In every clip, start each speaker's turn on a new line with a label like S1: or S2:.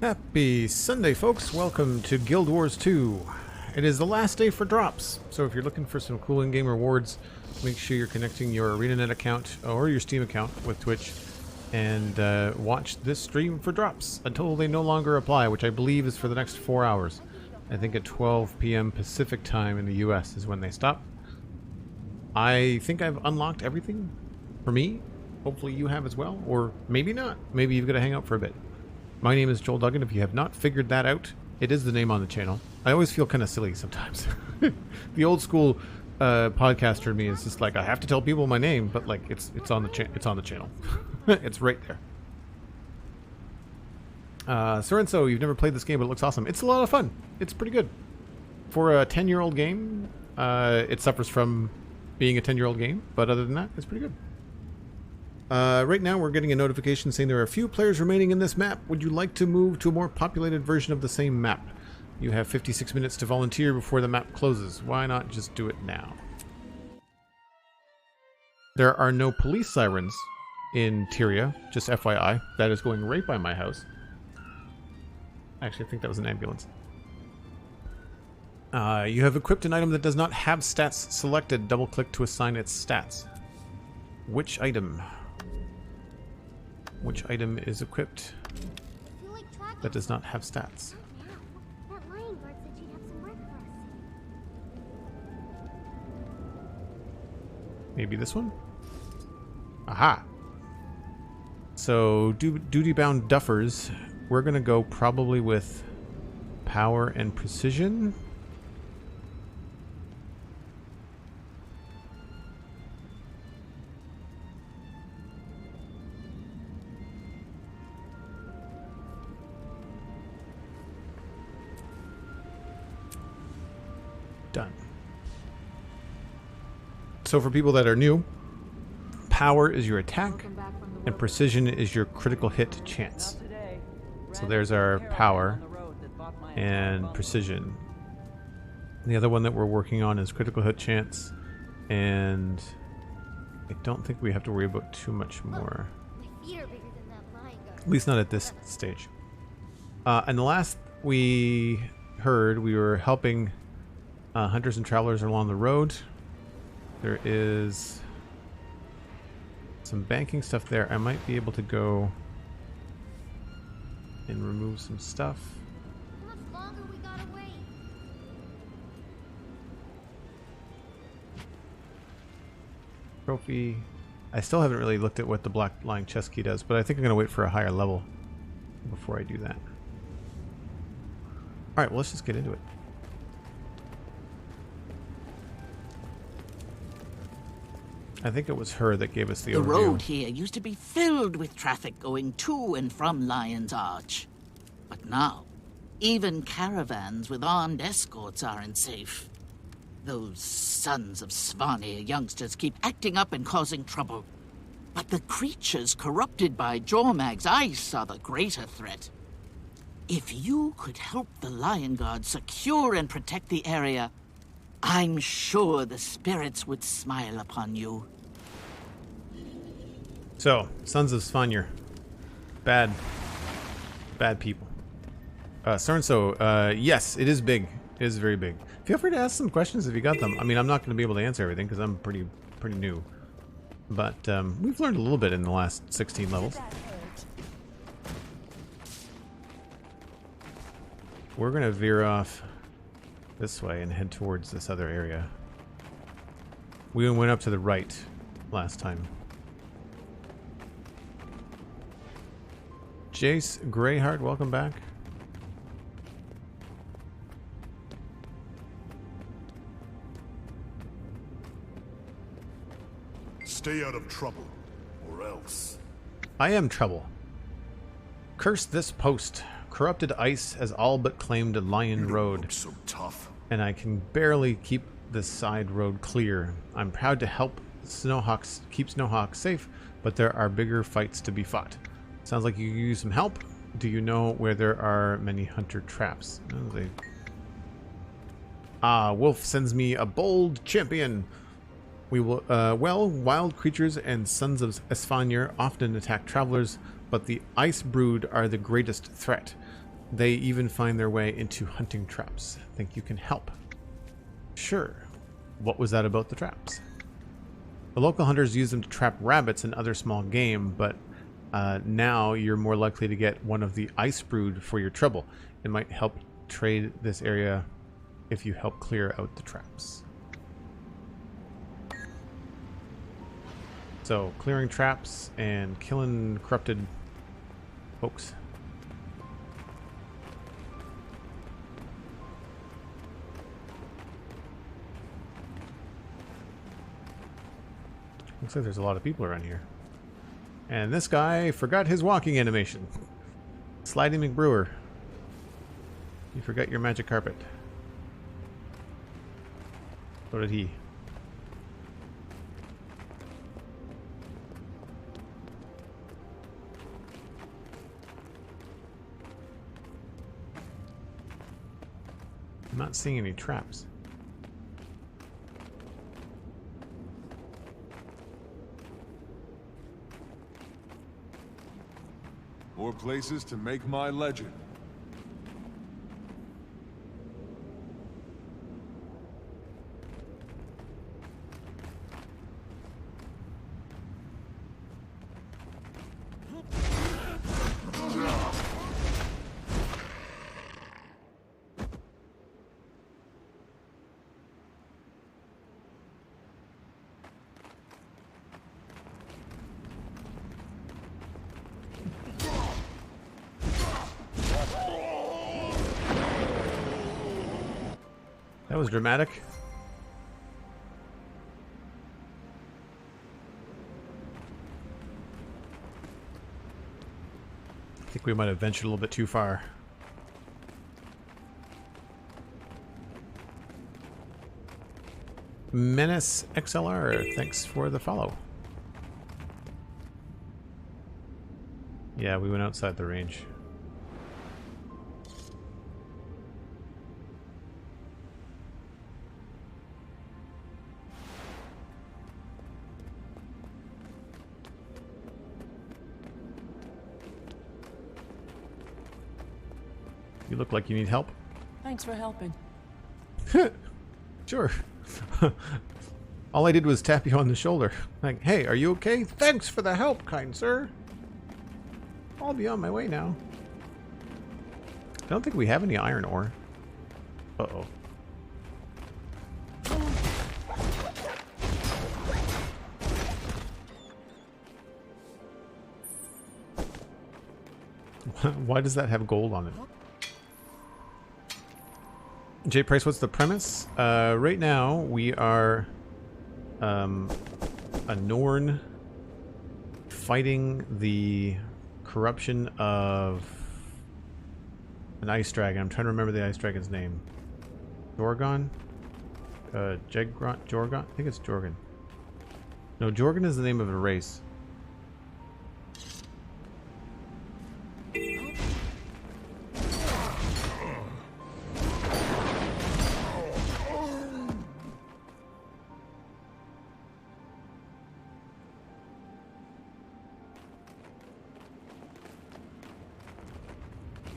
S1: Happy Sunday, folks. Welcome to Guild Wars 2. It is the last day for drops, so if you're looking for some cool in-game rewards, make sure you're connecting your ArenaNet account or your Steam account with Twitch and watch this stream for drops until they no longer apply, which I believe is for the next 4 hours. I think at 12 p.m. Pacific time in the US is when they stop. I think I've unlocked everything for me. Hopefully you have as well, or maybe not. Maybe you've got to hang out for a bit. My name is Joel Duggan. If you have not figured that out, it is the name on the channel. I always feel kind of silly sometimes. The old school podcaster in me is just like, I have to tell people my name, but like it's on the channel. It's right there. Sorenso, you've never played this game, but it looks awesome. It's a lot of fun. It's pretty good for a 10-year-old game. It suffers from being a 10-year-old game, but other than that, it's pretty good. Right now we're getting a notification saying there are a few players remaining in this map. Would you like to move to a more populated version of the same map? You have 56 minutes to volunteer before the map closes. Why not just do it now? There are no police sirens in Tyria, just FYI. That is going right by my house. Actually, I think that was an ambulance. You have equipped an item that does not have stats selected. Double-click to assign its stats. Which item? Which item is equipped that does not have stats? Maybe this one? Aha! So, duty-bound duffers, we're going to go probably with power and precision. Done. So for people that are new, power is your attack and precision is your critical hit chance. So there's our power and precision. The other one that we're working on is critical hit chance, and I don't think we have to worry about too much more. At least not at this stage. And the last we heard, we were helping hunters and travelers along the road. There is some banking stuff there. I might be able to go and remove some stuff.
S2: How much longer we gotta wait?
S1: Trophy. I still haven't really looked at what the black line chest key does, but I think I'm going to wait for a higher level before I do that. Alright, well, let's just get into it. I think it was her that gave us the overview.
S3: The road here used to be filled with traffic going to and from Lion's Arch. But now, even caravans with armed escorts aren't safe. Those sons of Svanir youngsters keep acting up and causing trouble. But the creatures corrupted by Jormag's ice are the greater threat. If you could help the Lion Guard secure and protect the area, I'm sure the spirits would smile upon you.
S1: So, Sons of Svanir. Bad people. Sorenso, yes, it is big. It is very big. Feel free to ask some questions if you got them. I mean, I'm not going to be able to answer everything because I'm pretty new. But we've learned a little bit in the last 16 levels. We're going to veer off this way and head towards this other area. We went up to the right last time. Jace Greyheart, welcome back.
S4: Stay out of trouble, or else.
S1: I am trouble. Curse this post. Corrupted ice has all but claimed a Lion Road,
S4: So tough.
S1: and I can barely keep this side road clear. I'm proud to help keep Snowhawks safe, but there are bigger fights to be fought. Sounds like you use some help. Do you know where there are many hunter traps? Wolf sends me a bold champion. We will, well, wild creatures and sons of Svanir often attack travelers, but the ice brood are the greatest threat. They even find their way into hunting traps. Think you can help? Sure. What was that about the traps? The local hunters use them to trap rabbits and other small game, but now you're more likely to get one of the ice brood for your trouble. It might help trade this area if you help clear out the traps. So, clearing traps and killing corrupted folks. Looks like there's a lot of people around here. And this guy forgot his walking animation. Slidey McBrewer. You forgot your magic carpet. So did he. I'm not seeing any traps.
S4: More places to make my legend.
S1: That was dramatic. I think we might have ventured a little bit too far. Menace XLR, thanks for the follow. Yeah, we went outside the range. You look like you need help.
S5: Thanks for helping.
S1: Sure. All I did was tap you on the shoulder. Like, hey, are you okay? Thanks for the help, kind sir. I'll be on my way now. I don't think we have any iron ore. Uh-oh. Why does that have gold on it? J Price, what's the premise? Right now we are a Norn fighting the corruption of an ice dragon. I'm trying to remember the ice dragon's name. Jorgon? Jorgon? I think it's Jorgon. No, Jorgon is the name of a race.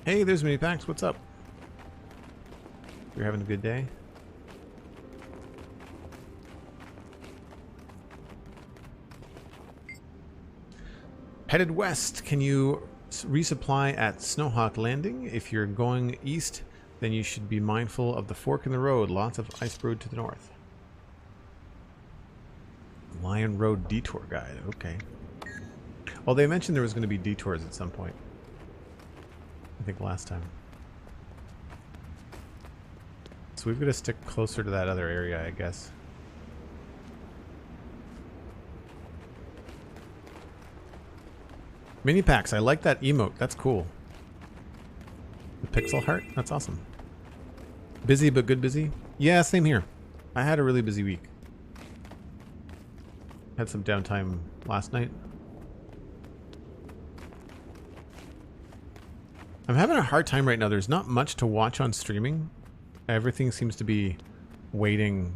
S1: Hey, there's Mini Packs. What's up? You're having a good day? Headed west. Can you resupply at Snowhawk Landing? If you're going east, then you should be mindful of the fork in the road. Lots of ice brood to the north. Lion Road Detour Guide. Okay. Well, they mentioned there was going to be detours at some point. I think last time. So we've got to stick closer to that other area, I guess. Mini packs, I like that emote. That's cool. The pixel heart? That's awesome. Busy but good busy? Yeah, same here. I had a really busy week. Had some downtime last night. I'm having a hard time right now. There's not much to watch on streaming. Everything seems to be waiting.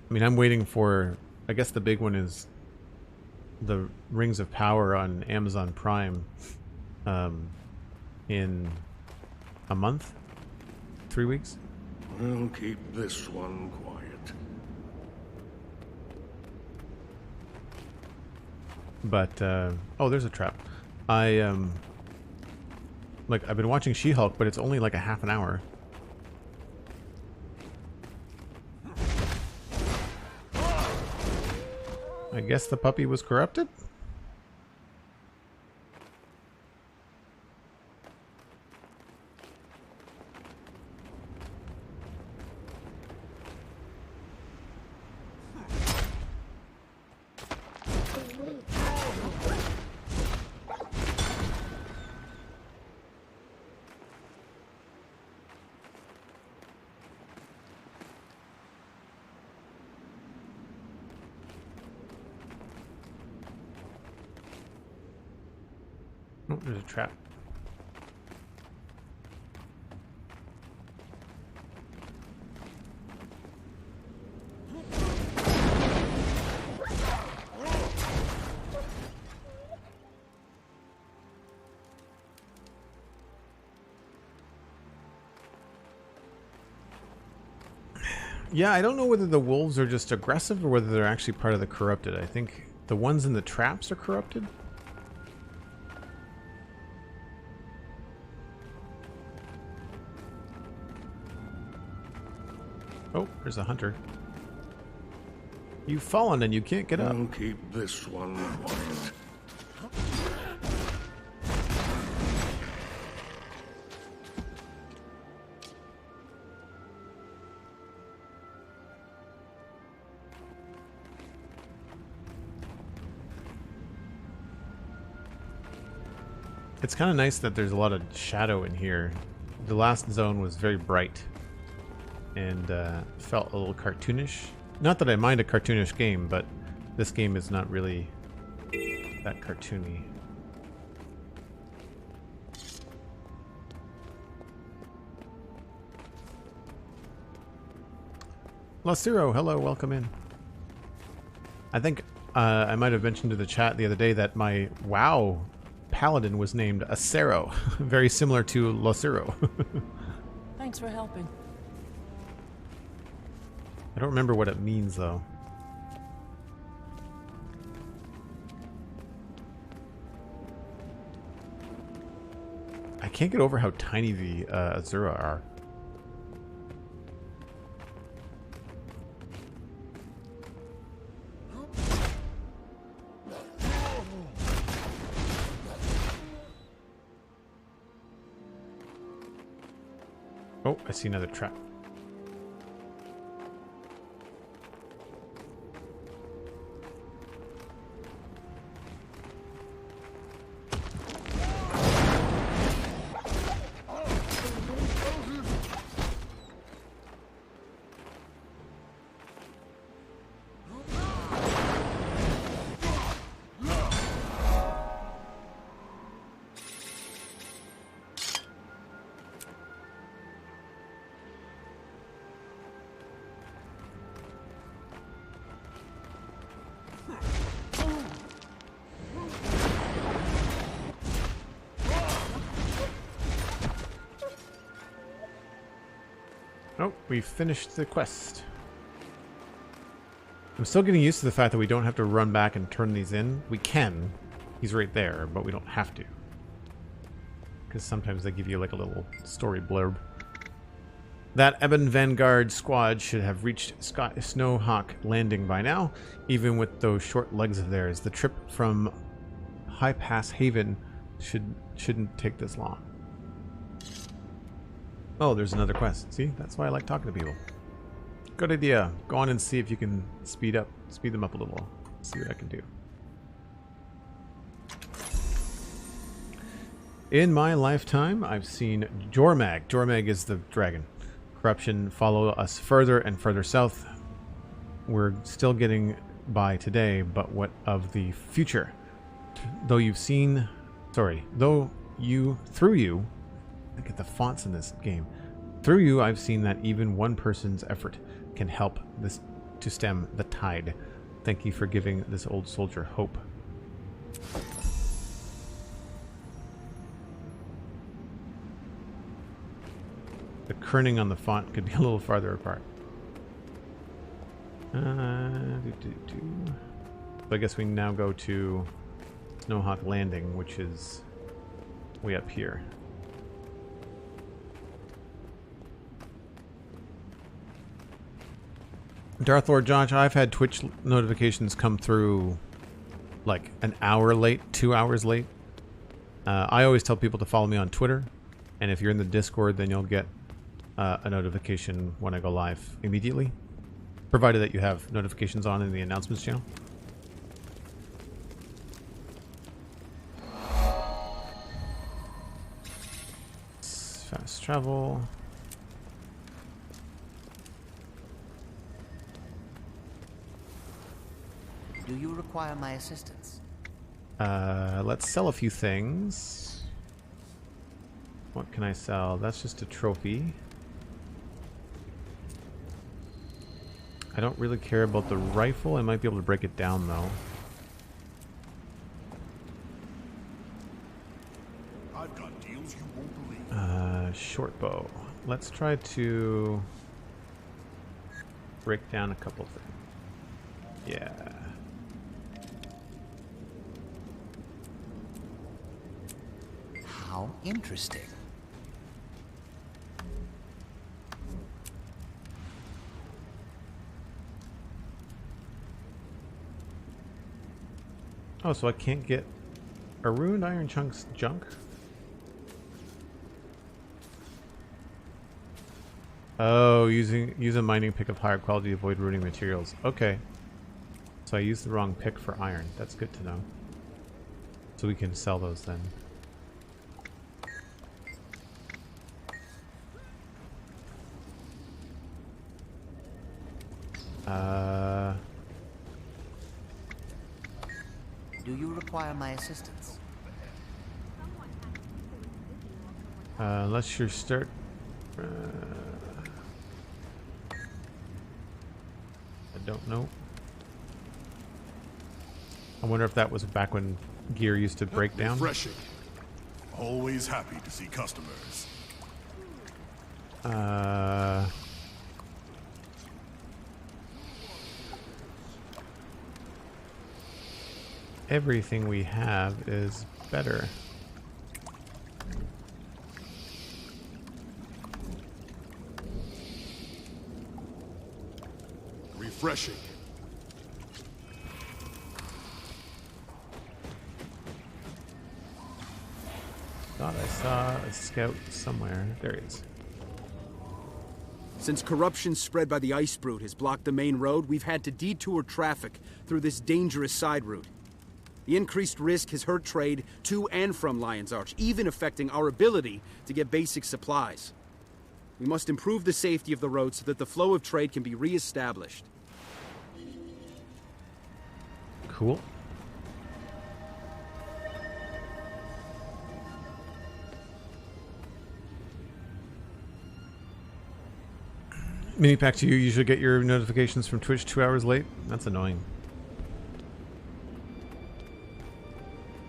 S1: I mean, I'm waiting for, I guess the big one is the Rings of Power on Amazon Prime in a month? 3 weeks?
S4: I'll keep this one quiet.
S1: But, oh, there's a trap. I've been watching She-Hulk, but it's only like a half an hour. I guess the puppy was corrupted? Oh, there's a trap. Yeah, I don't know whether the wolves are just aggressive or whether they're actually part of the corrupted. I think the ones in the traps are corrupted. Oh, there's a hunter. You've fallen and you can't get up.
S4: I'll keep this one quiet.
S1: It's kind of nice that there's a lot of shadow in here. The last zone was very bright and felt a little cartoonish. Not that I mind a cartoonish game, but this game is not really that cartoony. Lasiro, hello, welcome in. I think I might have mentioned to the chat the other day that my WoW paladin was named Acero, very similar to Lasiro.
S5: Thanks for helping.
S1: I don't remember what it means, though. I can't get over how tiny the Azura are. Oh, I see another trap. Oh, we finished the quest. I'm still getting used to the fact that we don't have to run back and turn these in. We can. He's right there, but we don't have to. Because sometimes they give you like a little story blurb. That Ebon Vanguard squad should have reached Snowhawk Landing by now, even with those short legs of theirs. The trip from High Pass Haven shouldn't take this long. Oh, there's another quest. See? That's why I like talking to people. Good idea. Go on and see if you can speed them up a little. See what I can do. In my lifetime, I've seen Jormag. Jormag is the dragon. Corruption follow us further and further south. We're still getting by today, but what of the future? Through you, look at the fonts in this game. Through you, I've seen that even one person's effort can help this to stem the tide. Thank you for giving this old soldier hope. the kerning on the font could be a little farther apart. So I guess we now go to Snowhawk Landing, which is way up here. Darth Lord Josh, I've had Twitch notifications come through like an hour late, 2 hours late. I always tell people to follow me on Twitter, and if you're in the Discord, then you'll get a notification when I go live immediately, provided that you have notifications on in the announcements channel. Fast travel.
S6: Do you require my assistance?
S1: Let's sell a few things. What can I sell? That's just a trophy. I don't really care about the rifle. I might be able to break it down though.
S4: I've got deals you won't believe.
S1: Short bow. Let's try to break down a couple things. Yeah.
S6: How interesting.
S1: Oh, so I can't get a ruined iron chunk's junk? Oh, use a mining pick of higher quality to avoid ruining materials. Okay. So I used the wrong pick for iron. That's good to know. So we can sell those then.
S6: Do you require my assistance?
S1: Unless you start. I don't know. I wonder if that was back when gear used to break down.
S4: Refreshing. Always happy to see customers.
S1: Everything we have is better.
S4: Refreshing.
S1: Thought I saw a scout somewhere. There he is.
S7: Since corruption spread by the Ice Brute has blocked the main road, we've had to detour traffic through this dangerous side route. The increased risk has hurt trade to and from Lion's Arch, even affecting our ability to get basic supplies. We must improve the safety of the road so that the flow of trade can be re-established.
S1: Cool. Mini pack to you usually get your notifications from Twitch 2 hours late. That's annoying.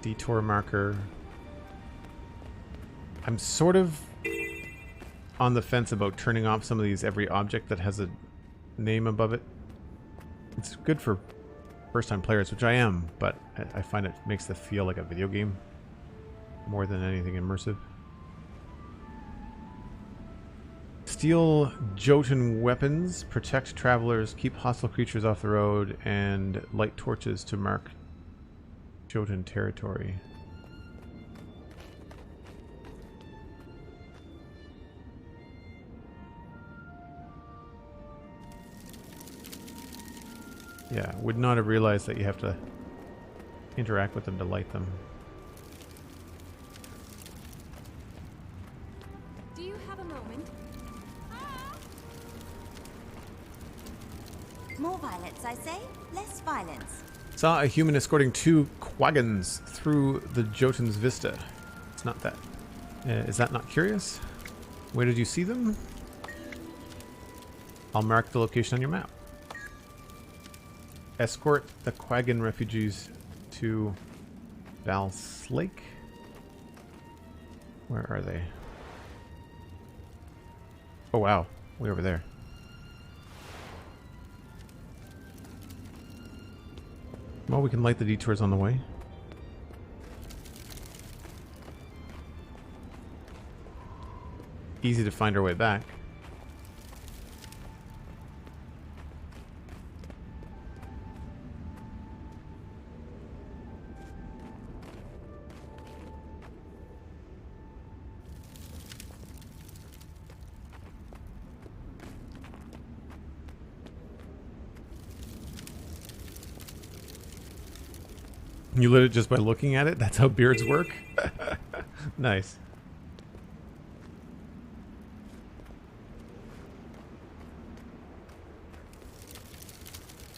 S1: Detour marker. I'm sort of on the fence about turning off some of these every object that has a name above it. It's good for first-time players, which I am, but I find it makes it feel like a video game more than anything immersive. Steal Jotun weapons, protect travelers, keep hostile creatures off the road, and light torches to mark Jotun territory. Yeah, would not have realized that you have to interact with them to light them.
S2: Do you have a moment?
S8: More violence, I say, less violence.
S1: Saw a human escorting 2 quaggons through the Jotun's vista. It's not that. Is that not curious? Where did you see them? I'll mark the location on your map. Escort the quaggon refugees to Valslake. Where are they? Oh wow, way over there. Well, we can light the detours on the way. Easy to find our way back. You lit it just by looking at it? That's how beards work? Nice.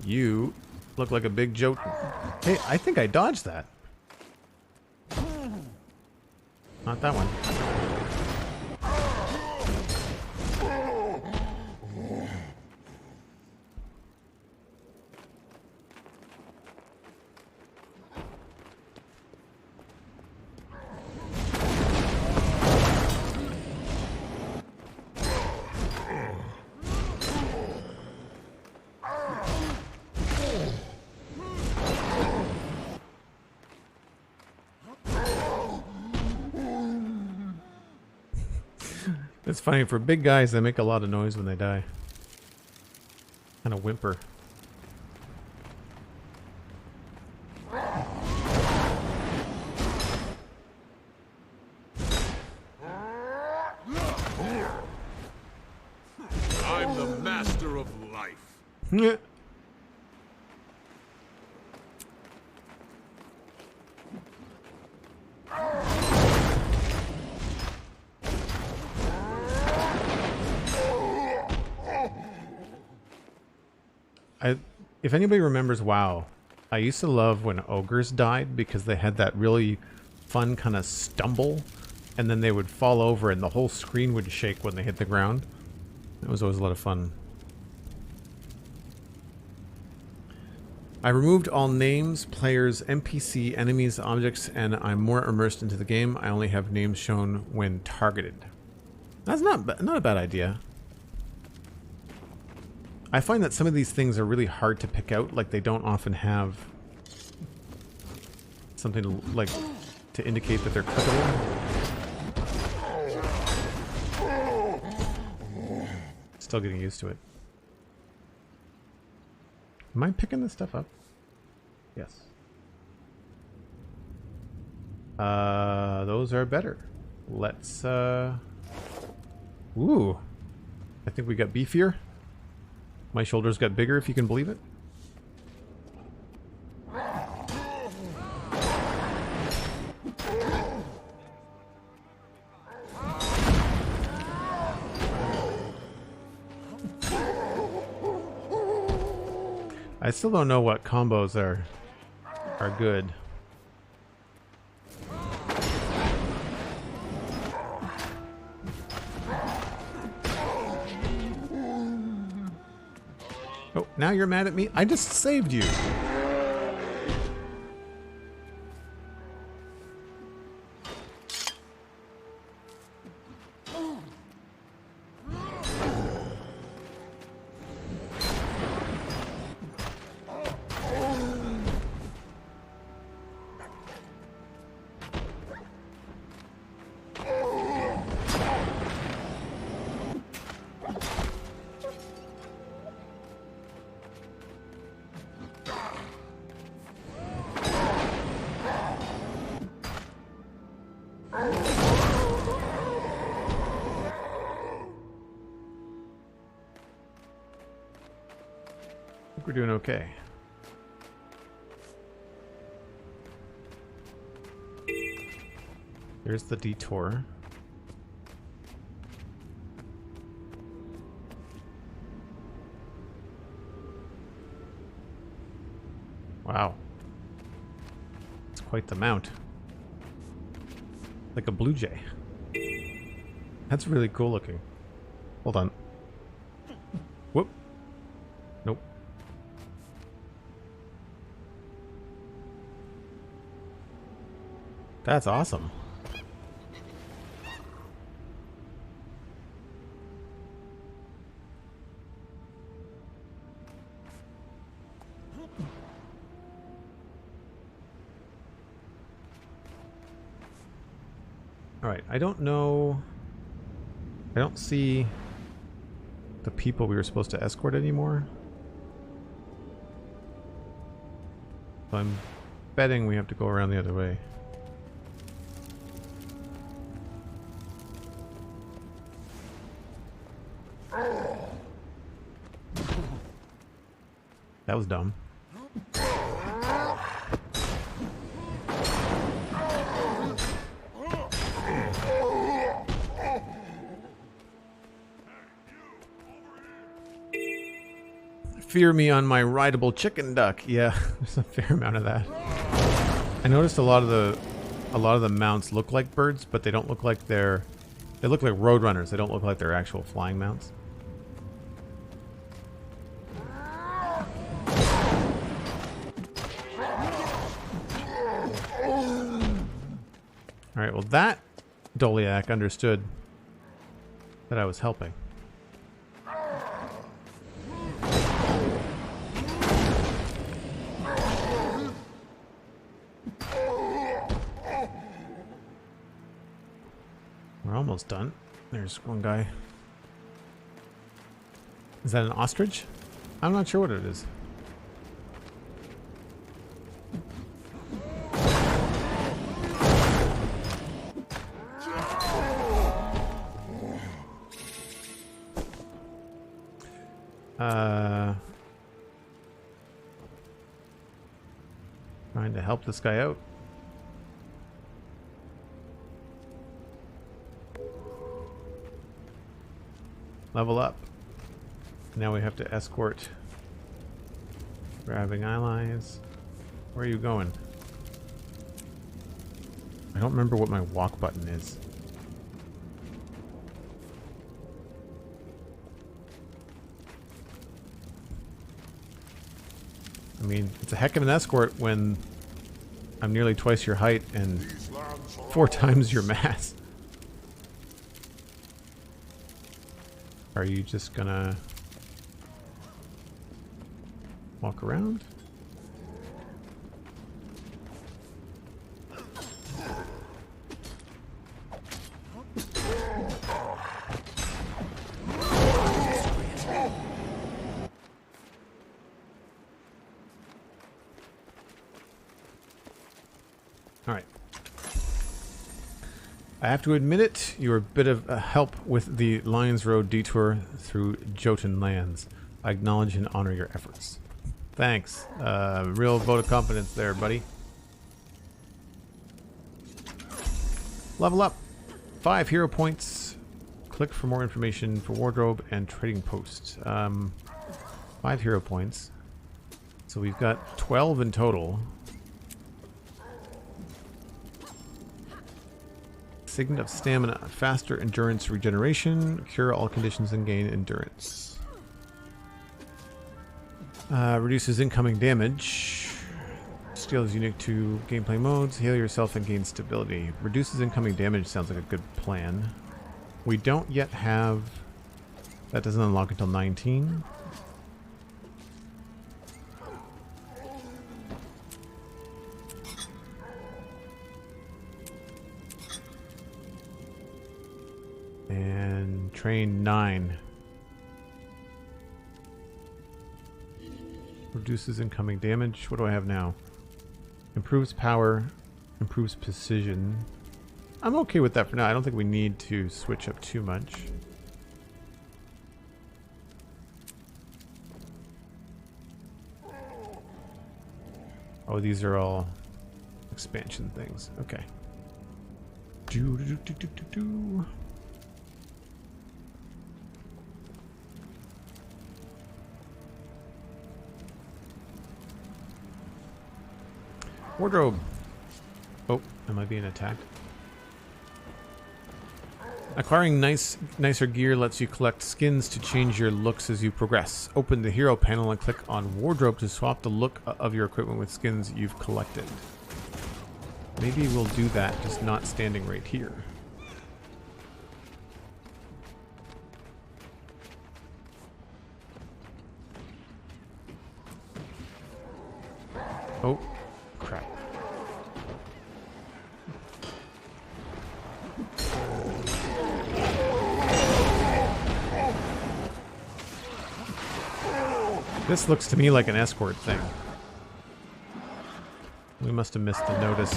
S1: You look like a big joke. Hey, I think I dodged that. Not that one. It's funny, for big guys, they make a lot of noise when they die. Kind of whimper.
S4: I'm the master of life.
S1: If anybody remembers WoW, I used to love when ogres died because they had that really fun kind of stumble, and then they would fall over and the whole screen would shake when they hit the ground. It was always a lot of fun. I removed all names, players, NPC, enemies, objects, and I'm more immersed into the game. I only have names shown when targeted. That's not a bad idea. I find that some of these things are really hard to pick out, like they don't often have something to indicate that they're clickable. Still getting used to it. Am I picking this stuff up? Yes. Those are better. Let's, ooh. I think we got beefier. My shoulders got bigger, if you can believe it. I still don't know what combos are good. Oh, now you're mad at me? I just saved you. We're doing okay. There's the detour. Wow. It's quite the mount. Like a blue jay. That's really cool looking. Hold on. Whoop. Nope. That's awesome. Alright, I don't know... I don't see the people we were supposed to escort anymore. So I'm betting we have to go around the other way. That was dumb. Fear me on my rideable chicken duck. Yeah, there's a fair amount of that. I noticed a lot of the mounts look like birds, but they don't look like they look like roadrunners. They don't look like they're actual flying mounts. Alright, well that Doliak understood that I was helping. We're almost done. There's one guy. Is that an ostrich? I'm not sure what it is. Trying to help this guy out. Level up. Now we have to escort. Grabbing allies. Where are you going? I don't remember what my walk button is. I mean, it's a heck of an escort when I'm nearly twice your height and 4 times your mass. Are you just gonna walk around? Alright. I have to admit it, you're a bit of a help with the Lions Road detour through Jotun lands. I acknowledge and honor your efforts. Thanks. Real vote of confidence there, buddy. Level up. 5 hero points. Click for more information for wardrobe and trading post. 5 hero points. So we've got 12 in total. Signet of Stamina, faster endurance regeneration, cure all conditions and gain endurance. Reduces incoming damage. Skill is unique to gameplay modes. Heal yourself and gain stability. Reduces incoming damage sounds like a good plan. We don't yet have... That doesn't unlock until 19. And train 9. Reduces incoming damage. What do I have now? Improves power. Improves precision. I'm okay with that for now. I don't think we need to switch up too much. Oh, these are all expansion things. Okay. Wardrobe. Oh, am I being attacked? Acquiring nicer gear lets you collect skins to change your looks as you progress. Open the hero panel and click on wardrobe to swap the look of your equipment with skins you've collected. Maybe we'll do that, just not standing right here. Oh, crap. This looks to me like an escort thing. We must have missed the notice.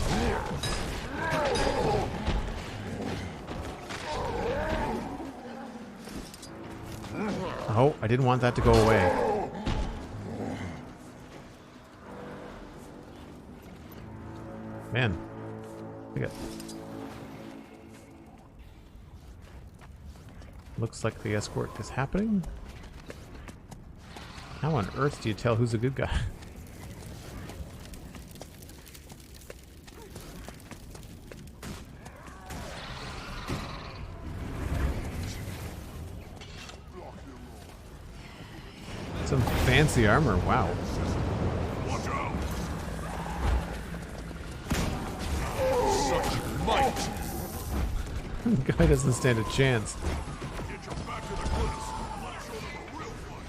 S1: Oh, I didn't want that to go away. Man, look at. Looks like the escort is happening. How on earth do you tell who's a good guy? Some fancy armor, wow.
S4: Watch out! Such might!
S1: The guy doesn't stand a chance.
S4: Get your back to the cliffs. Let's show them a real fight.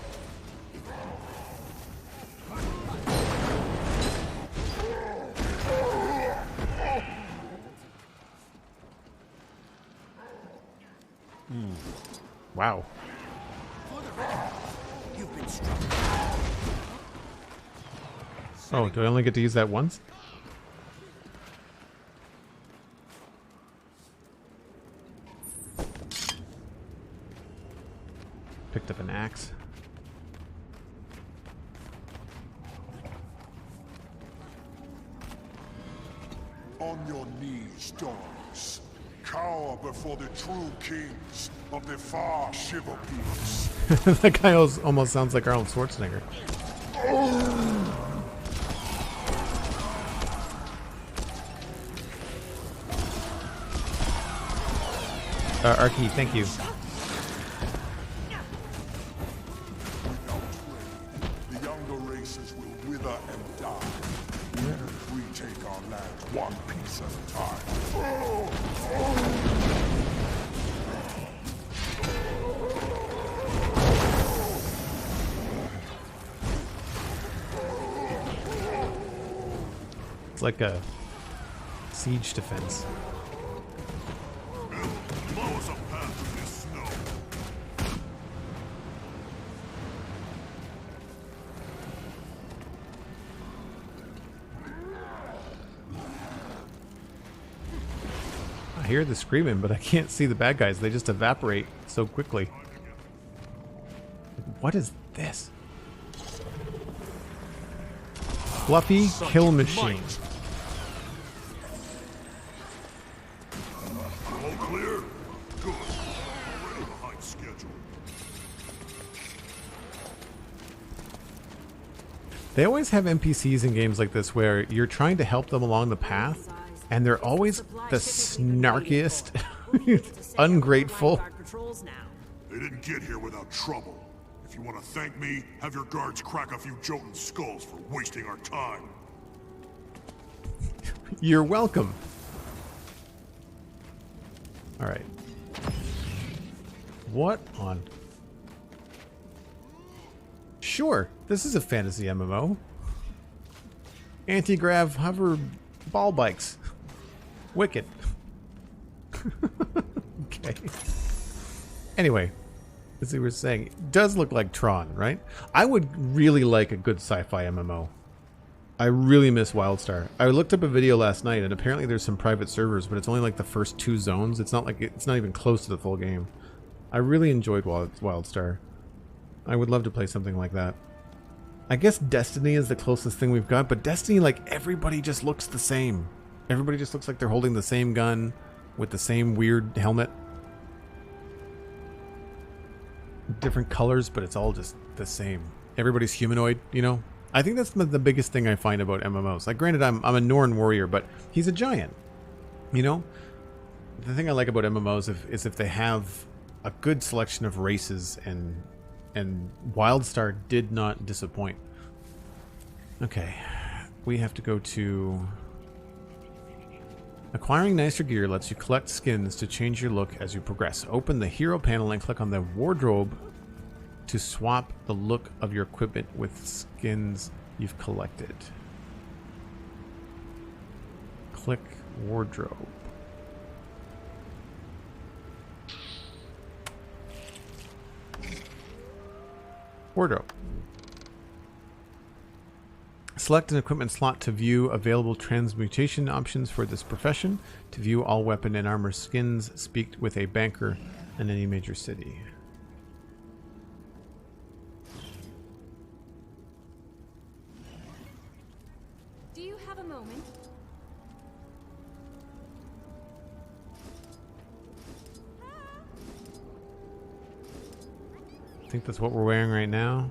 S1: Wow. Oh, do I only get to use that once? Picked up an axe.
S4: On your knees, dogs. Cower before the true kings of the far Shiver Peaks.
S1: That guy almost sounds like Arnold Schwarzenegger. Arky, thank you.
S4: The younger races will wither and die. We take our land one piece at a time.
S1: It's like a siege defense.
S4: Blow us a path through this snow.
S1: I hear the screaming, but I can't see the bad guys. They just evaporate so quickly. What is this? Fluffy kill machine.
S4: All clear? Good. Already behind schedule.
S1: They always have NPCs in games like this where you're trying to help them along the path, and they're always the snarkiest, ungrateful.
S4: They didn't get here without trouble. If you want to thank me, have your guards crack a few Jotun skulls for wasting our time.
S1: You're welcome. Alright. What on... Sure, this is a fantasy MMO. Anti-grav hover ball bikes. Wicked. Okay. Anyway, as we were saying, it does look like Tron, right? I would really like a good sci-fi MMO. I really miss WildStar. I looked up a video last night, and apparently there's some private servers, but it's only like the first 2 zones. It's not like it's not even close to the full game. I really enjoyed WildStar. I would love to play something like that. I guess Destiny is the closest thing we've got, but Destiny, like, everybody just looks the same. Everybody just looks like they're holding the same gun with the same weird helmet. Different colors, but it's all just the same. Everybody's humanoid, you know? I think that's the biggest thing I find about MMOs. Like, granted, I'm a Norn warrior, but he's a giant. You know? The thing I like about MMOs is if they have a good selection of races, and WildStar did not disappoint. Okay. We have to go to... Acquiring nicer gear lets you collect skins to change your look as you progress. Open the hero panel and click on the wardrobe to swap the look of your equipment with skins you've collected. Click wardrobe. Wardrobe. Select an equipment slot to view available transmutation options for this profession. To view all weapon and armor skins, speak with a banker in any major city.
S2: Do you have a moment?
S1: I think that's what we're wearing right now.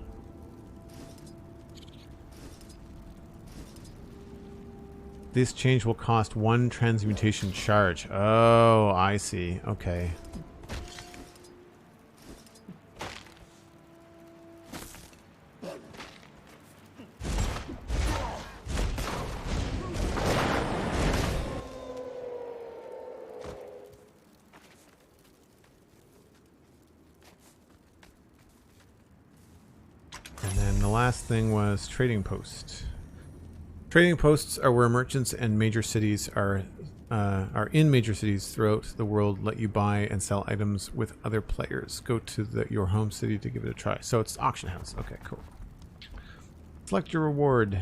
S1: This change will cost 1 transmutation charge. Oh, I see. Okay. And then the last thing was trading post. Trading posts are where merchants and major cities are in major cities throughout the world let you buy and sell items with other players. Go to your home city to give it a try. So it's auction house. Okay, cool. Select your reward.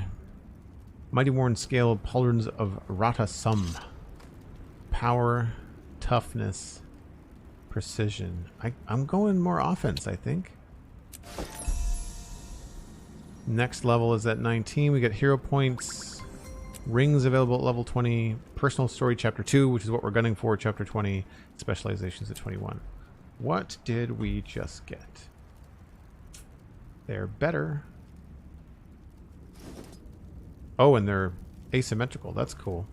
S1: Mighty Worn Scale Pauldrons of Rata Sum. Power, toughness, precision. I'm going more offense, I think. Next level is at 19. We get hero points. Rings available at level 20. Personal story chapter 2, which is what we're gunning for. Chapter 20. Specializations at 21. What did we just get? They're better. Oh, and they're asymmetrical. That's cool.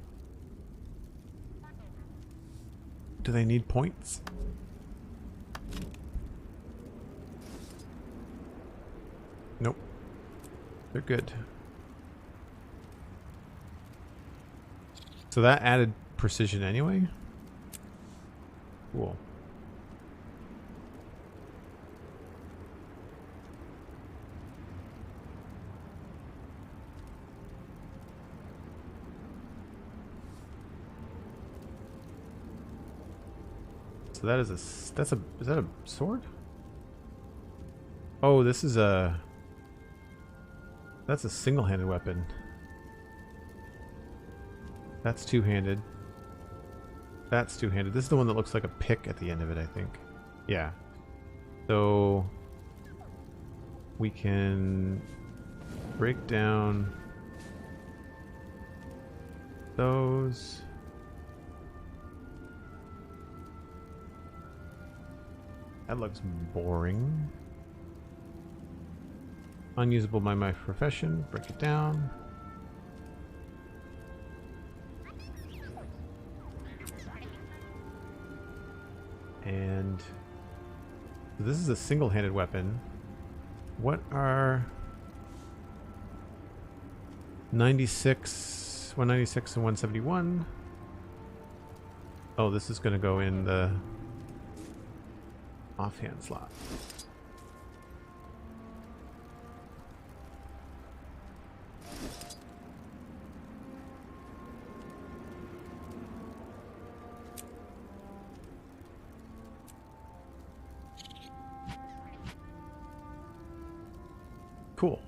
S1: Do they need points? Nope. They're good. So that added precision anyway? Cool. So that is is that a sword? Oh, this is that's a single-handed weapon. That's two-handed. That's two-handed. This is the one that looks like a pick at the end of it, I think. Yeah. So we can break down those. That looks boring. Unusable by my profession. Break it down. And this is a single-handed weapon. What are 96, 196 and 171? Oh, this is going to go in the offhand slot. Cool.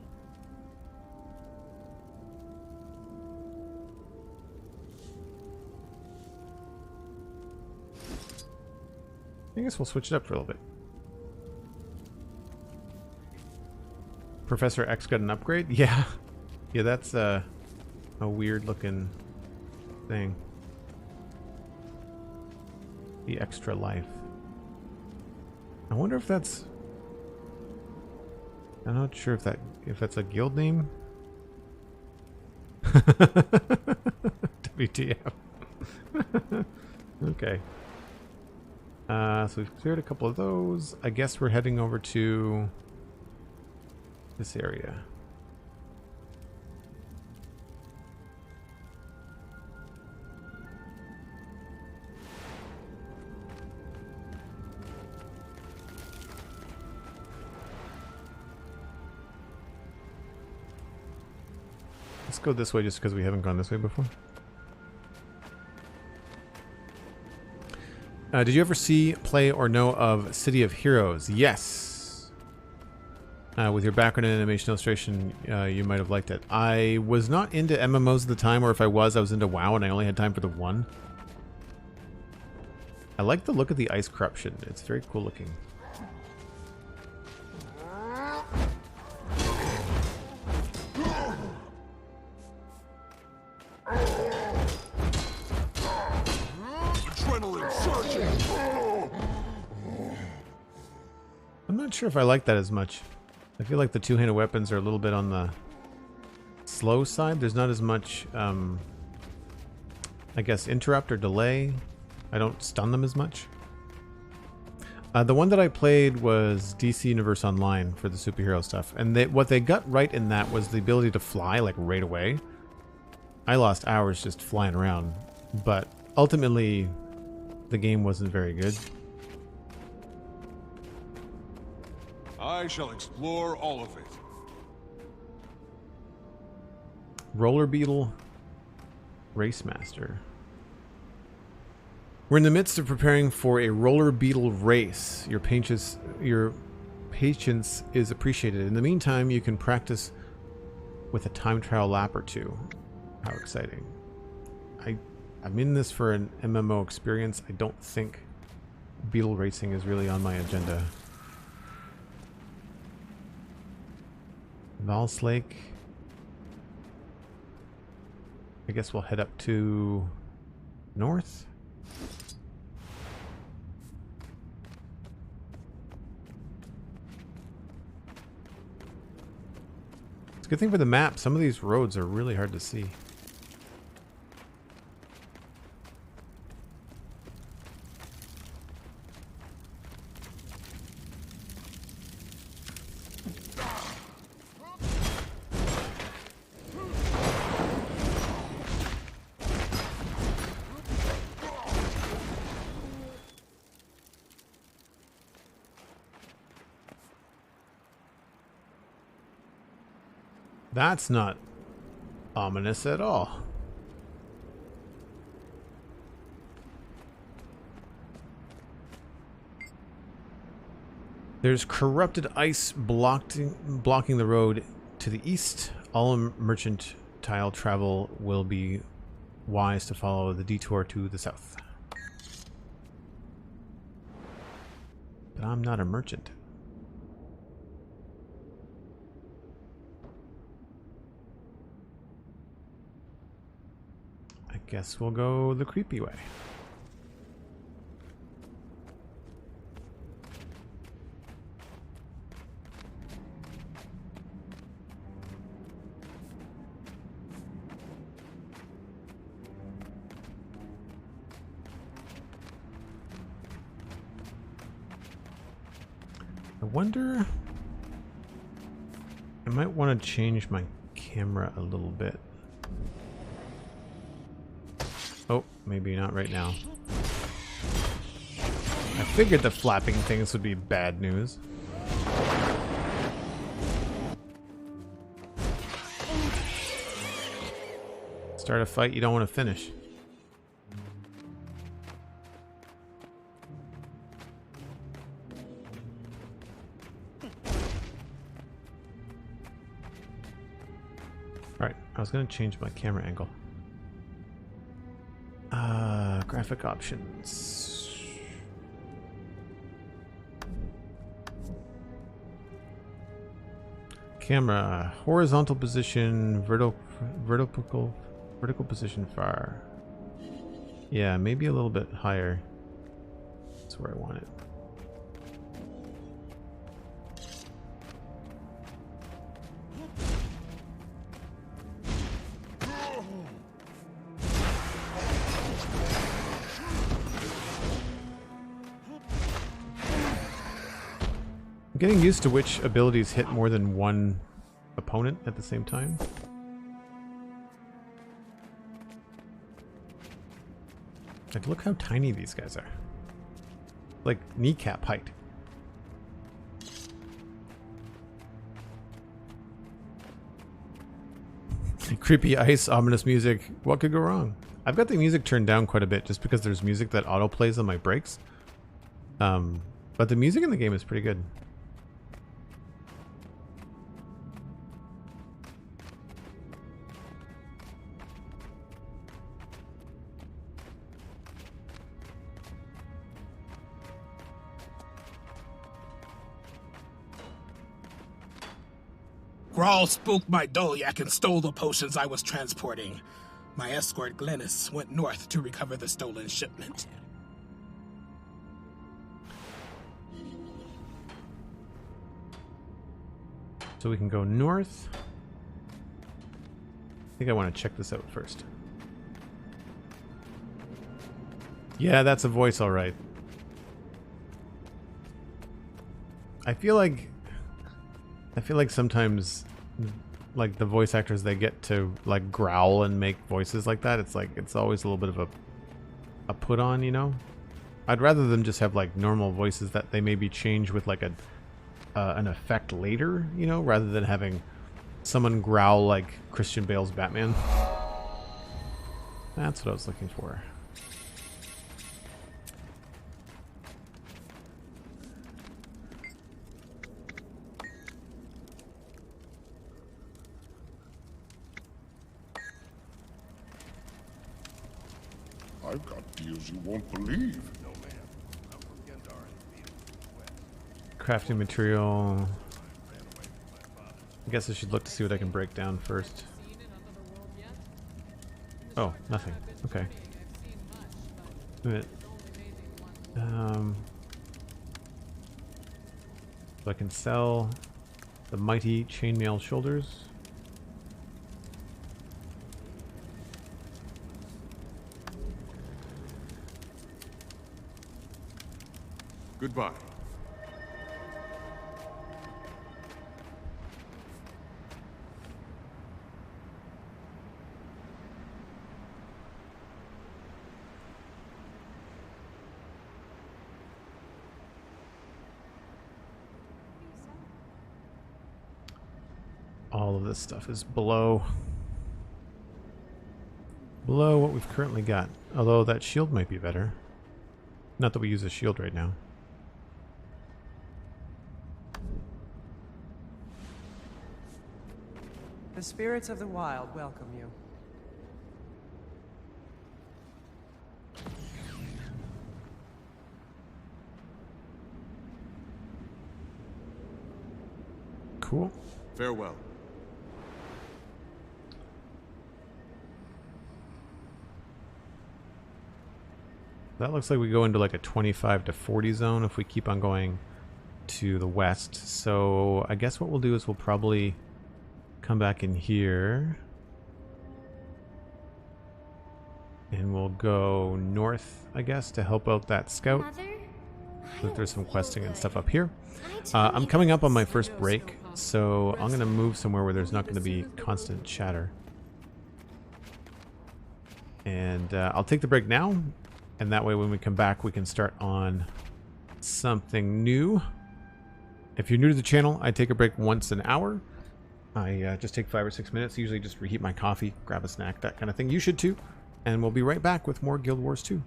S1: I guess we'll switch it up for a little bit. Professor X got an upgrade? Yeah. Yeah, that's a weird looking thing. The extra life. I wonder if that's... I'm not sure if that's a guild name. WTF. Okay. So we've cleared a couple of those. I guess we're heading over to this area. Let's go this way just because we haven't gone this way before. Did you ever see, play, or know of City of Heroes? Yes. With your background in animation illustration, you might have liked it. I was not into MMOs at the time, or if I was into WoW, and I only had time for the one. I like the look of the ice corruption. It's very cool looking.
S4: Adrenaline surging.
S1: I'm not sure if I like that as much. I feel like the two-handed weapons are a little bit on the slow side. There's not as much, I guess, interrupt or delay. I don't stun them as much. The one that I played was DC Universe Online for the superhero stuff. And what they got right in that was the ability to fly, like, right away. I lost hours just flying around. But ultimately, the game wasn't very good.
S4: I shall explore all of it.
S1: Roller Beetle Race Master. We're in the midst of preparing for a roller beetle race. Your patience is appreciated. In the meantime, you can practice with a time trial lap or two. How exciting. I'm in this for an MMO experience. I don't think beetle racing is really on my agenda. Valse Lake. I guess we'll head up to north. It's a good thing for the map. Some of these roads are really hard to see. That's not ominous at all. There's corrupted ice blocking the road to the east. All mercantile travel will be wise to follow the detour to the south. But I'm not a merchant. Guess we'll go the creepy way. I wonder... I might want to change my camera a little bit. Oh, maybe not right now. I figured the flapping things would be bad news. Start a fight you don't want to finish. Alright, I was going to change my camera angle. Graphic options. Camera, horizontal position, vertical position far. Yeah, maybe a little bit higher. That's where I want it. I'm getting used to which abilities hit more than one opponent at the same time. Like, look how tiny these guys are. Like kneecap height. Creepy ice, ominous music. What could go wrong? I've got the music turned down quite a bit just because there's music that auto plays on my brakes. But the music in the game is pretty good.
S9: Grawl spooked my Doliak and stole the potions I was transporting. My escort, Glennis, went north to recover the stolen shipment.
S1: So we can go north. I think I want to check this out first. Yeah, that's a voice, all right. I feel like sometimes, like, the voice actors, they get to like growl and make voices like that. It's like it's always a little bit of a put on, you know. I'd rather them just have like normal voices that they maybe change with like an effect later, you know, rather than having someone growl like Christian Bale's Batman. That's what I was looking for.
S4: I've got deals you won't believe.
S1: Crafting material. I guess I should look to see what I can break down first. Oh, nothing. Okay. Wait a minute. So I can sell the mighty chainmail shoulders.
S4: Goodbye.
S1: All of this stuff is below what we've currently got. Although that shield might be better. Not that we use a shield right now.
S10: The spirits of the wild welcome you.
S1: Cool.
S4: Farewell.
S1: That looks like we go into like a 25 to 40 zone if we keep on going to the west. So I guess what we'll do is we'll probably come back in here. And we'll go north, I guess, to help out that scout. Look, there's some questing and stuff up here. I'm coming up on my first break, so I'm going to move somewhere where there's not going to be constant chatter. And I'll take the break now, and that way when we come back we can start on something new. If you're new to the channel, I take a break once an hour. I just take 5 or 6 minutes, usually just reheat my coffee, grab a snack, that kind of thing. You should too. And we'll be right back with more Guild Wars 2.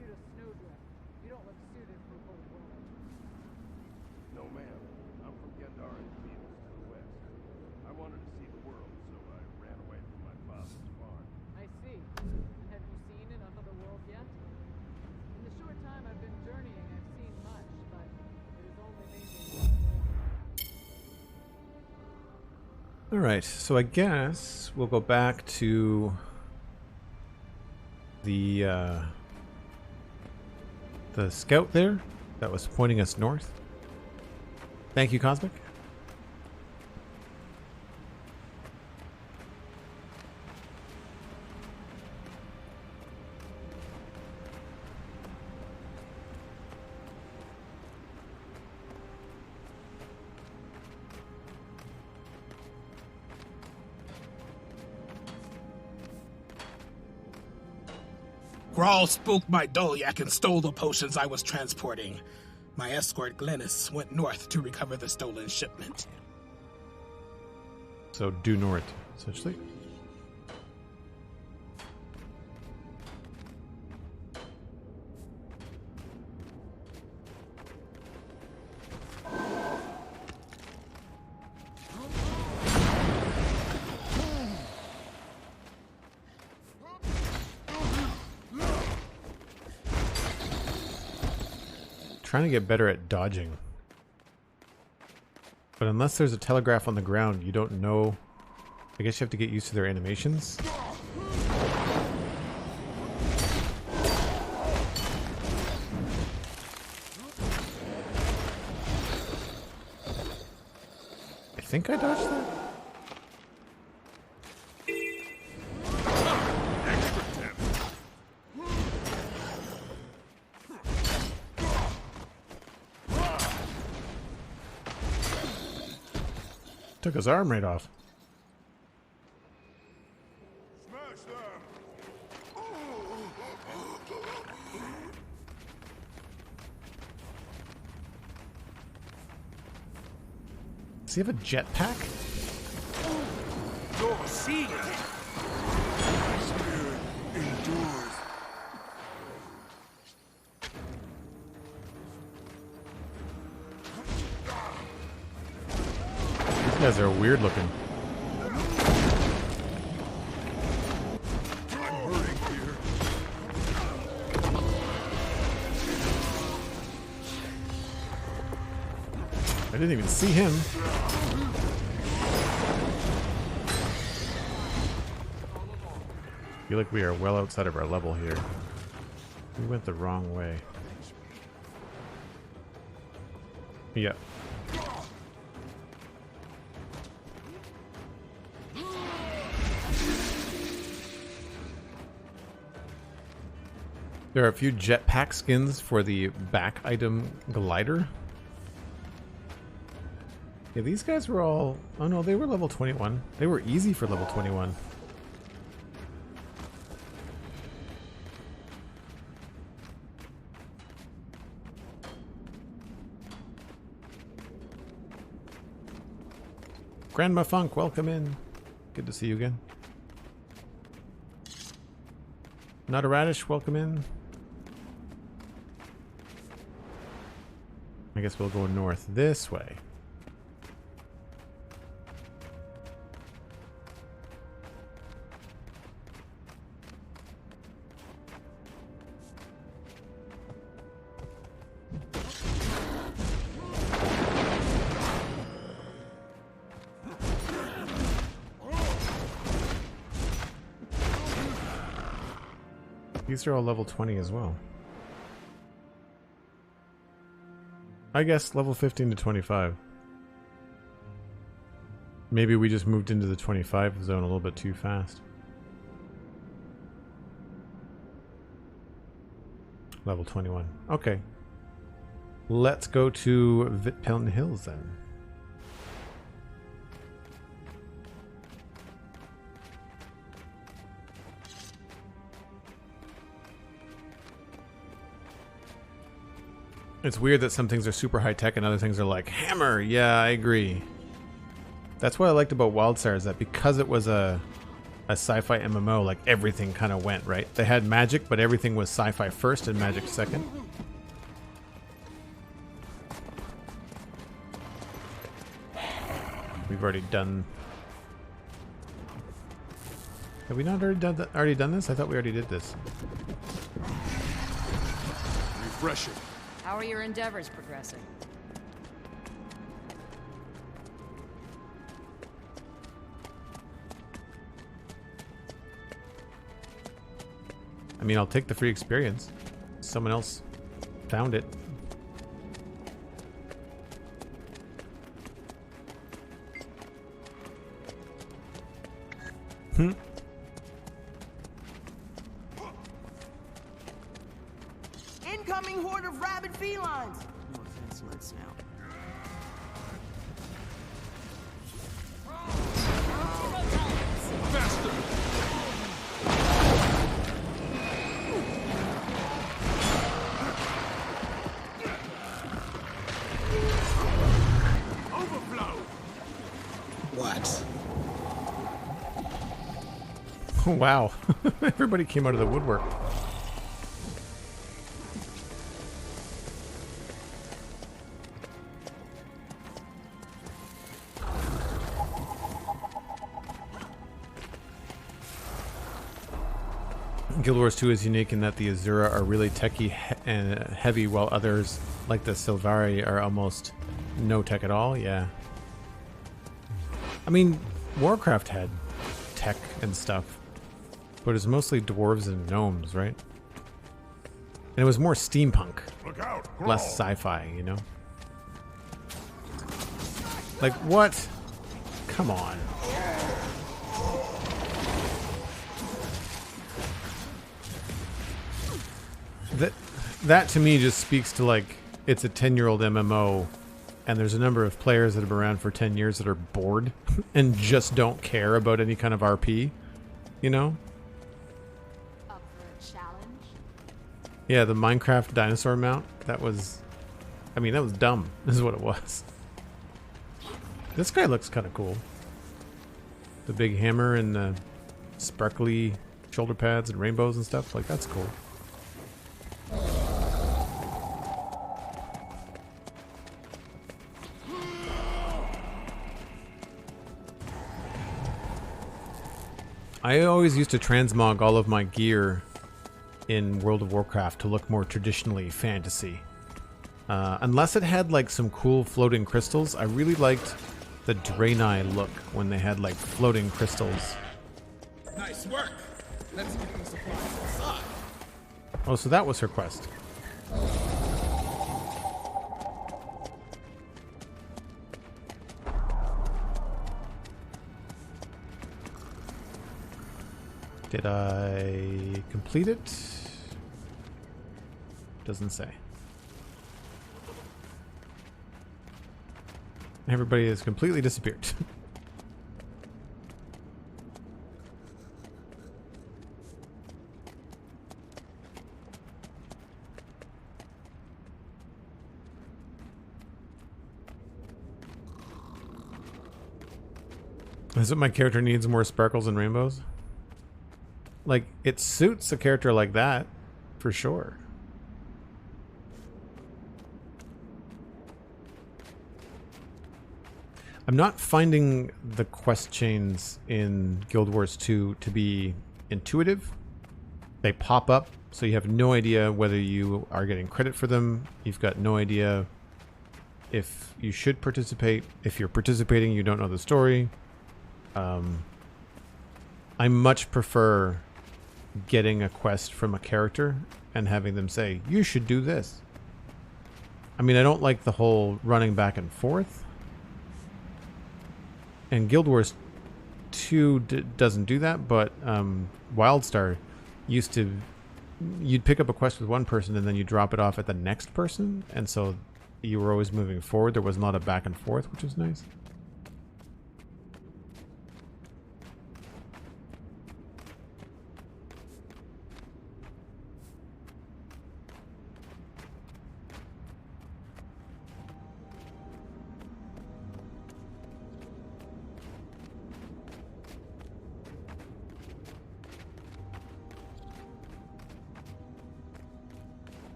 S10: you to snowdrift. You don't look suited for cold weather.
S11: No, ma'am. I'm from Gandharian Fields to the west. I wanted to see the world, so I ran away from my father's farm.
S10: I see. And have you seen another world yet? In the short time I've been journeying, I've seen much, but it has only made me want more.
S1: Alright, so I guess we'll go back to the scout there that was pointing us north. Thank you, Cosmic.
S9: Grawl spooked my Dolyak and stole the potions I was transporting. My escort, Glennis, went north to recover the stolen shipment.
S1: So due north, essentially. Trying to get better at dodging. But unless there's a telegraph on the ground, you don't know. I guess you have to get used to their animations. I think I dodged that. Took his arm right off.
S4: Smash them!
S1: Does he have a jetpack?
S4: Your seed! My spirit endures.
S1: These guys are weird looking.
S4: I'm hurting here.
S1: I didn't even see him. I feel like we are well outside of our level here. We went the wrong way. Yeah. There are a few jetpack skins for the back item glider. Yeah, these guys were all... Oh no, they were level 21. They were easy for level 21. Grandma Funk, welcome in. Good to see you again. Not a Radish, welcome in. I guess we'll go north this way. These are all level 20 as well. I guess level 15 to 25. Maybe we just moved into the 25 zone a little bit too fast. Level 21. Okay. Let's go to Vitpeln Hills then. It's weird that some things are super high tech and other things are like hammer. Yeah, I agree. That's what I liked about WildStar, is that because it was a a sci-fi MMO, like everything kind of went, right? They had magic, but everything was sci-fi first and magic second. We've already done... Have we not already done this? I thought we already did this.
S11: Refreshing.
S5: How are your endeavors progressing?
S1: I mean, I'll take the free experience. Someone else found it.
S12: Incoming horde of rabid felines! No offense, Lead Snout.
S9: What?
S1: Oh, wow. Everybody came out of the woodwork. Guild Wars 2 is unique in that the Azura are really techie and heavy, while others, like the Sylvari, are almost no tech at all. Yeah. I mean, Warcraft had tech and stuff, but it's mostly dwarves and gnomes, right? And it was more steampunk, less sci-fi, you know? Like, what? Come on. That to me just speaks to, like, it's a 10-year-old MMO, and there's a number of players that have been around for 10 years that are bored and just don't care about any kind of RP, you know?
S2: Up for a challenge?
S1: Yeah, the Minecraft dinosaur mount, that was... I mean, that was dumb, is what it was. This guy looks kind of cool. The big hammer and the sparkly shoulder pads and rainbows and stuff, like, that's cool. I always used to transmog all of my gear in World of Warcraft to look more traditionally fantasy. Unless it had like some cool floating crystals, I really liked the Draenei look when they had like floating crystals.
S9: Nice work. Let's get the supplies inside.
S1: Oh, so that was her quest. Did I complete it? Doesn't say. Everybody has completely disappeared. Is it my character needs more sparkles and rainbows? Like, it suits a character like that, for sure. I'm not finding the quest chains in Guild Wars 2 to be intuitive. They pop up, so you have no idea whether you are getting credit for them. You've got no idea if you should participate. If you're participating, you don't know the story. I much prefer getting a quest from a character and having them say, you should do this. I mean, I don't like the whole running back and forth. And Guild Wars 2 doesn't do that, but WildStar used to... You'd pick up a quest with one person and then you drop it off at the next person, and so you were always moving forward. There was not a back and forth, which was nice.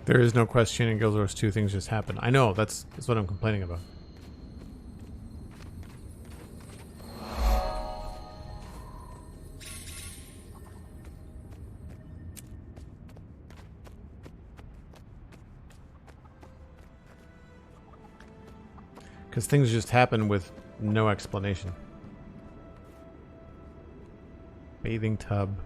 S1: There is no question in Guild Wars 2 things just happen. I know, that's what I'm complaining about. Because things just happen with no explanation. Bathing tub.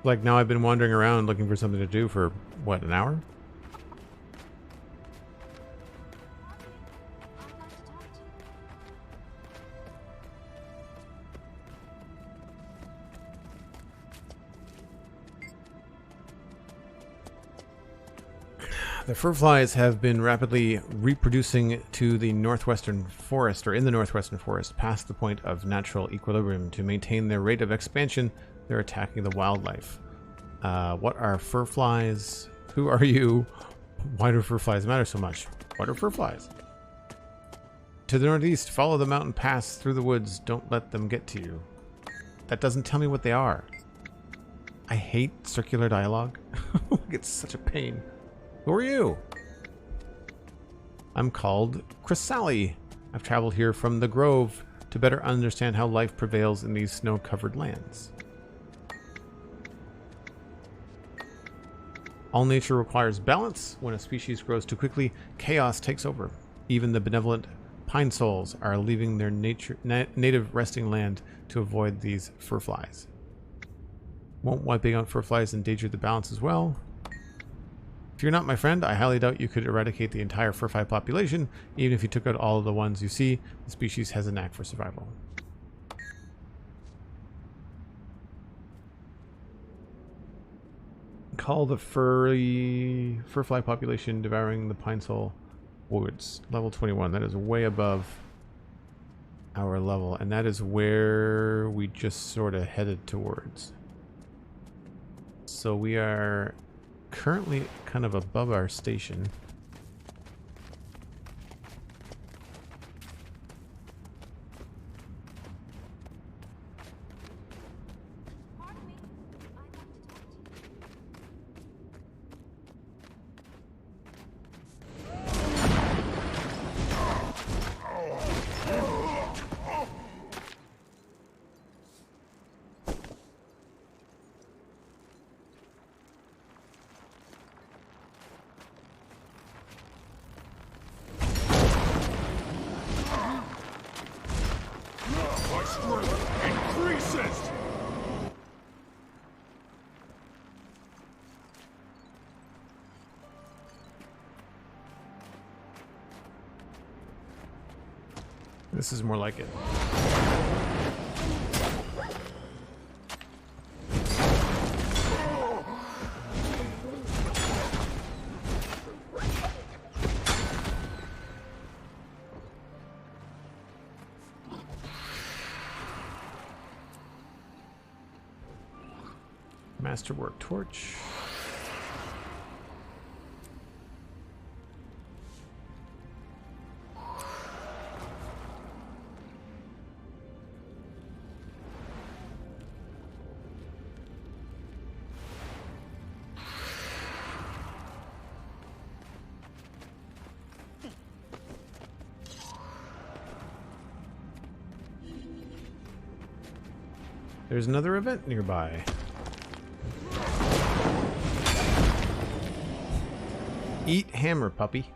S1: Like now I've been wandering around looking for something to do for, what, an hour? The furflies have been rapidly reproducing to the northwestern forest, or in the northwestern forest, past the point of natural equilibrium. To maintain their rate of expansion, they're attacking the wildlife. What are furflies? Who are you? Why do furflies matter so much? What are furflies? To the northeast, follow the mountain pass through the woods. Don't let them get to you. That doesn't tell me what they are. I hate circular dialogue. It's such a pain. Who are you? I'm called Chrysali. I've traveled here from the Grove to better understand how life prevails in these snow-covered lands. All nature requires balance. When a species grows too quickly, chaos takes over. Even the benevolent pine souls are leaving their native resting land to avoid these furflies. Won't wiping out furflies endanger the balance as well? If you're not my friend, I highly doubt you could eradicate the entire furfly population. Even if you took out all of the ones you see, the species has a knack for survival. Call the furfly population devouring the pine soul woods. Level 21. That is way above our level, and that is where we just sort of headed towards. So we are currently kind of above our station. This is more like it. Masterwork torch. There's another event nearby. Eat hammer, puppy.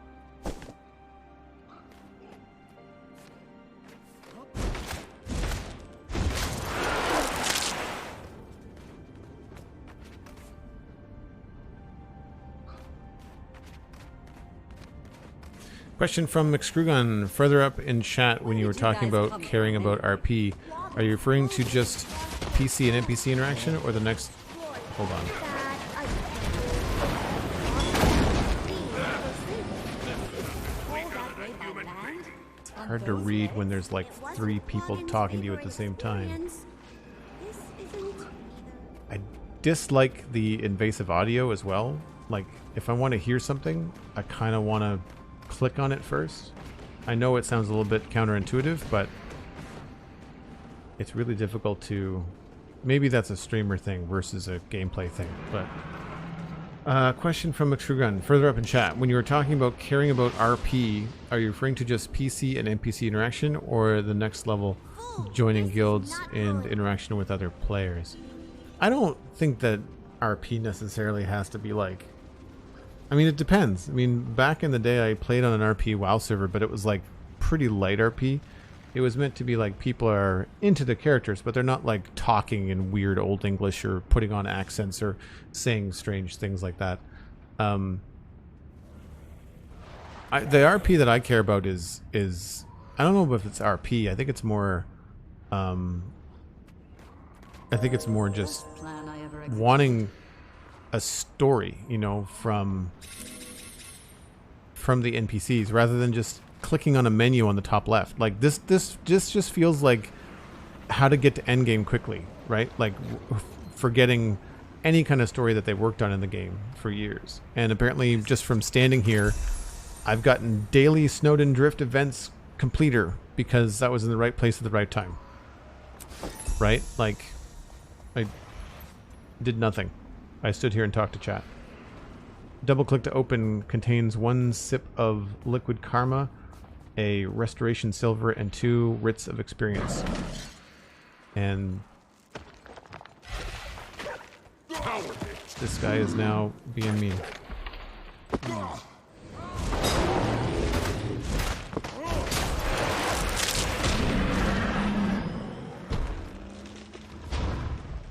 S1: Question from McScrewgun. Further up in chat when you were talking about caring about RP, are you referring to just PC and NPC interaction or the next... Hold on. It's hard to read when there's like 3 people talking to you at the same time. I dislike the invasive audio as well. Like, if I want to hear something, I kind of want to click on it first. I know it sounds a little bit counterintuitive, but it's really difficult to... Maybe that's a streamer thing versus a gameplay thing, but... question from a True Gun, further up in chat. When you were talking about caring about RP, are you referring to just PC and NPC interaction, or the next level, joining guilds and interaction with other players? I don't think that RP necessarily has to be like... I mean, it depends. I mean, back in the day I played on an RP WoW server, but it was like pretty light RP. It was meant to be like people are into the characters, but they're not like talking in weird old English or putting on accents or saying strange things like that. The RP that I care about is I don't know if it's RP. I think it's more just wanting a story, you know, from the NPCs rather than just clicking on a menu on the top left. Like this just feels like how to get to endgame quickly, right? Like forgetting any kind of story that they worked on in the game for years. And apparently just from standing here, I've gotten daily Snowden Drift events completer because that was in the right place at the right time. Right? Like I did nothing. I stood here and talked to chat. Double click to open contains 1 sip of liquid karma, a restoration silver, and 2 writs of experience. And this guy is now being mean.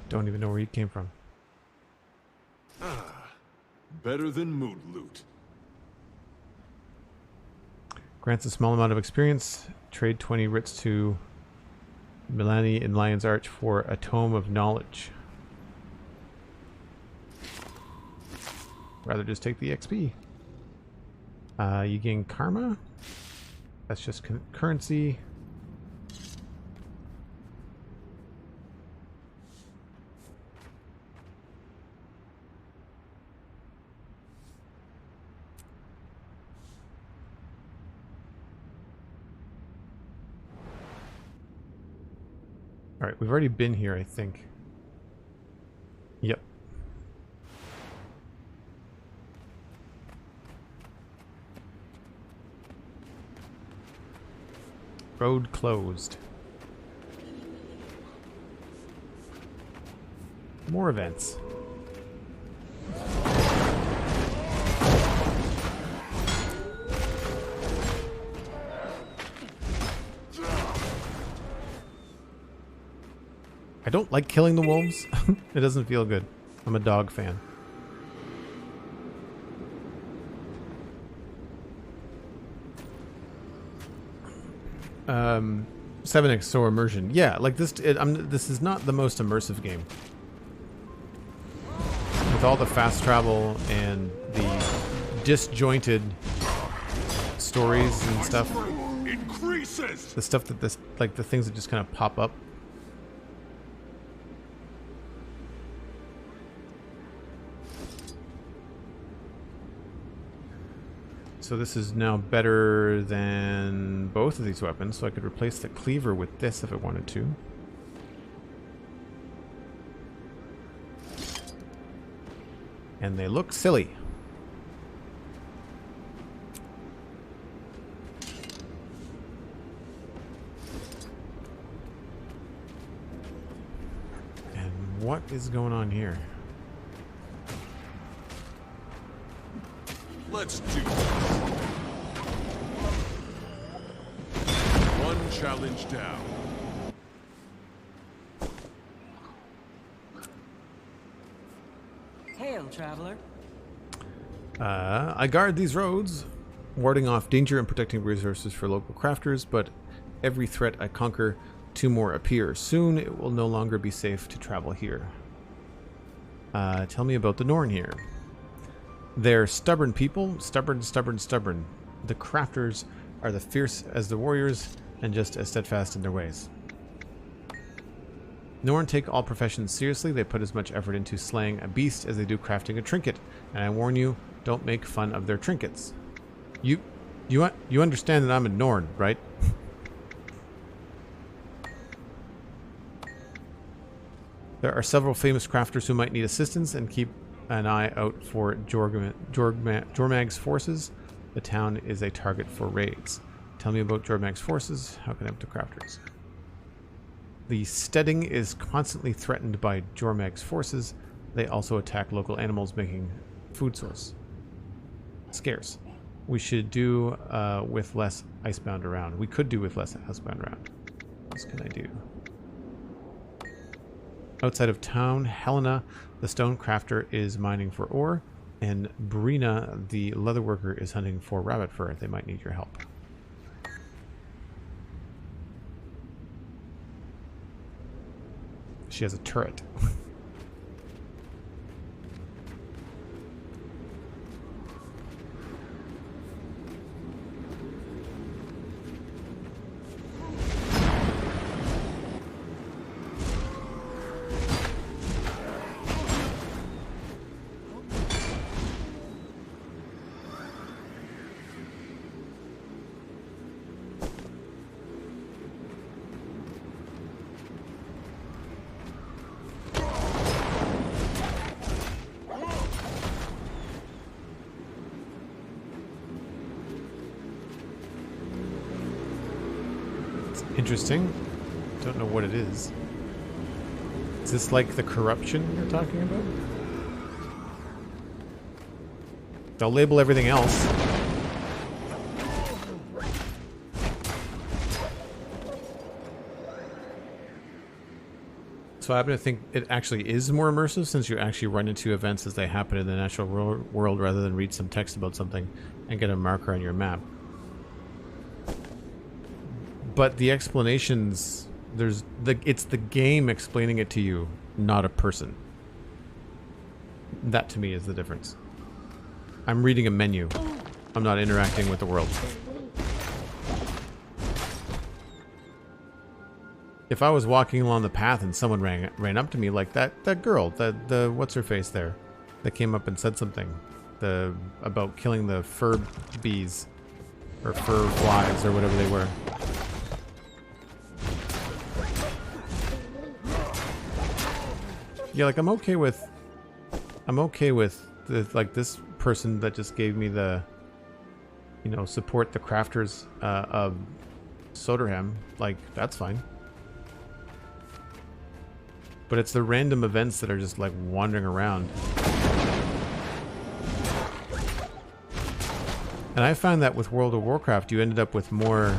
S1: Don't even know where he came from.
S13: Better than mood loot.
S1: Grants a small amount of experience. Trade 20 writs to Milani in Lion's Arch for a tome of knowledge. Rather just take the XP. You gain karma. That's just currency. Alright, we've already been here, I think. Yep. Road closed. More events. I don't like killing the wolves. It doesn't feel good. I'm a dog fan. Um, 7x so immersion. Yeah, like this. This is not the most immersive game. With all the fast travel and the disjointed stories and stuff. The stuff that this, like the things that just kind of pop up. So this is now better than both of these weapons, so I could replace the cleaver with this if I wanted to. And they look silly. And what is going on here?
S13: Let's do it. One challenge down.
S12: Hail, traveler.
S1: I guard these roads, warding off danger and protecting resources for local crafters, but every threat I conquer, 2 more appear. Soon it will no longer be safe to travel here. Tell me about the Norn here. They're stubborn people. Stubborn. The crafters are the fierce as the warriors and just as steadfast in their ways. Norn take all professions seriously. They put as much effort into slaying a beast as they do crafting a trinket. And I warn you, don't make fun of their trinkets. You understand that I'm a Norn, right? There are several famous crafters who might need assistance, and keep an eye out for Jormag's forces. The town is a target for raids. Tell me about Jormag's forces. How can I help the crafters? The steading is constantly threatened by Jormag's forces. They also attack local animals, making food source scarce. We should do with less icebound around. We could do with less icebound around. What else can I do? Outside of town, Helena, the stone crafter, is mining for ore, and Brina, the leather worker, is hunting for rabbit fur. They might need your help. She has a turret. Interesting. Don't know what it is. Is this like the corruption you're talking about? They'll label everything else. So I happen to think it actually is more immersive, since you actually run into events as they happen in the natural world rather than read some text about something and get a marker on your map. But the explanations, it's the game explaining it to you, not a person. That to me is the difference. I'm reading a menu. I'm not interacting with the world. If I was walking along the path and someone ran up to me, like that girl, the what's her face there, that came up and said something about killing the fur bees or fur flies or whatever they were. Yeah, like I'm okay with like this person that just gave me the, you know, support the crafters of Soderham. Like, that's fine. But it's the random events that are just like wandering around. And I found that with World of Warcraft, you ended up with more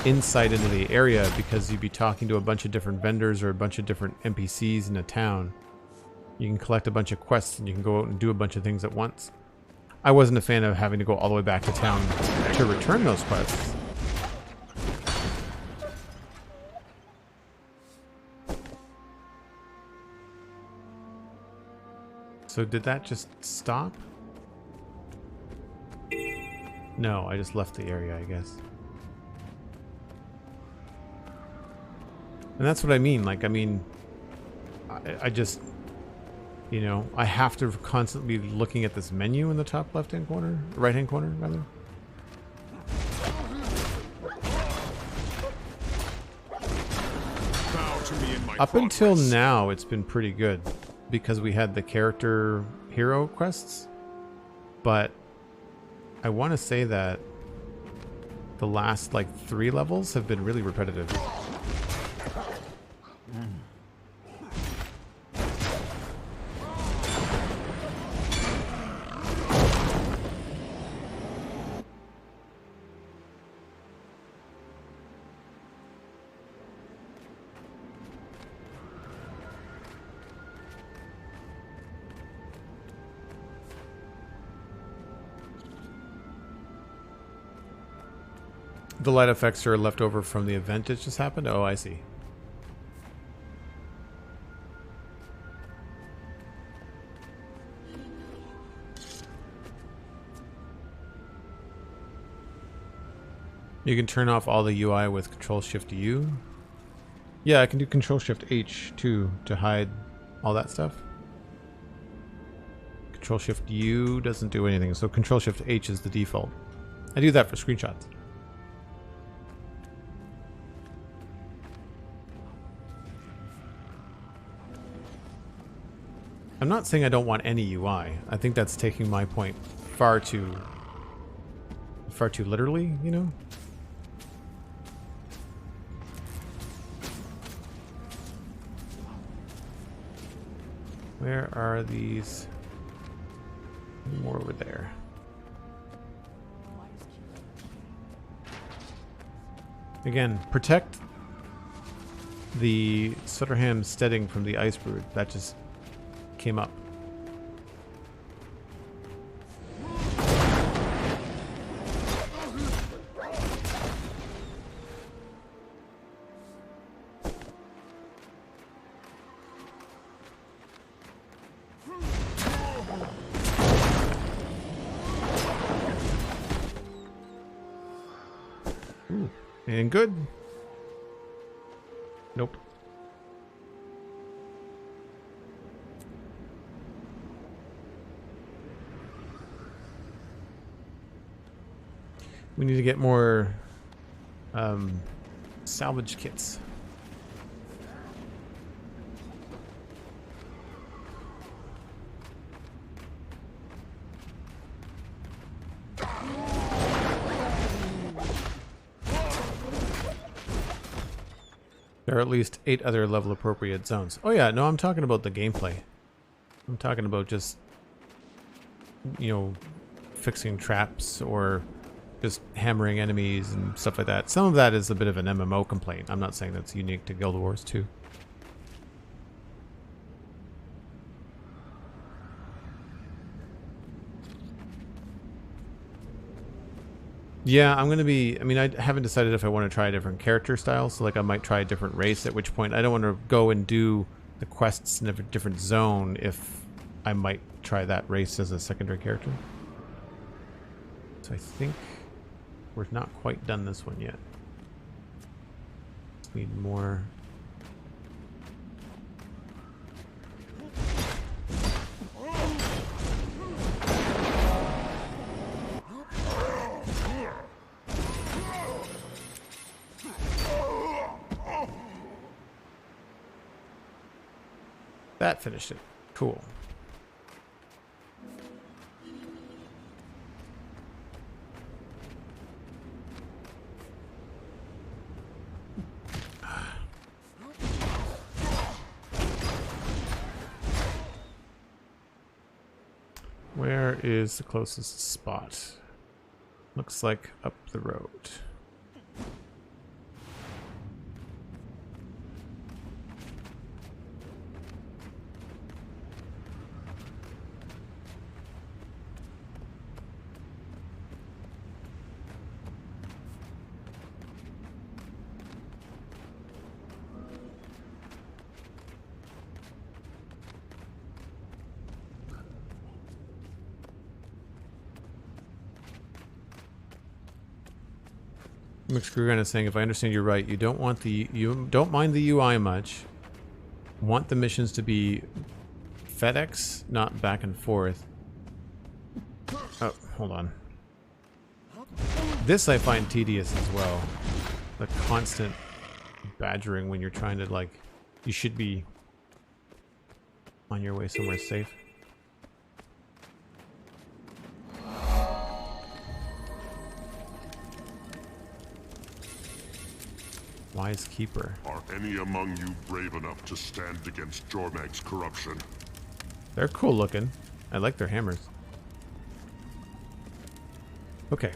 S1: insight into the area because you'd be talking to a bunch of different vendors or a bunch of different NPCs in a town. You can collect a bunch of quests and you can go out and do a bunch of things at once. I wasn't a fan of having to go all the way back to town to return those quests. So did that just stop? No, I just left the area, I guess. And that's what I mean. Like, I mean, I just, you know, I have to constantly be looking at this menu in the top left-hand corner, right-hand corner, rather. Up until now, it's been pretty good because we had the character hero quests, but I want to say that the last, like, 3 levels have been really repetitive. The light effects are left over from the event that just happened? Oh, I see. You can turn off all the UI with Control-Shift-U. Yeah, I can do Control-Shift-H too to hide all that stuff. Control-Shift-U doesn't do anything, so Control-Shift-H is the default. I do that for screenshots. I'm not saying I don't want any UI. I think that's taking my point far too literally, you know? Where are these? More over there. Again, protect the Sutterham steading from the ice brood. That just came up. And good. Nope. We need to get more salvage kits. There are at least 8 other level appropriate zones. Oh yeah, no, I'm talking about the gameplay. I'm talking about just, you know, fixing traps or just hammering enemies and stuff like that. Some of that is a bit of an MMO complaint. I'm not saying that's unique to Guild Wars 2. Yeah, I'm going to be... I mean, I haven't decided if I want to try a different character style, so like I might try a different race, at which point I don't want to go and do the quests in a different zone if I might try that race as a secondary character. So I think we're not quite done this one yet. Just need more... That finished it. Cool. Where is the closest spot? Looks like up the road. McScrewgun is saying, if I understand you right, you don't mind the UI much. Want the missions to be FedEx, not back and forth. Oh, hold on. This I find tedious as well. The constant badgering when you're trying to, like, you should be on your way somewhere safe. Wise Keeper.
S4: Are any among you brave enough to stand against Jormag's corruption?
S1: They're cool looking. I like their hammers. Okay.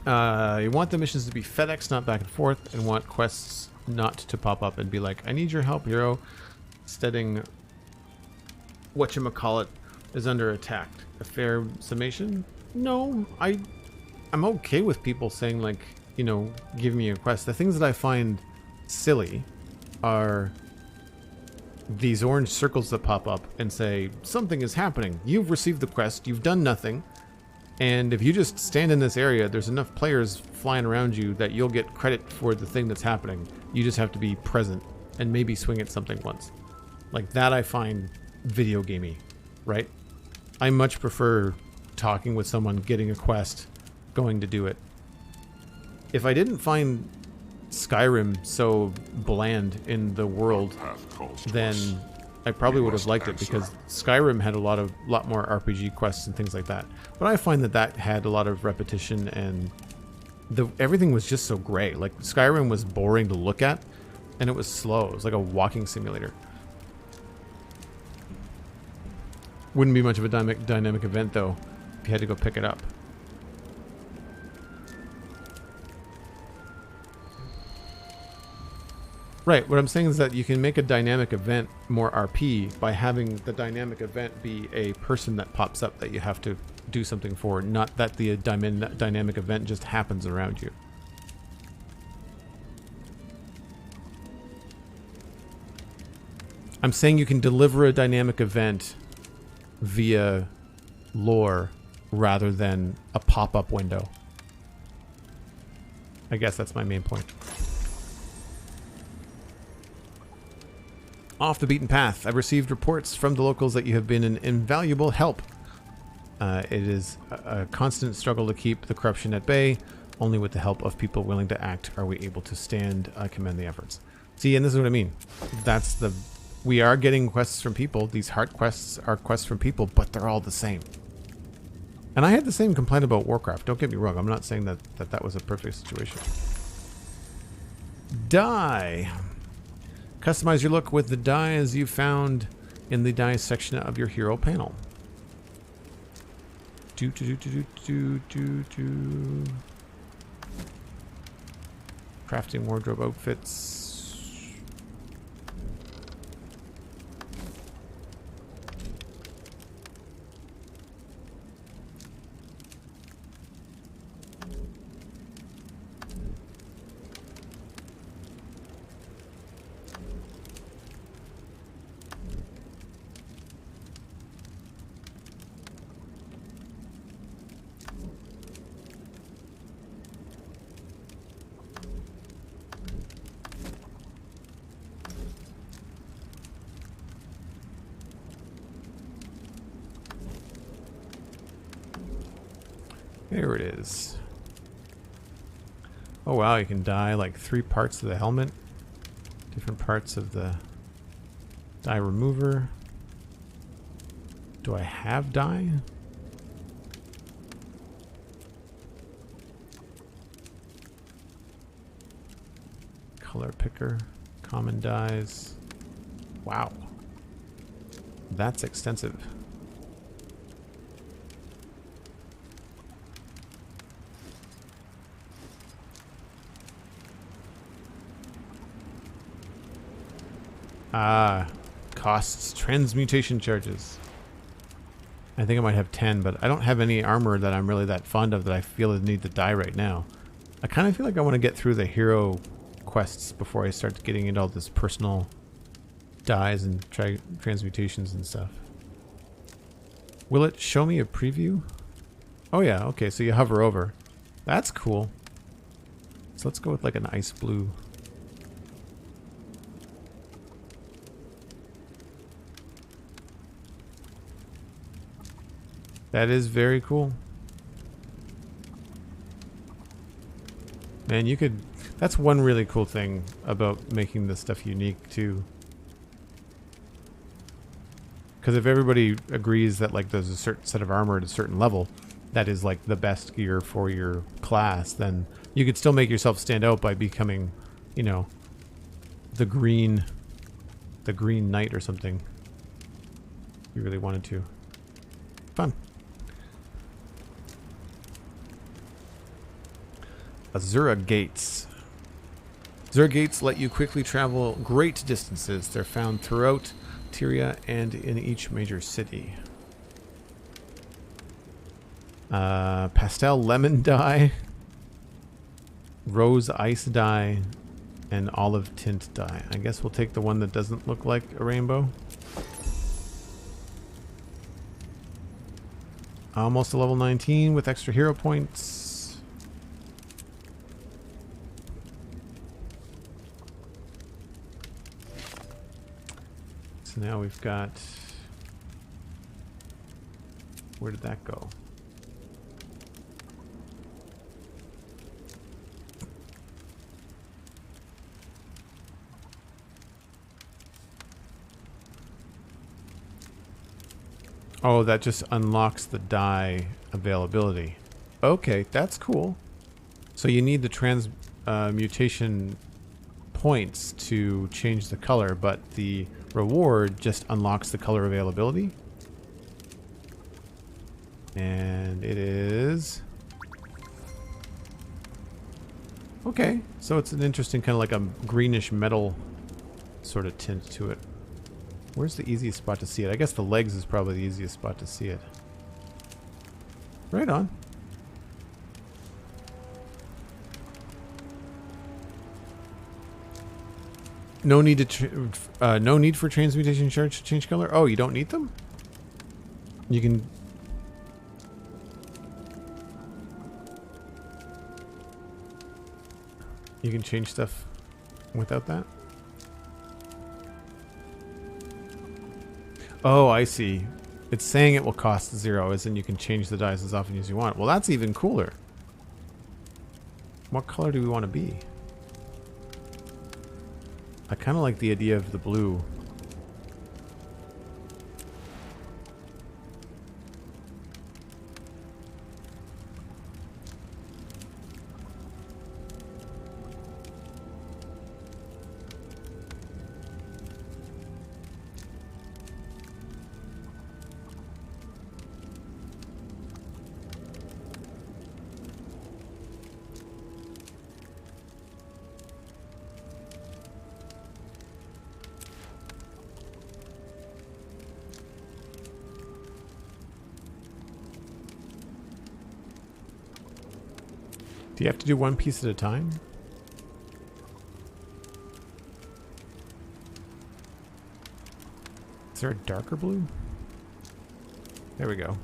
S1: You want the missions to be FedEx, not back and forth, and want quests not to pop up and be like, I need your help, hero. Steading whatchamacallit is under attack. A fair summation? No, I'm okay with people saying, like, you know, give me a quest. The things that I find silly are these orange circles that pop up and say, something is happening. You've received the quest, you've done nothing, and if you just stand in this area, there's enough players flying around you that you'll get credit for the thing that's happening. You just have to be present and maybe swing at something once. Like that I find video gamey, right? I much prefer talking with someone, getting a quest, going to do it. If I didn't find Skyrim so bland in the world, then I probably would have liked it because Skyrim had a lot more RPG quests and things like that. But I find that had a lot of repetition and everything was just so gray. Like Skyrim was boring to look at and it was slow. It was like a walking simulator. Wouldn't be much of a dynamic event though if you had to go pick it up. Right, what I'm saying is that you can make a dynamic event more RP by having the dynamic event be a person that pops up that you have to do something for, not that the dynamic event just happens around you. I'm saying you can deliver a dynamic event via lore rather than a pop-up window. I guess that's my main point. Off the beaten path. I've received reports from the locals that you have been an invaluable help. It is a constant struggle to keep the corruption at bay. Only with the help of people willing to act are we able to stand. I commend the efforts. See, and this is what I mean. We are getting quests from people. These heart quests are quests from people, but they're all the same. And I had the same complaint about Warcraft. Don't get me wrong. I'm not saying that was a perfect situation. Dye. Customize your look with the dyes you found in the dyes section of your hero panel. Crafting wardrobe outfits. There it is. Oh wow, you can dye like 3 parts of the helmet. Different parts of the dye remover. Do I have dye? Color picker, common dyes. Wow. That's extensive. Costs transmutation charges. I think I might have 10, but I don't have any armor that I'm really that fond of that I feel the need to dye right now. I kind of feel like I want to get through the hero quests before I start getting into all this personal dyes and transmutations and stuff. Will it show me a preview? Oh yeah, okay, so you hover over. That's cool. So let's go with like an ice blue. That is very cool. Man, you could... That's one really cool thing about making this stuff unique, too. Because if everybody agrees that, like, there's a certain set of armor at a certain level that is, like, the best gear for your class, then you could still make yourself stand out by becoming, you know, the green knight or something. If you really wanted to. Fun. Azura Gates. Azura Gates let you quickly travel great distances. They're found throughout Tyria and in each major city. Pastel lemon dye, rose ice dye, and olive tint dye. I guess we'll take the one that doesn't look like a rainbow. Almost to level 19 with extra hero points. So now we've got... Where did that go? Oh, that just unlocks the dye availability. Okay, that's cool. So you need the transmutation points to change the color, but the reward just unlocks the color availability. And it is... Okay, so it's an interesting kind of like a greenish metal sort of tint to it. Where's the easiest spot to see it? I guess the legs is probably the easiest spot to see it. Right on. No need to no need for transmutation shards to change color. Oh, you don't need them? You can... You can change stuff without that? Oh, I see. It's saying it will cost 0, as in you can change the dyes as often as you want. Well, that's even cooler. What color do we want to be? I kind of like the idea of the blue. Do you have to do one piece at a time? Is there a darker blue? There we go.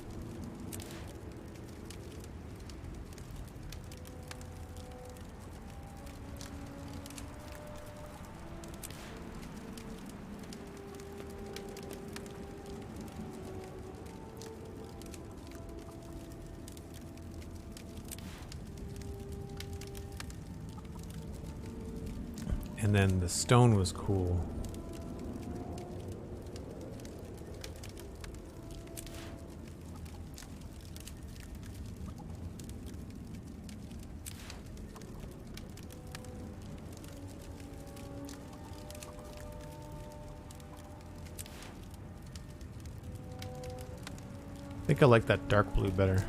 S1: And then the stone was cool. I think I like that dark blue better.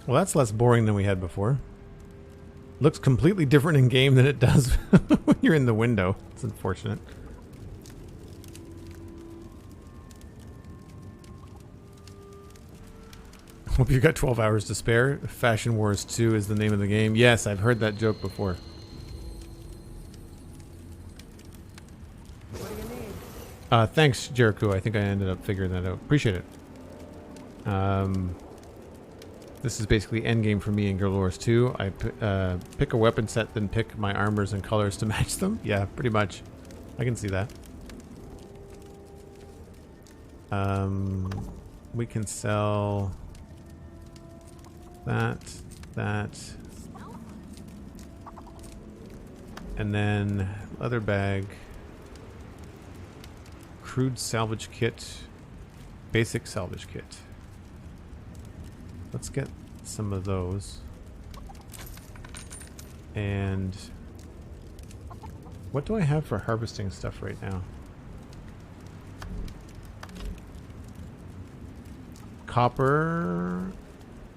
S1: Well, that's less boring than we had before. Looks completely different in game than it does when you're in the window. It's unfortunate. Hope you got 12 hours to spare. Fashion Wars 2 is the name of the game. Yes, I've heard that joke before.
S12: What do you need?
S1: Thanks, Jericho. I think I ended up figuring that out. Appreciate it. This is basically endgame for me in Guild Wars 2. I pick a weapon set, then pick my armors and colors to match them. Yeah, pretty much. I can see that. We can sell that, and then leather bag, crude salvage kit, basic salvage kit. Let's get some of those. And what do I have for harvesting stuff right now? copper.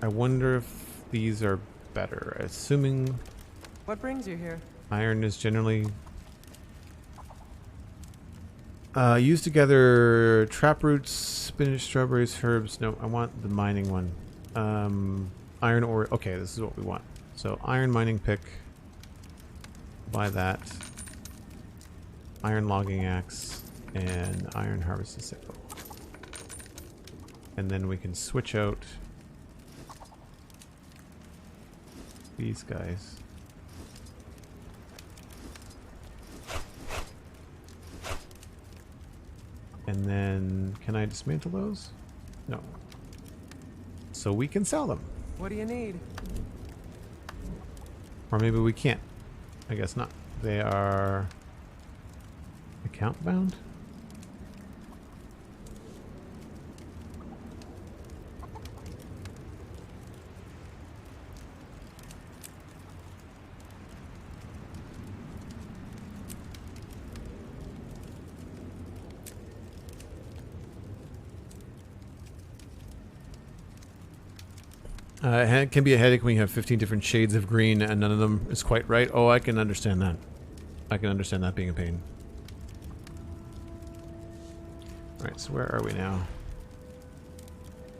S1: I wonder if these are better. Assuming
S12: What brings you here?
S1: iron is generally used together. Trap roots, spinach, strawberries, herbs. No, I want the mining one. Iron ore. Okay, this is what we want. So iron mining pick. Buy that. Iron logging axe and iron harvesting sickle. And then we can switch out these guys. And then, can I dismantle those? No. So we can sell them.
S12: What do you need?
S1: Or maybe we can't. I guess not. They are account bound? It can be a headache when you have 15 different shades of green and none of them is quite right. Oh, I can understand that. I can understand that being a pain. Alright, so where are we now?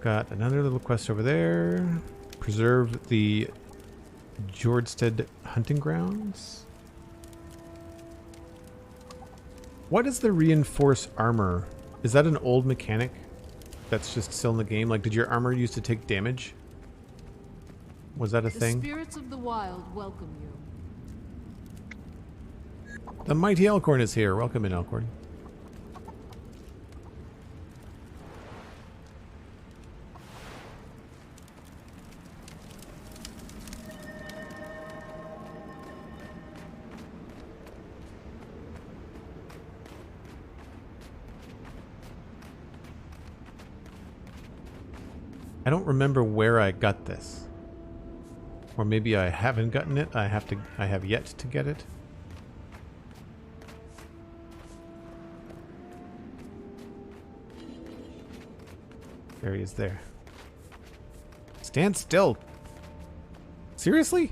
S1: Got another little quest over there. Preserve the Jordstead hunting grounds. What is the reinforce armor? Is that an old mechanic that's just still in the game? Like, did your armor used to take damage? Was that a thing?
S2: The spirits of the wild welcome you.
S1: The mighty Elkhorn is here. Welcome in, Elkhorn. I don't remember where I got this. Or maybe I haven't gotten it. I have yet to get it. There he is there. Stand still. Seriously?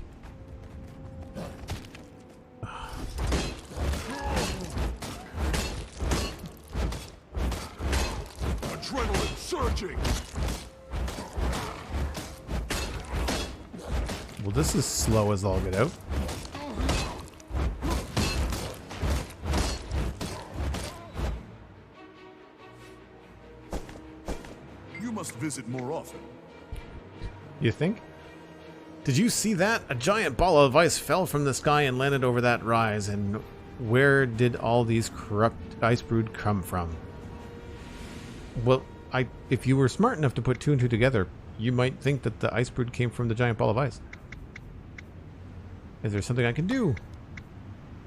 S4: Adrenaline surging.
S1: Well, this is slow as all get out.
S4: You must visit more often.
S1: You think? Did you see that? A giant ball of ice fell from the sky and landed over that rise. And where did all these corrupt ice brood come from? Well, if you were smart enough to put two and two together, you might think that the ice brood came from the giant ball of ice. Is there something I can do?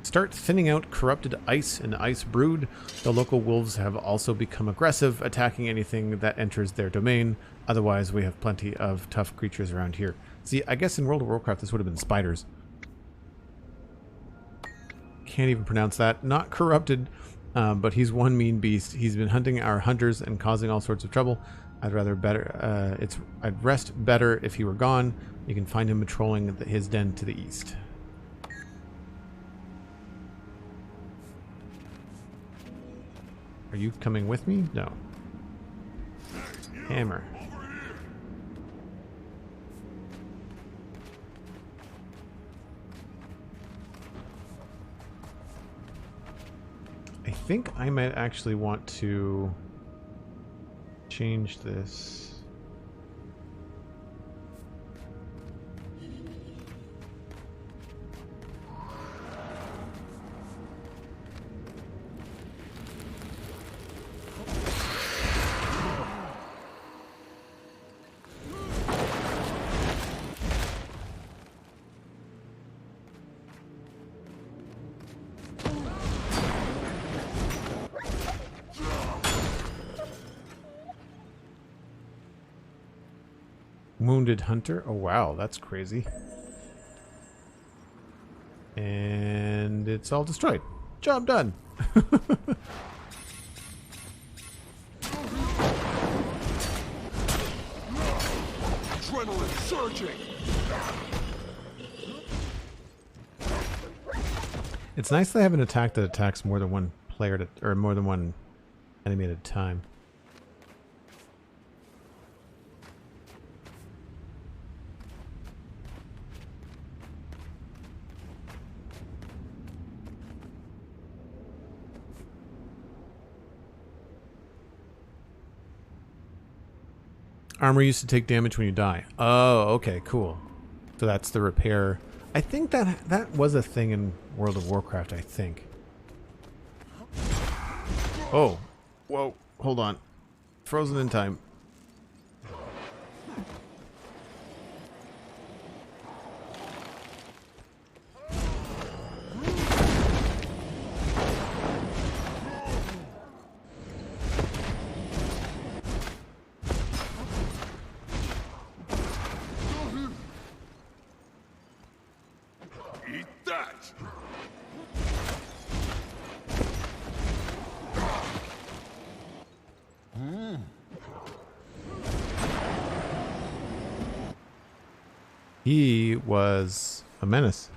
S1: Start thinning out corrupted ice and ice brood. The local wolves have also become aggressive, attacking anything that enters their domain. Otherwise, we have plenty of tough creatures around here. See, I guess in World of Warcraft this would have been spiders. Can't even pronounce that. Not corrupted, but he's one mean beast. He's been hunting our hunters and causing all sorts of trouble. I'd rest better if he were gone. You can find him patrolling his den to the east. Are you coming with me? No. Hammer. I think I might actually want to change this. Wounded hunter. Oh wow, that's crazy. And it's all destroyed. Job done.
S4: adrenaline surging.
S1: It's nice they have an attack that attacks more than one player or more than one enemy at a time. Armor used to take damage when you die. Oh, okay, cool. So that's the repair. I think that was a thing in World of Warcraft, I think. Oh. Whoa. Hold on. Frozen in time.
S4: Eat that!
S1: He was a menace.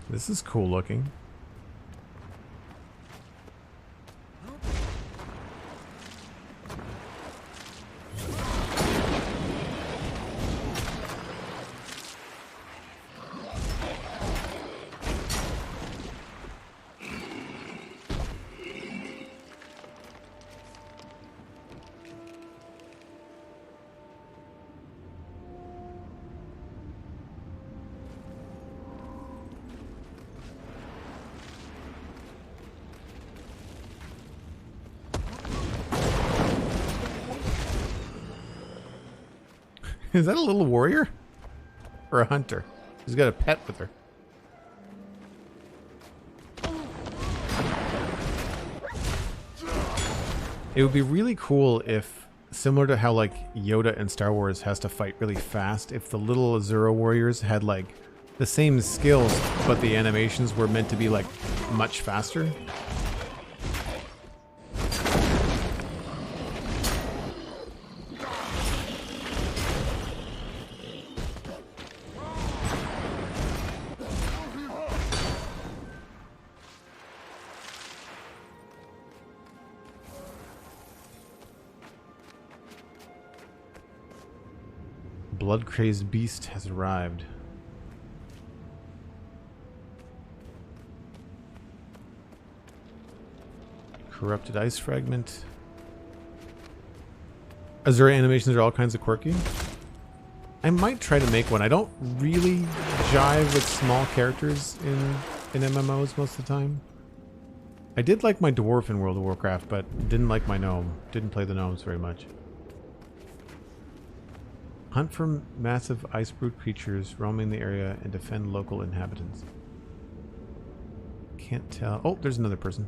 S1: This is cool looking. Is that a little warrior? Or a hunter? He's got a pet with her. It would be really cool if, similar to how like Yoda in Star Wars has to fight really fast, if the little Azura warriors had like the same skills, but the animations were meant to be like much faster. Blood-crazed beast has arrived. Corrupted ice fragment. Azura animations are all kinds of quirky. I might try to make one. I don't really jive with small characters in MMOs most of the time. I did like my dwarf in World of Warcraft, but didn't like my gnome. Didn't play the gnomes very much. Hunt for massive ice-brute creatures roaming the area and defend local inhabitants. Can't tell. Oh, there's another person.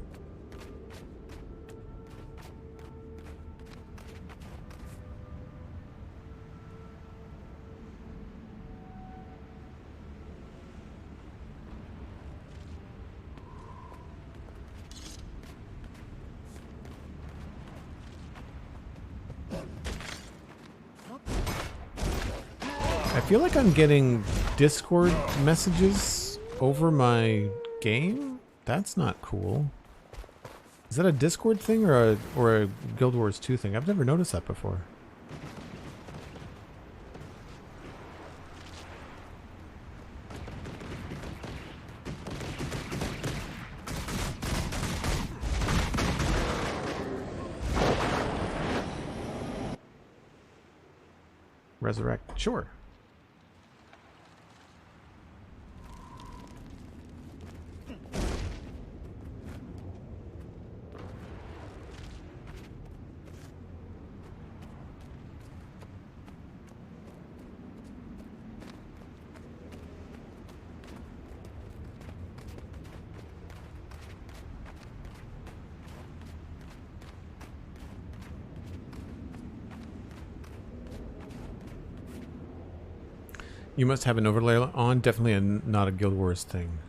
S1: I feel like I'm getting Discord messages over my game? That's not cool. Is that a Discord thing or a Guild Wars 2 thing? I've never noticed that before. Resurrect. Sure. You must have an overlay on. Definitely not a Guild Wars thing.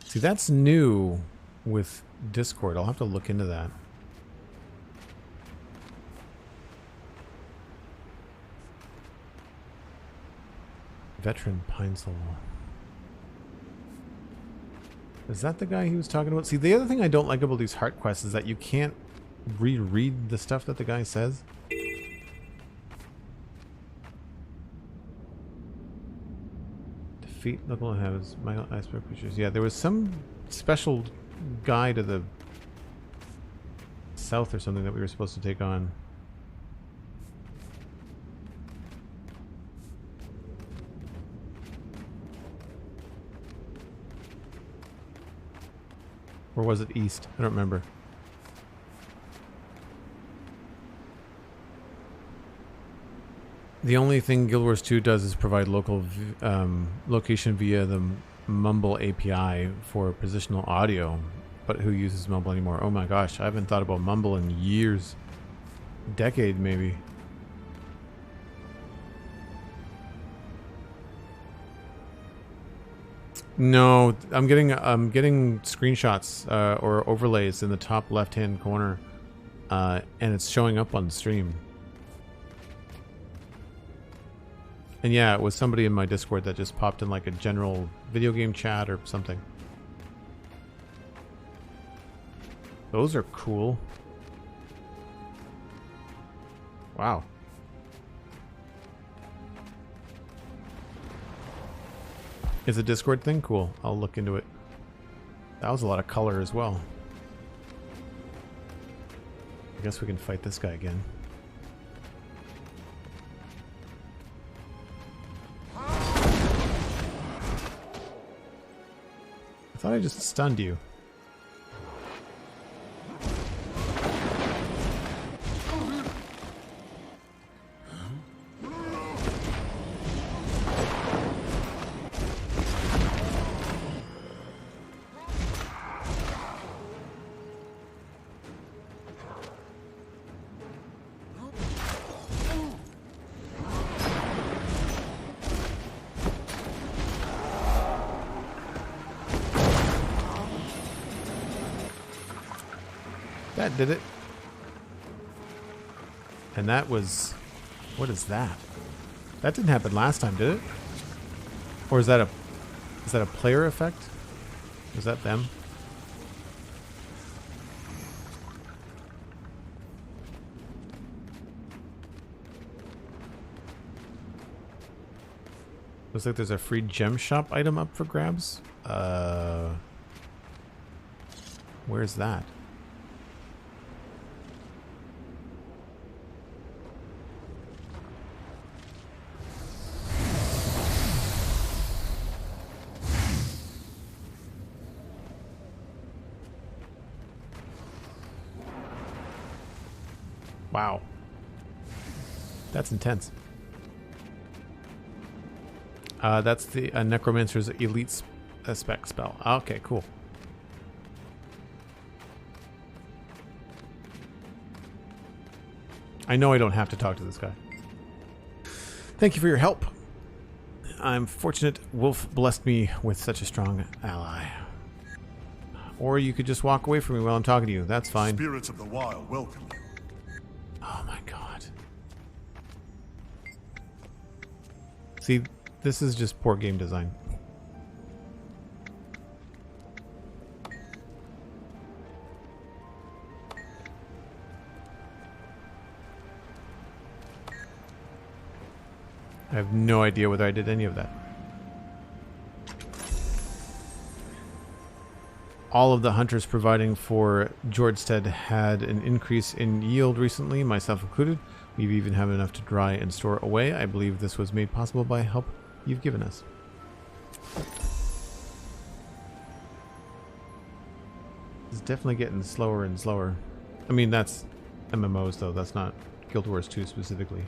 S1: See, that's new. with Discord. I'll have to look into that. Veteran Pine Soul. Is that the guy he was talking about? See, the other thing I don't like about these heart quests is that you can't reread the stuff that the guy says. Defeat local inhabitants, mild iceberg creatures. Yeah, there was some special guy to the south or something that we were supposed to take on. Or was it east? I don't remember. The only thing Guild Wars 2 does is provide local location via the Mumble API for positional audio. But who uses Mumble anymore? Oh my gosh, I haven't thought about Mumble in years. Decade, maybe. No, I'm getting screenshots or overlays in the top left-hand corner, and it's showing up on the stream. And yeah, it was somebody in my Discord that just popped in like a general video game chat or something. Those are cool. Wow. Is a Discord thing? Cool. I'll look into it. That was a lot of color as well. I guess we can fight this guy again. I thought I just stunned you. That did it. And that was... What is that? That didn't happen last time, did it? Or is that a player effect? Is that them? Looks like there's a free gem shop item up for grabs. Where's that? Wow. That's intense. That's the Necromancer's Elite spec spell. Okay, cool. I know I don't have to talk to this guy. Thank you for your help. I'm fortunate Wolf blessed me with such a strong ally. Or you could just walk away from me while I'm talking to you. That's fine.
S4: Spirits of the wild welcome you.
S1: Oh my god. See, this is just poor game design. I have no idea whether I did any of that. All of the hunters providing for Jordstead had an increase in yield recently, myself included. We've even have enough to dry and store away. I believe this was made possible by help you've given us. It's definitely getting slower and slower. I mean, that's MMOs though, that's not Guild Wars 2 specifically.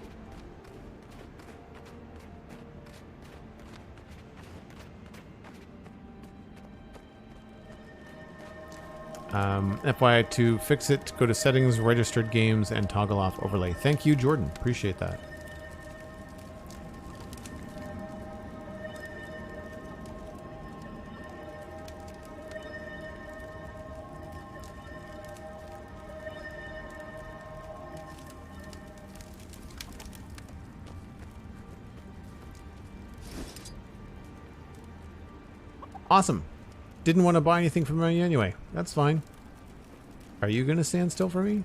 S1: FYI, to fix it, go to settings, registered games, and toggle off overlay. Thank you, Jordan. Appreciate that. Awesome. Didn't want to buy anything from me anyway. That's fine. Are you going to stand still for me?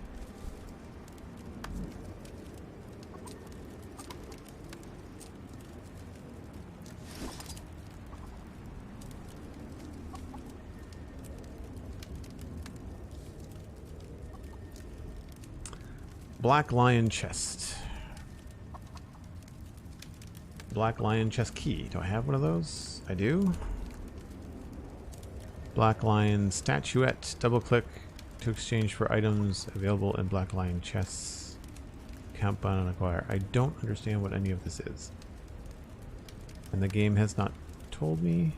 S1: Black lion chest. Black lion chest key. Do I have one of those? I do. Black lion statuette. Double click to exchange for items available in black lion chests. Count button and acquire. I don't understand what any of this is. And the game has not told me.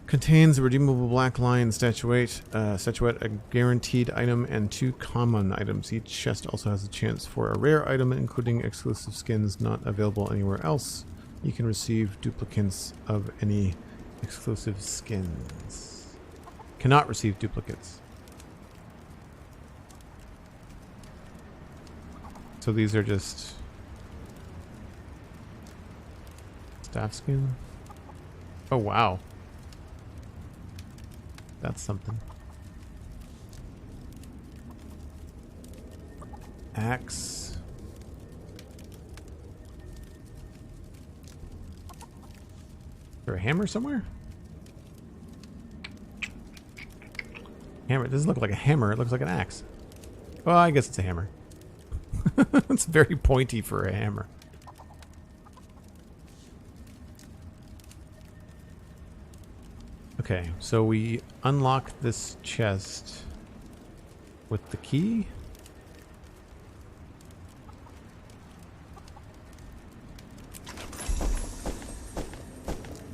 S1: Contains a redeemable black lion statuette, a guaranteed item, and 2 common items. Each chest also has a chance for a rare item, including exclusive skins not available anywhere else. You can receive duplicates of any exclusive skins. Cannot receive duplicates. So these are just staff skin. Oh wow. That's something. Axe. Is there a hammer somewhere? Hammer. It doesn't look like a hammer. It looks like an axe. Well, I guess it's a hammer. It's very pointy for a hammer. Okay, so we unlock this chest with the key.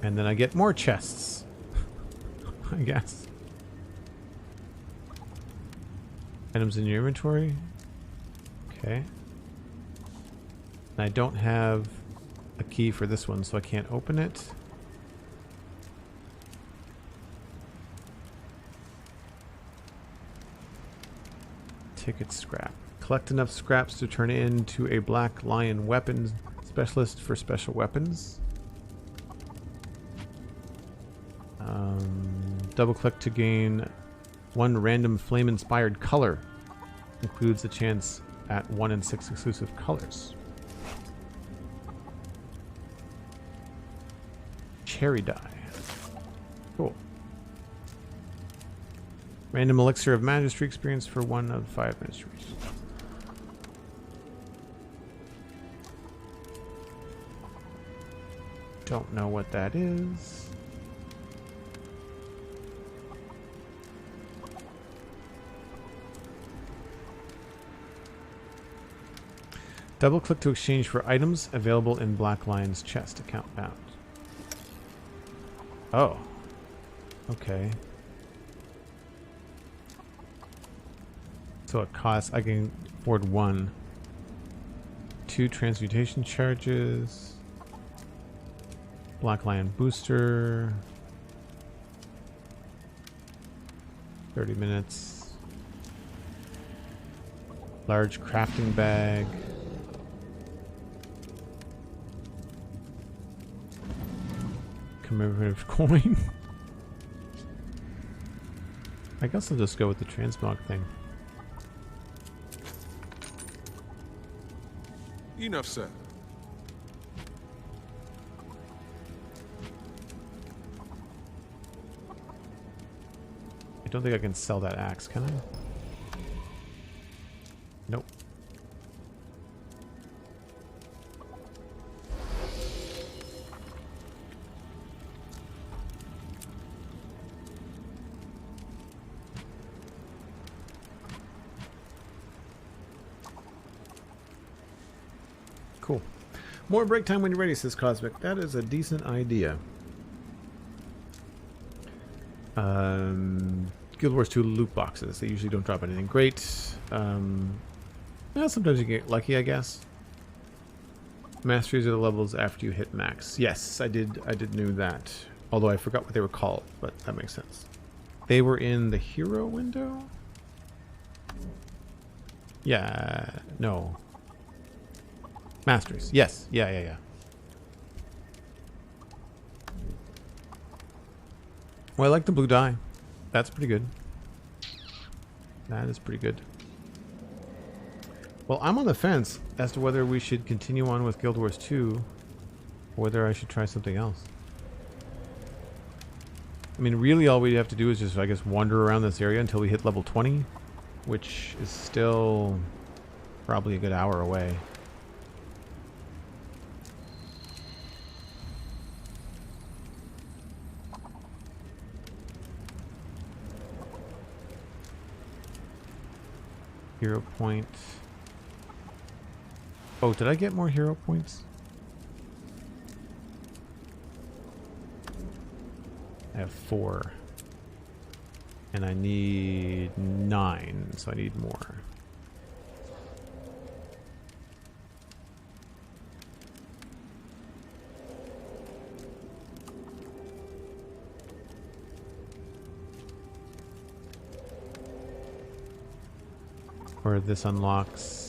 S1: And then I get more chests, I guess. Items in your inventory. Okay. And I don't have a key for this one, so I can't open it. Ticket scrap. Collect enough scraps to turn into a black lion weapon specialist for special weapons. Double click to gain 1 random flame inspired color. Includes a chance at 1 in 6 exclusive colors. Cherry dye. Cool. Random elixir of magistry experience for 1 of 5 ministries. Don't know what that is. Double click to exchange for items available in Black Lion's chest. Account bound. Oh. Okay. So it costs, I can afford 1. 2 transmutation charges. Black Lion booster. 30 minutes. Large crafting bag. Commemorative coin. I guess I'll just go with the transmog thing.
S13: Enough said.
S1: I don't think I can sell that axe, can I? Nope. Cool. More break time when you're ready, says Cosmic. That is a decent idea. Guild Wars 2 loot boxes. They usually don't drop anything great. Yeah, sometimes you get lucky, I guess. Masteries are the levels after you hit max. Yes, I did know that. Although I forgot what they were called, but that makes sense. They were in the hero window? Yeah, no. Masteries. Yes. Yeah. Well, I like the blue dye. That's pretty good. That is pretty good. Well, I'm on the fence as to whether we should continue on with Guild Wars 2 or whether I should try something else. I mean, really all we have to do is just, I guess, wander around this area until we hit level 20, which is still probably a good hour away. Hero point. Oh, did I get more hero points? I have 4. And I need 9, so I need more. Or this unlocks...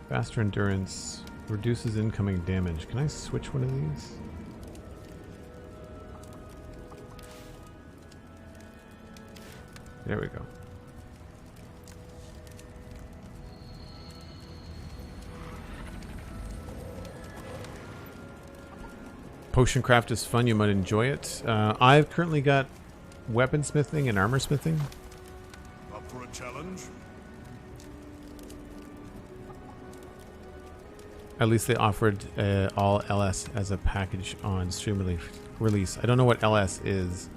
S1: Faster endurance reduces incoming damage. Can I switch one of these? There we go. Potion craft is fun. You might enjoy it. I've currently got weaponsmithing and armor smithing.
S4: Up for a challenge?
S1: At least they offered all LS as a package on stream release. I don't know what LS is.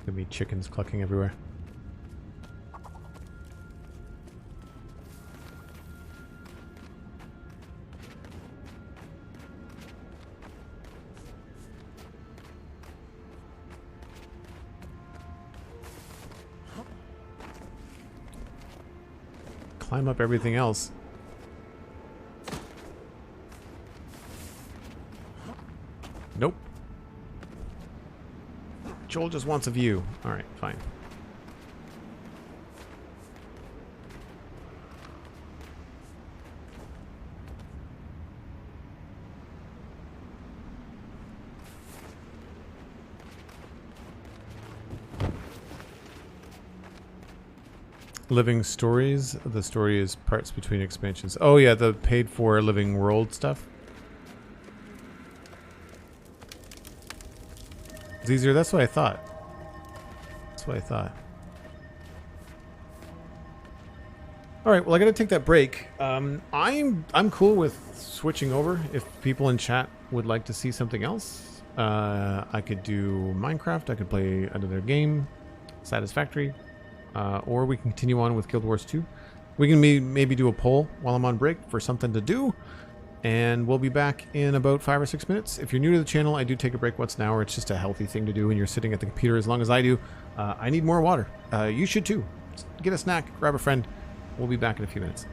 S1: Gonna be chickens clucking everywhere. Climb up everything else. Nope. Joel just wants a view. Alright, fine. Living stories. The story is parts between expansions. Oh yeah, the paid for living world stuff. It's easier. That's what I thought. That's what I thought. All right. Well, I got to take that break. I'm cool with switching over. If people in chat would like to see something else, I could do Minecraft. I could play another game, Satisfactory. Or we can continue on with Guild Wars 2. We can maybe do a poll while I'm on break for something to do. And we'll be back in about 5 or 6 minutes. If you're new to the channel, I do take a break once an hour. It's just a healthy thing to do when you're sitting at the computer as long as I do. I need more water. You should too. Get a snack, grab a friend. We'll be back in a few minutes.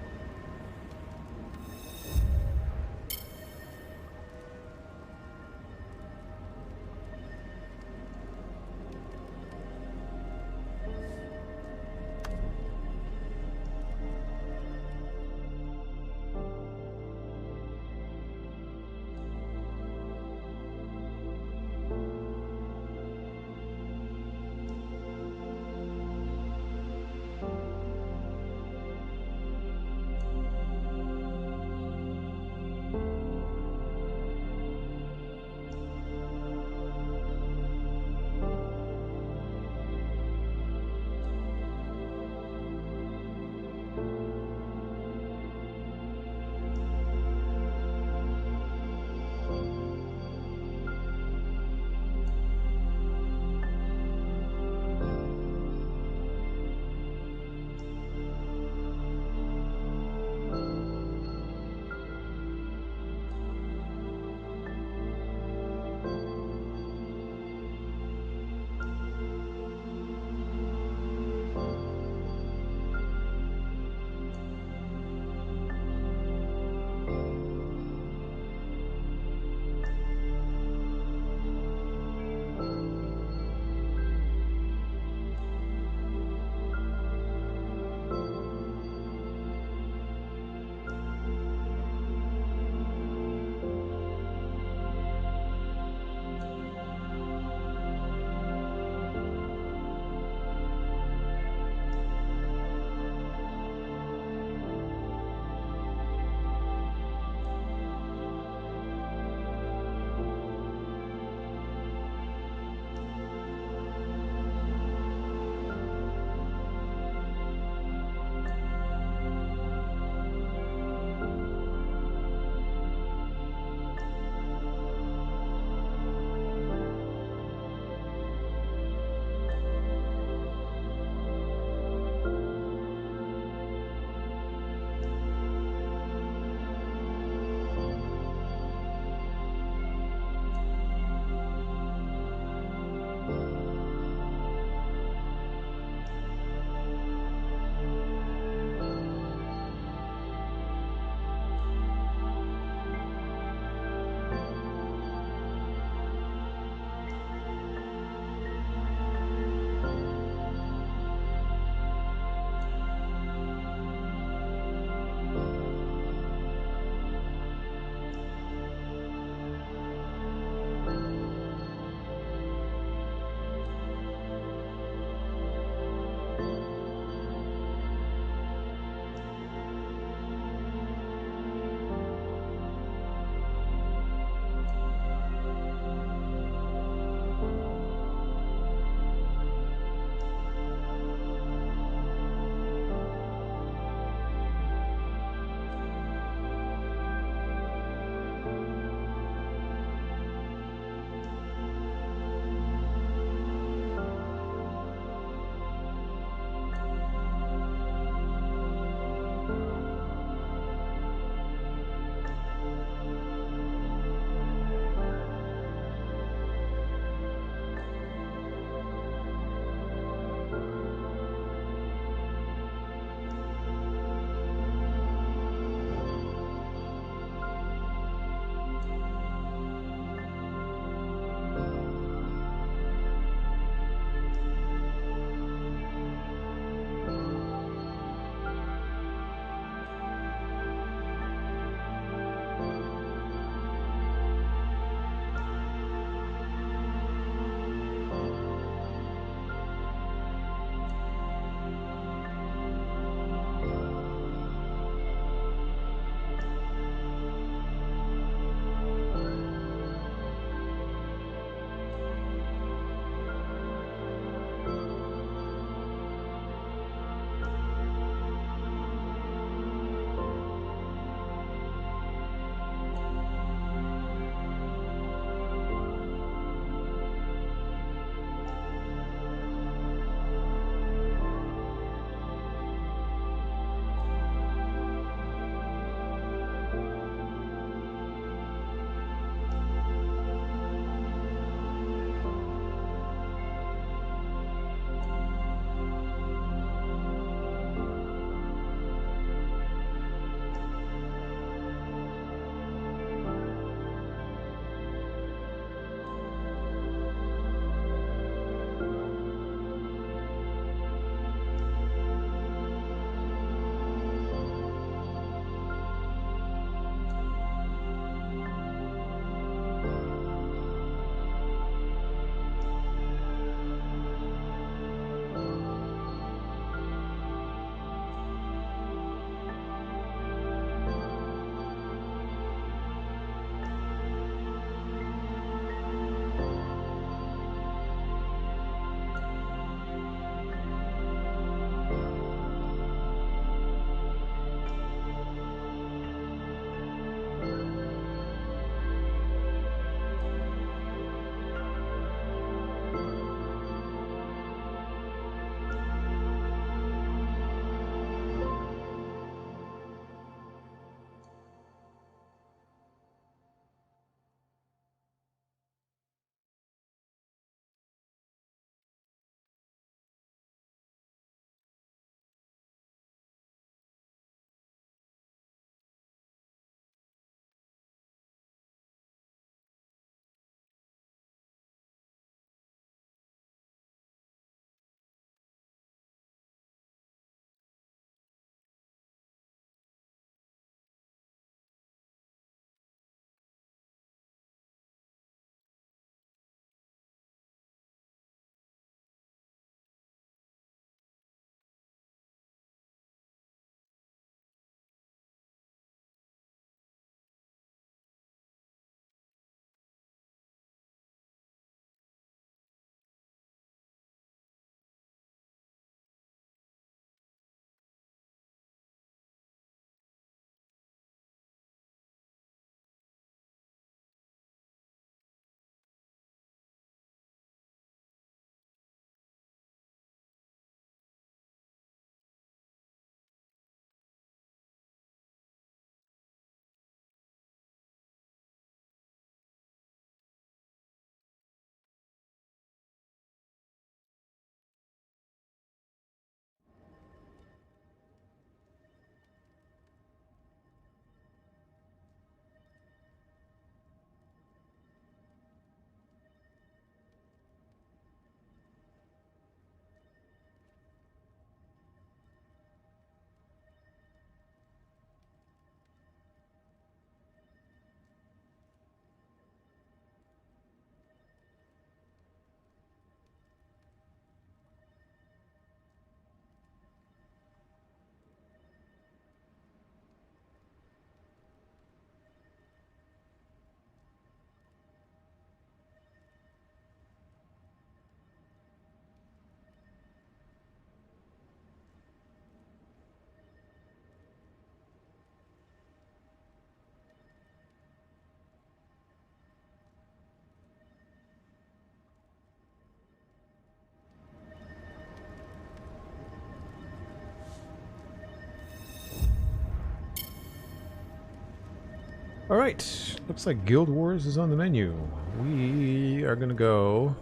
S1: Alright, looks like Guild Wars is on the menu. We are gonna go,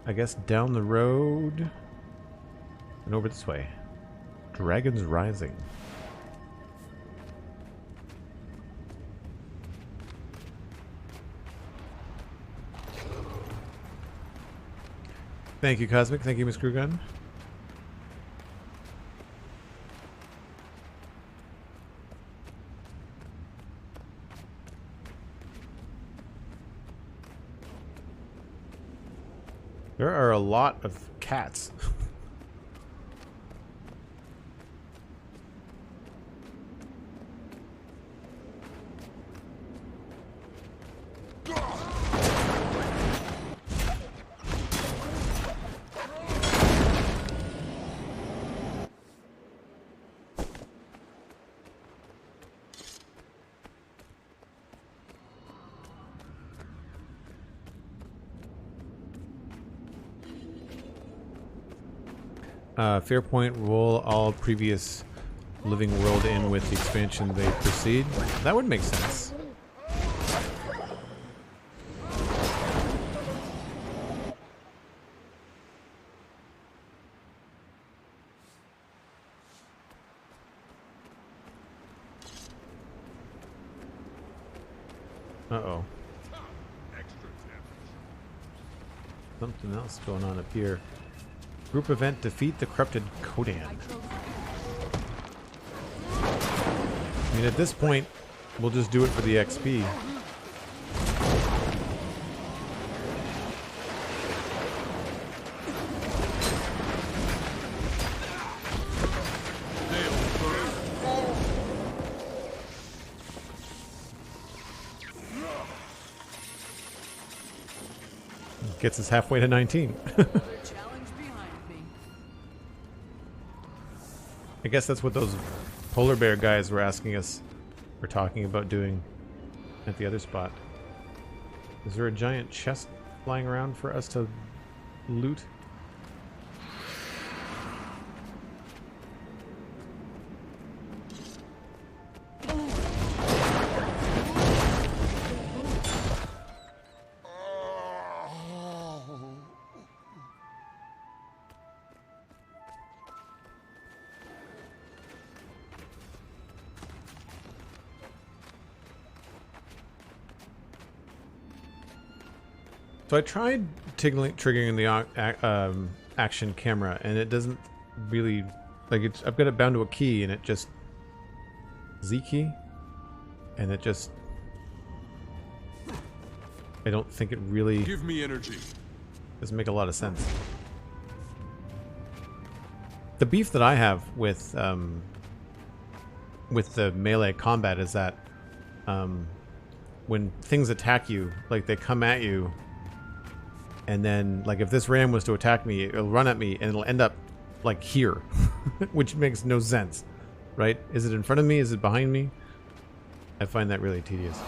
S1: I guess, down the road and over this way. Dragon's Rising. Thank you, Cosmic. Thank you, Miss Crewgun. There are a lot of cats. Fairpoint, roll all previous living world in with the expansion they proceed. That would make sense. Uh-oh. Something else going on up here. Group event, defeat the corrupted Kodan. I mean, at this point, we'll just do it for the XP. Gets us halfway to 19. I guess that's what those polar bear guys were asking us, or talking about doing at the other spot. Is there a giant chest lying around for us to loot? So I tried triggering the action camera, and it doesn't really, like, I've got it bound to a key, and it just Z key, and it just, I don't think it really
S13: give me energy.
S1: Doesn't make a lot of sense. The beef that I have with the melee combat is that when things attack you, like they come at you. And then, like, if this ram was to attack me, it'll run at me, and it'll end up, like, here. Which makes no sense, right? Is it in front of me? Is it behind me? I find that really tedious.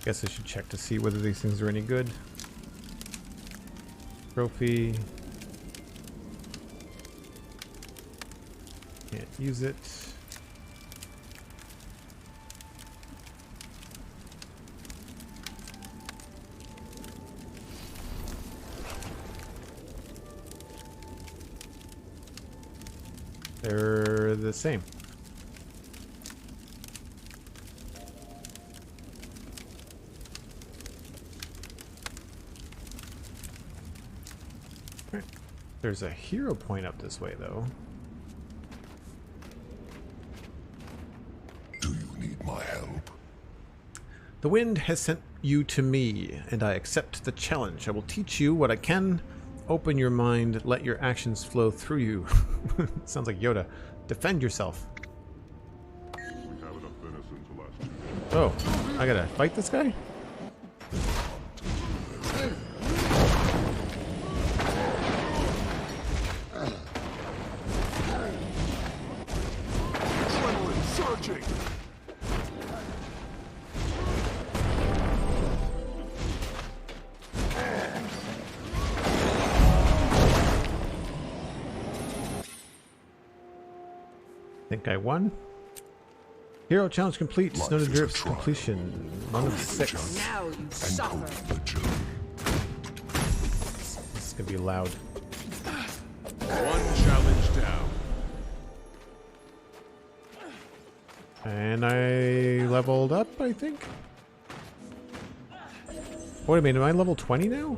S1: Guess I should check to see whether these things are any good. Trophy. Can't use it. They're the same. There's a hero point up this way, though. The wind has sent you to me, and I accept the challenge. I will teach you what I can. Open your mind, let your actions flow through you. Sounds like Yoda. Defend yourself.
S4: We have enough venison to last 2 days.
S1: Oh, I gotta fight this guy?
S4: Adrenaline surging!
S1: Think I won. Hero challenge complete. Snow to Drift's completion. 1 of 6.
S5: Now you suffer.
S1: This is gonna be loud.
S13: 1 challenge down.
S1: And I leveled up, I think. Wait a minute, am I level 20 now?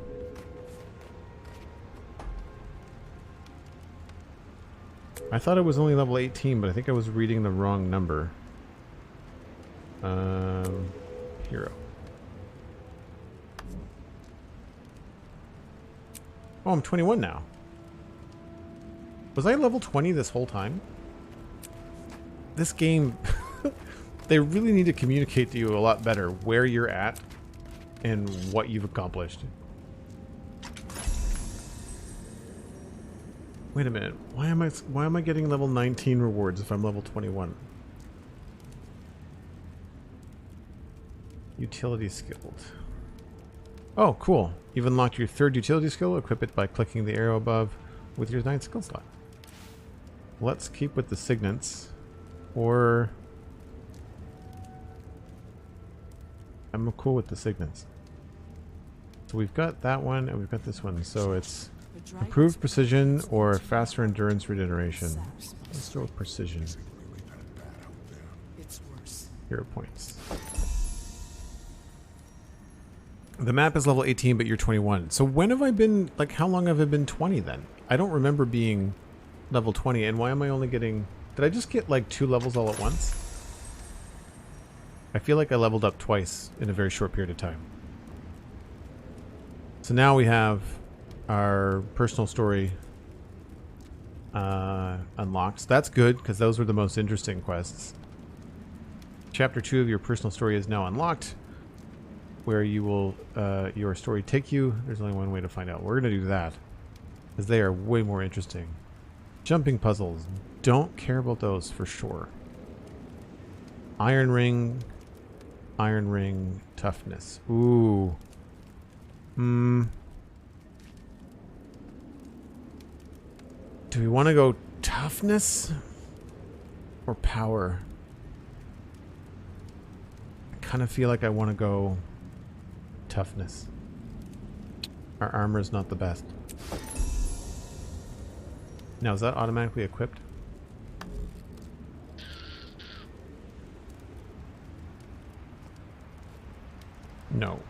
S1: I thought it was only level 18, but I think I was reading the wrong number. Hero. Oh, I'm 21 now. Was I level 20 this whole time? This game, they really need to communicate to you a lot better where you're at and what you've accomplished. Wait a minute. Why am I getting level 19 rewards if I'm level 21? Utility skilled. Oh, cool. You've unlocked your 3rd utility skill. Equip it by clicking the arrow above with your 9th skill slot. Let's keep with the signets. Or... I'm cool with the signets. So we've got that one and we've got this one. So it's improved precision or faster endurance regeneration. Let's go with precision. 0 points. The map is level 18, but you're 21. So when have I been, like, how long have I been 20 then? I don't remember being level 20, and why am I only getting... Did I just get, like, 2 levels all at once? I feel like I leveled up twice in a very short period of time. So now we have our personal story unlocked. So that's good, because those were the most interesting quests. Chapter 2 of your personal story is now unlocked. Where you will your story take you. There's only one way to find out. We're going to do that because they are way more interesting. Jumping puzzles. Don't care about those for sure. Iron ring, toughness. Ooh. Do we want to go toughness or power? I kind of feel like I want to go toughness. Our armor is not the best. Now, is that automatically equipped? No.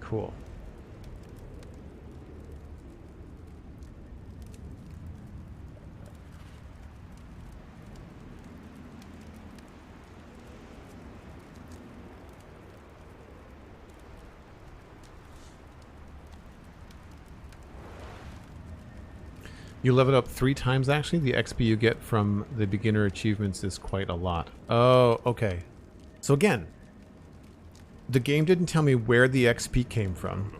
S1: Cool. You level up 3 times, actually. The XP you get from the beginner achievements is quite a lot. Oh, okay. So again, the game didn't tell me where the XP came from.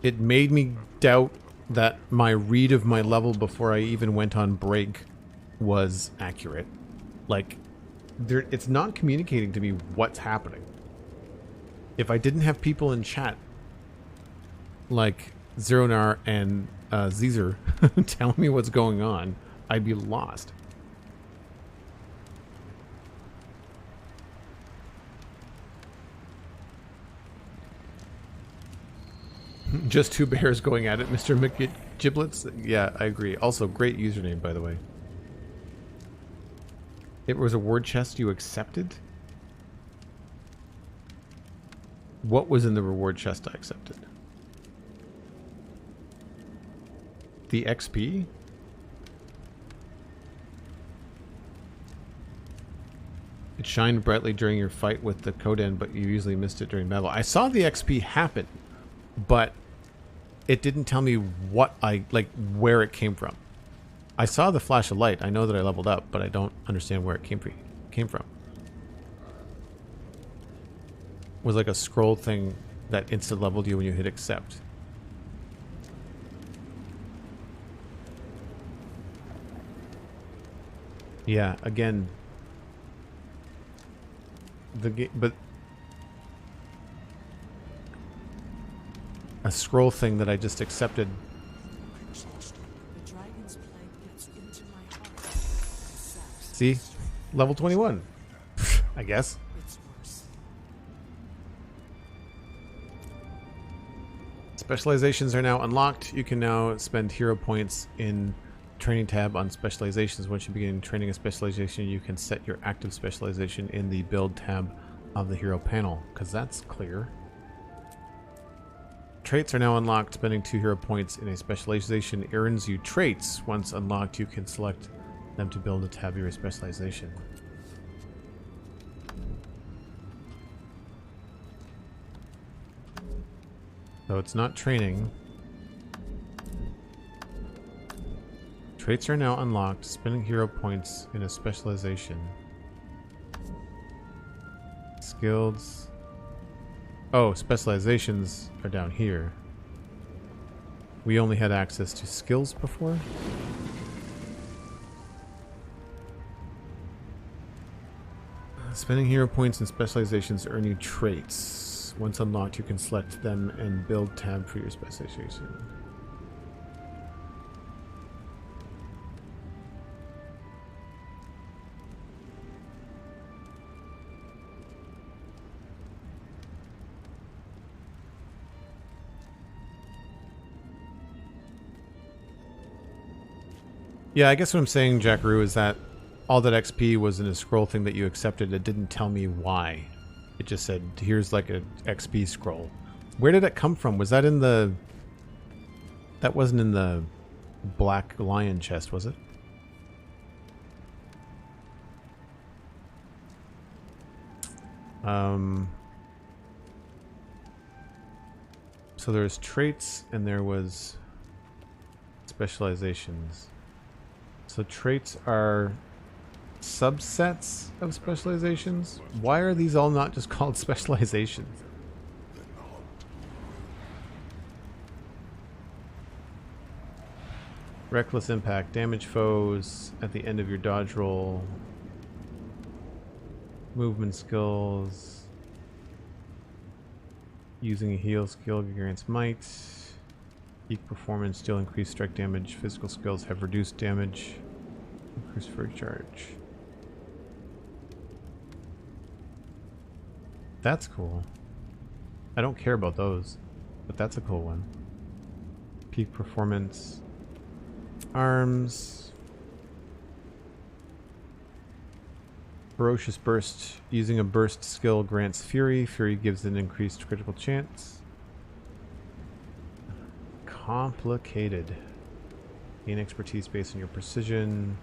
S1: It made me doubt that my read of my level before I even went on break was accurate. Like, it's not communicating to me what's happening. If I didn't have people in chat, like Zeronar and Caesar telling me what's going on, I'd be lost. Just 2 bears going at it, Mr. McGiblets. Yeah, I agree. Also, great username, by the way. It was a word chest you accepted? What was in the reward chest I accepted? The XP? It shined brightly during your fight with the Kodan, but you usually missed it during battle. I saw the XP happen, but it didn't tell me what where it came from. I saw the flash of light. I know that I leveled up, but I don't understand where it came from. It was like a scroll thing that instant leveled you when you hit accept. Yeah, again, the game, but a scroll thing that I just accepted.
S14: The dragon's plague gets into my heart.
S1: See? Level 21. I guess.
S14: It's worse.
S1: Specializations are now unlocked. You can now spend hero points in training tab on specializations. Once you begin training a specialization, you can set your active specialization in the build tab of the hero panel, because that's clear. Traits are now unlocked. Spending 2 hero points in a specialization earns you traits. Once unlocked, you can select them to build a tab of your specialization. So it's not training. Traits are now unlocked. Spending hero points in a specialization. Skills. Oh, specializations are down here. We only had access to skills before. Spending hero points in specializations earn you traits. Once unlocked, you can select them and build tab for your specialization. Yeah, I guess what I'm saying, Jackaroo, is that all that XP was in a scroll thing that you accepted. It didn't tell me why. It just said, here's like a XP scroll. Where did it come from? Was that in the... That wasn't in the Black Lion chest, was it? So there's traits and there was specializations. So traits are subsets of specializations. Why are these all not just called specializations? Reckless impact, damage foes at the end of your dodge roll. Movement skills. Using a heal skill grants might. Peak performance, still increased strike damage. Physical skills have reduced damage. Increased for charge. That's cool. I don't care about those, but that's a cool one. Peak performance. Arms. Ferocious burst. Using a burst skill grants fury. Fury gives an increased critical chance. Complicated. Gain expertise based on your precision.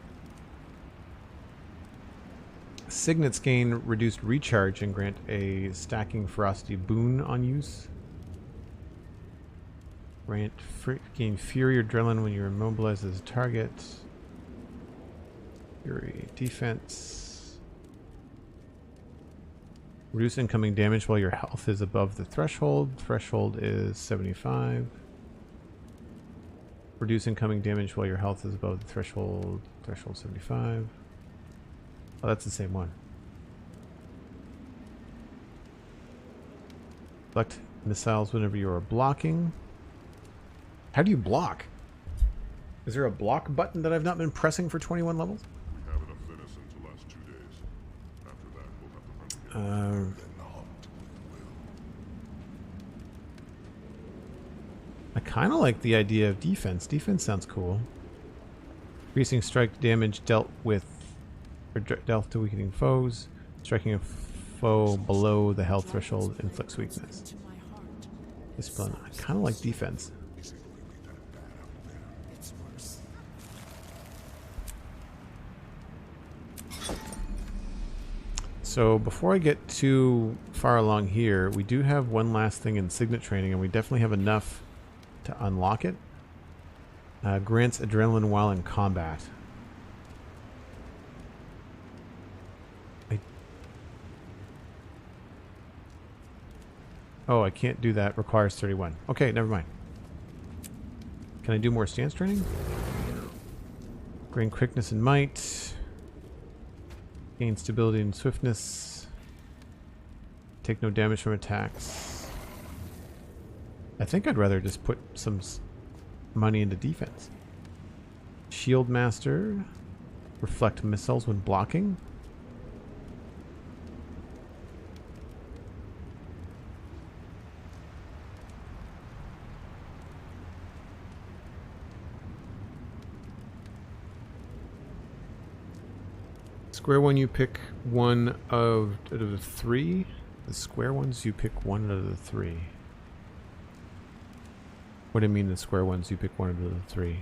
S1: Signets gain reduced recharge and grant a stacking ferocity boon on use. Gain fury or adrenaline when you're immobilized as a target. Fury defense. Reduce incoming damage while your health is above the threshold. Threshold is 75. Reduce incoming damage while your health is above the threshold. Threshold 75. Oh, that's the same one. Select missiles whenever you are blocking. How do you block? Is there a block button that I've not been pressing for 21 levels?
S4: We have enough Venice to last 2 days. After that, we'll have to hunt again.
S1: I kind of like the idea of defense. Defense sounds cool. Increasing strike damage dealt to weakening foes. Striking a foe below the health threshold inflicts weakness. Discipline. I kind of like defense. So before I get too far along here, we do have one last thing in Signet training, and we definitely have enough to unlock it. Grants adrenaline while in combat. Oh, I can't do that. Requires 31. Okay, never mind. Can I do more stance training? Gain quickness and might. Gain stability and swiftness. Take no damage from attacks. I think I'd rather just put some money into defense. Shield Master. Reflect missiles when blocking. Square one, you pick one out of the 3. The square ones, you pick one out of the 3. What do you mean the square ones, you pick one out of the 3?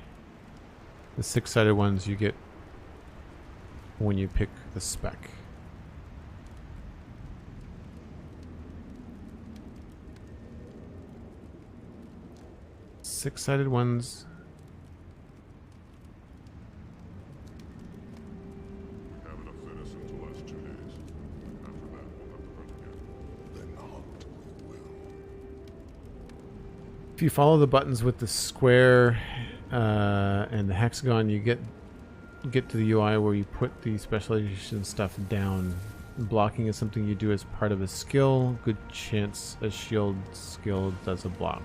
S1: The 6-sided ones you get when you pick the spec. Six-sided ones.
S4: Have enough venison to last 2 days. After that, we'll have to hunt again. Then hunt we will.
S1: If you follow the buttons with the square and the hexagon, you get to the UI where you put the specialization stuff down. Blocking is something you do as part of a skill. Good chance a shield skill does a block.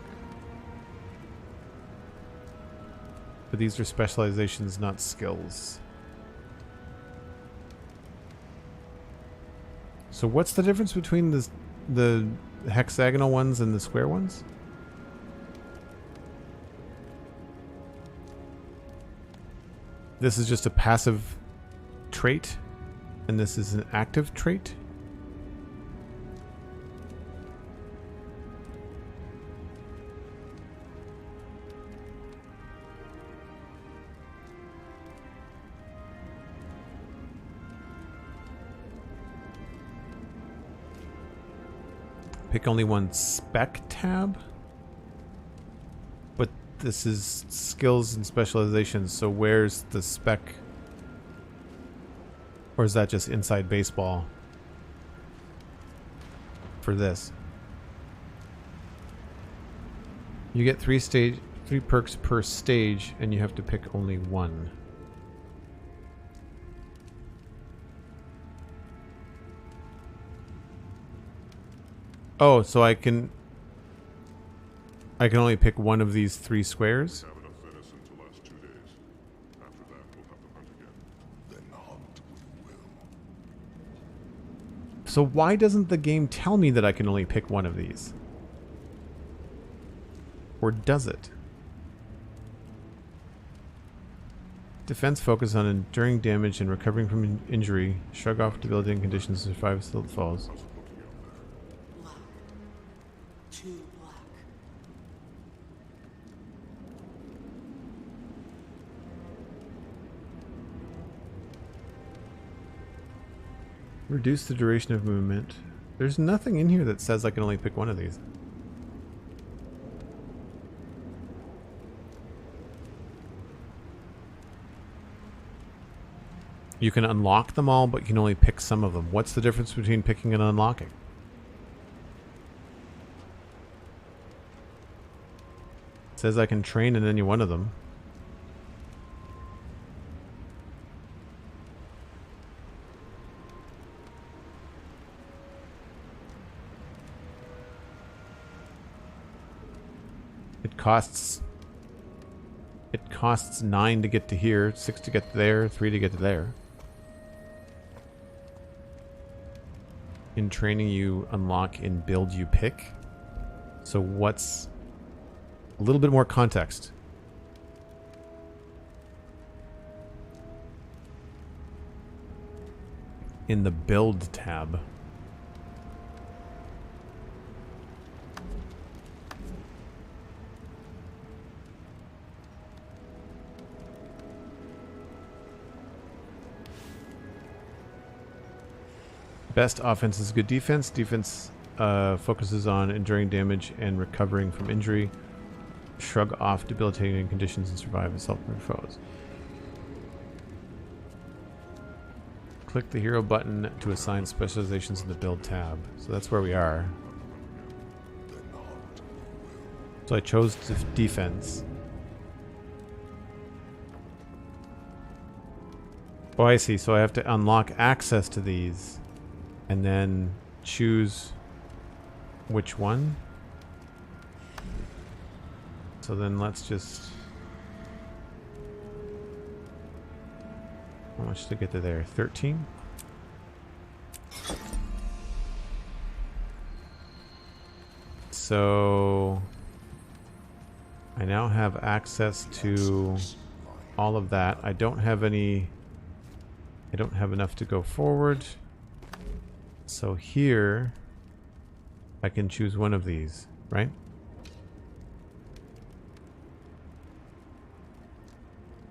S1: But these are specializations, not skills. So what's the difference between the hexagonal ones and the square ones? This is just a passive trait, and this is an active trait. Pick only one spec tab. But this is skills and specializations, so where's the spec? Or is that just inside baseball for this? You get 3 perks per stage, and you have to pick only one. Oh, so I can only pick one of these 3 squares?
S4: Have enough venison to last 2 days. After that, we'll have to hunt again. Then hunt we will.
S1: So why doesn't the game tell me that I can only pick one of these? Or does it? Defense focus on enduring damage and recovering from injury. Shrug off debilitating conditions and survive still falls.
S14: Black. Too black.
S1: Reduce the duration of movement. There's nothing in here that says I can only pick one of these. You can unlock them all, but you can only pick some of them. What's the difference between picking and unlocking? It says I can train in any one of them. It costs 9 to get to here, 6 to get there, 3 to get to there. In training you unlock, in build you pick. So what's a little bit more context? In the build tab. Best offense is good defense. Defense focuses on enduring damage and recovering from injury. Shrug off debilitating conditions and survive assault from foes. Click the hero button to assign specializations in the build tab. So that's where we are. So I chose defense. Oh, I see. So I have to unlock access to these. And then choose which one? So then let's just... How much to get to there? 13? So... I now have access to all of that. I don't have any... I don't have enough to go forward. So here... I can choose one of these, right?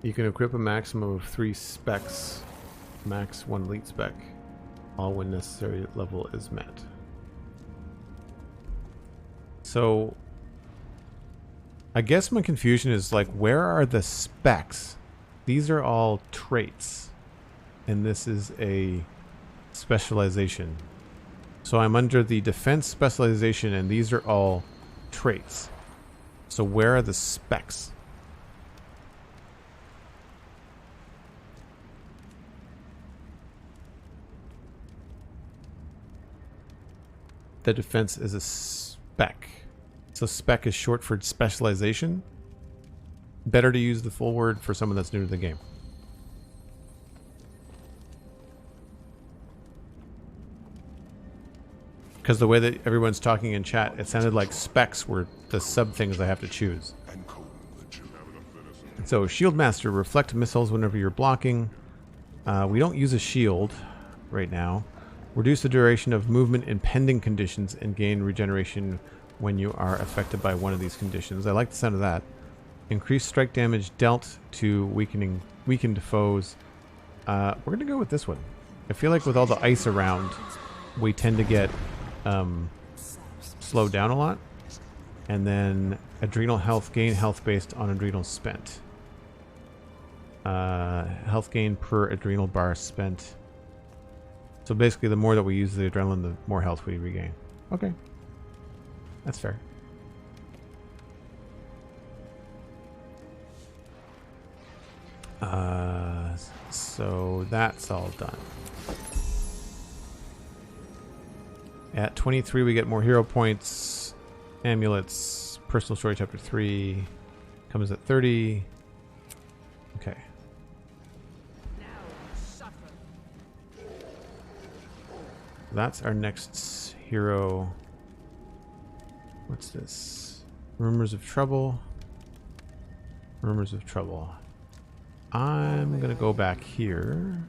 S1: You can equip a maximum of 3 specs, max 1 elite spec, all when necessary level is met. So, I guess my confusion is like, where are the specs? These are all traits, and this is a specialization. So I'm under the defense specialization, and these are all traits. So where are the specs? The defense is a spec. So spec is short for specialization. Better to use the full word for someone that's new to the game. Because the way that everyone's talking in chat, it sounded like specs were the sub things I have to choose. So Shield Master, reflect missiles whenever you're blocking. We don't use a shield right now. Reduce the duration of movement in pending conditions and gain regeneration when you are affected by one of these conditions. I like the sound of that. Increase strike damage dealt to weakened foes. We're going to go with this one. I feel like with all the ice around, we tend to get slowed down a lot. And then adrenal health, gain health based on adrenal spent. Health gain per adrenal bar spent. So basically the more that we use the adrenaline, the more health we regain. Okay. That's fair. So that's all done. At 23 we get more hero points, amulets, personal story chapter 3 comes at 30. Okay. That's our next hero. What's this? Rumors of Trouble. Rumors of Trouble. I'm gonna go back here.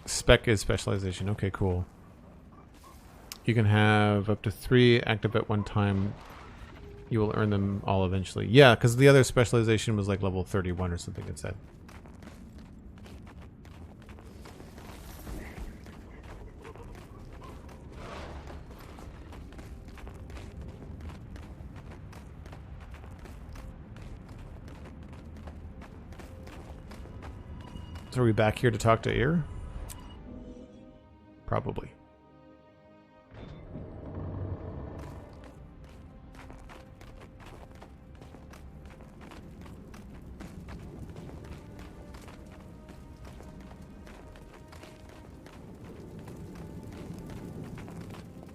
S1: Spec is specialization. Okay, cool. You can have up to 3 active at one time. You will earn them all eventually. Yeah, because the other specialization was like level 31 or something it said. So are we back here to talk to Ear? Probably.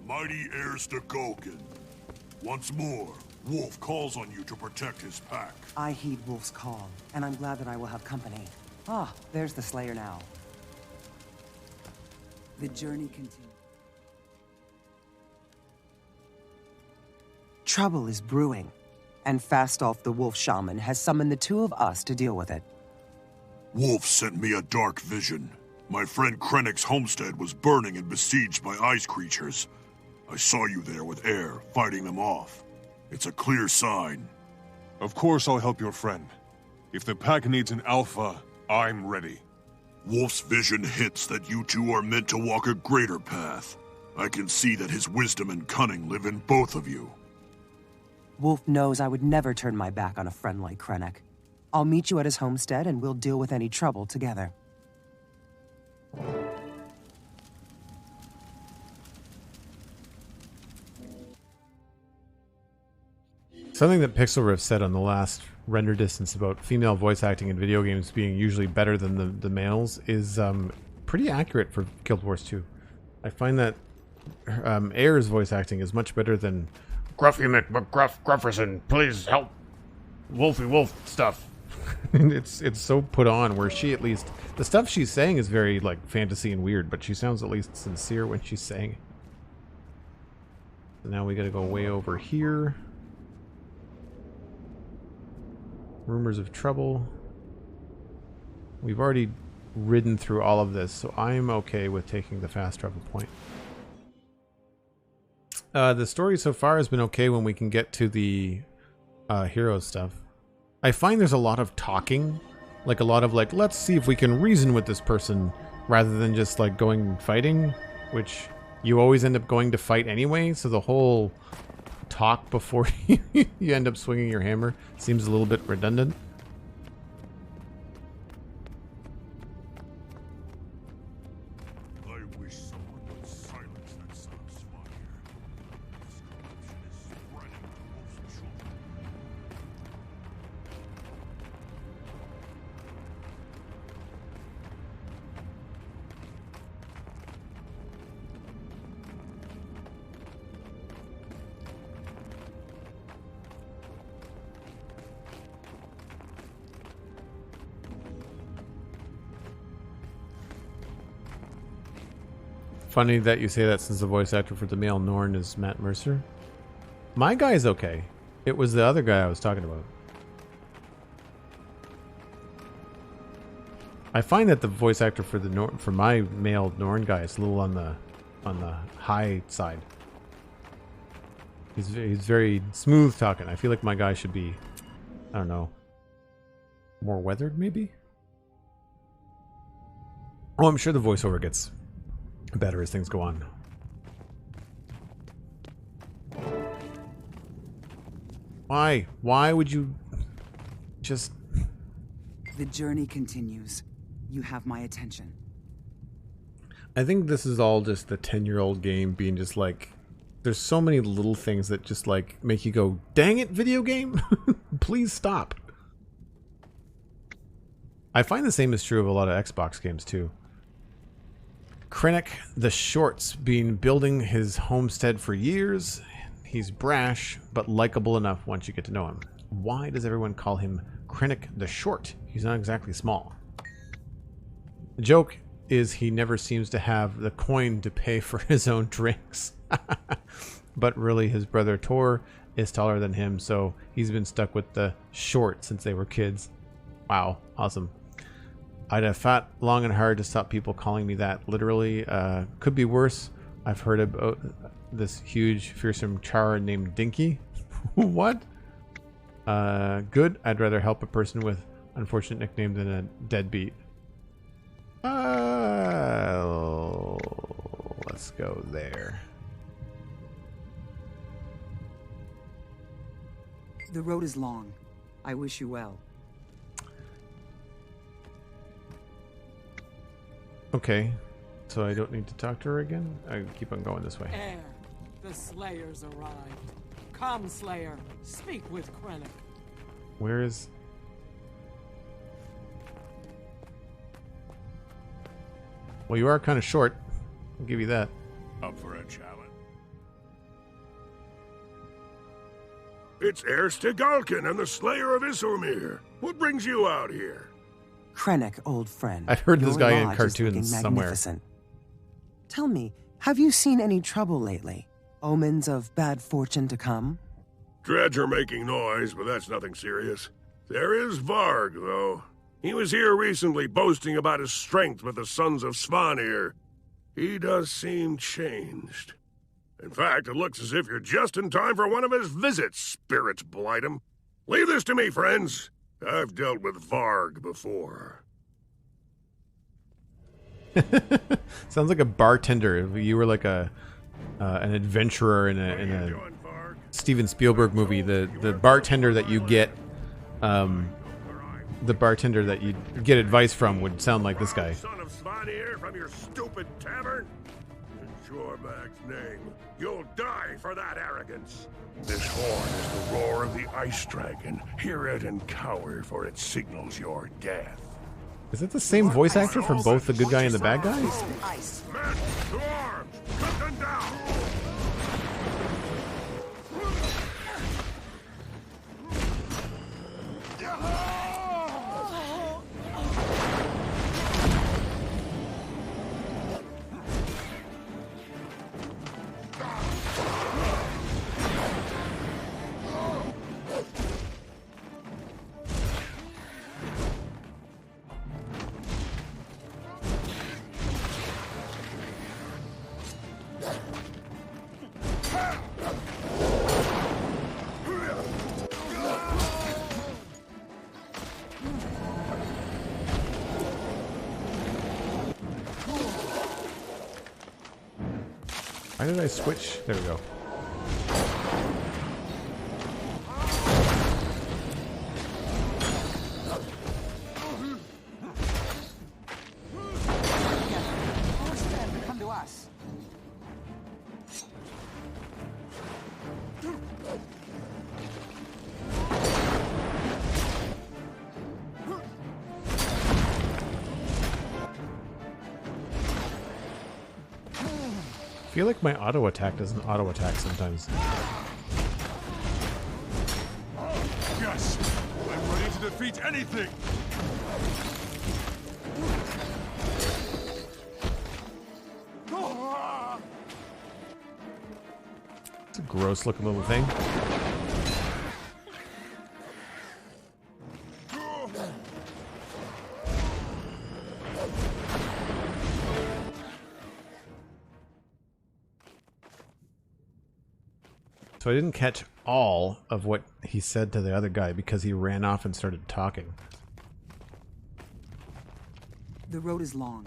S4: Mighty heirs to Duggan. Once more, Wolf calls on you to protect his pack.
S15: I heed Wolf's call, and I'm glad that I will have company. Ah, there's the Slayer now. The journey continues. Trouble is brewing, and Fastolf the Wolf Shaman has summoned the 2 of us to deal with it.
S4: Wolf sent me a dark vision. My friend Krennic's homestead was burning and besieged by ice creatures. I saw you there with Air, fighting them off. It's a clear sign.
S13: Of course I'll help your friend. If the pack needs an alpha, I'm ready.
S4: Wolf's vision hints that you two are meant to walk a greater path. I can see that his wisdom and cunning live in both of you.
S15: Wolf knows I would never turn my back on a friend like Krennic. I'll meet you at his homestead and we'll deal with any trouble together.
S1: Something that Pixel Rift said on the last render distance about female voice acting in video games being usually better than the males is pretty accurate for Guild Wars 2. I find that Air's voice acting is much better than Gruffy McGrufferson, please help Wolfie Wolf stuff. It's so put on, where she, at least, the stuff she's saying is very like fantasy and weird, but she sounds at least sincere when she's saying it. So now we gotta go way over here. Rumors of trouble. We've already ridden through all of this, so I'm okay with taking the fast travel point. The story so far has been okay when we can get to the hero stuff. I find there's a lot of talking, like a lot of like, let's see if we can reason with this person, rather than just like going and fighting, which you always end up going to fight anyway, so the whole talk before you end up swinging your hammer seems a little bit redundant.
S4: I wish someone would silence that son of Swan here. This corruption is spreading to Wolf's children.
S1: Funny that you say that, since the voice actor for the male Norn is Matt Mercer. My guy's okay. It was the other guy I was talking about. I find that the voice actor for the for my male Norn guy is a little on the high side. He's very smooth talking. I feel like my guy should be, I don't know, more weathered maybe. Oh, I'm sure the voiceover gets better as things go on. Why? Why would you just...
S16: The journey continues. You have my attention.
S1: I think this is all just the 10-year-old game being just like... There's so many little things that just like make you go, dang it, video game? Please stop. I find the same is true of a lot of Xbox games too. Krennic the Short's been building his homestead for years. He's brash, but likable enough once you get to know him. Why does everyone call him Krennic the Short? He's not exactly small. The joke is he never seems to have the coin to pay for his own drinks. But really, his brother Tor is taller than him, so he's been stuck with the Short since they were kids. Wow, awesome. I'd have fought long and hard to stop people calling me that. Literally, could be worse. I've heard about this huge, fearsome char named Dinky. What? Good. I'd rather help a person with unfortunate nickname than a deadbeat. Let's go there.
S16: The road is long. I wish you well.
S1: Okay, so I don't need to talk to her again? I keep on going this way.
S12: Air, the Slayers arrived. Come, Slayer, speak with Krennic.
S1: Where is... Well, you are kind of short. I'll give you that.
S4: Up for a challenge. It's Heir Stigalkin and the Slayer of Isomir. What brings you out here?
S15: Krennic, old friend.
S1: I've heard this
S15: your
S1: guy in
S15: lodge is
S1: cartoons
S15: looking
S1: somewhere.
S15: magnificent. Tell me, have you seen any trouble lately? Omens of bad fortune to come?
S4: Dredge are making noise, but that's nothing serious. There is Varg, though. He was here recently boasting about his strength with the Sons of Svanir. He does seem changed. In fact, it looks as if you're just in time for one of his visits, spirits blight him. Leave this to me, friends. I've dealt with Varg before.
S1: Sounds like a bartender. If you were like an adventurer in a Steven Spielberg movie, the bartender that you get, the bartender that you get advice from would sound like this guy.
S4: Son of Svanir from your stupid tavern? In Jormag's name, you'll die
S11: for that arrogance. This horn is the roar of the ice dragon. Hear it and cower, for it signals your death.
S1: Is it the same voice actor for both the good guy and the bad guy?
S11: Men to arms! Cut them down!
S1: Why did I switch? There we go.
S6: Come to us.
S1: I feel like my auto attack doesn't auto attack sometimes.
S13: Yes! I'm ready to defeat anything!
S1: It's a gross looking little thing. So I didn't catch all of what he said to the other guy because he ran off and started talking.
S16: The road is long.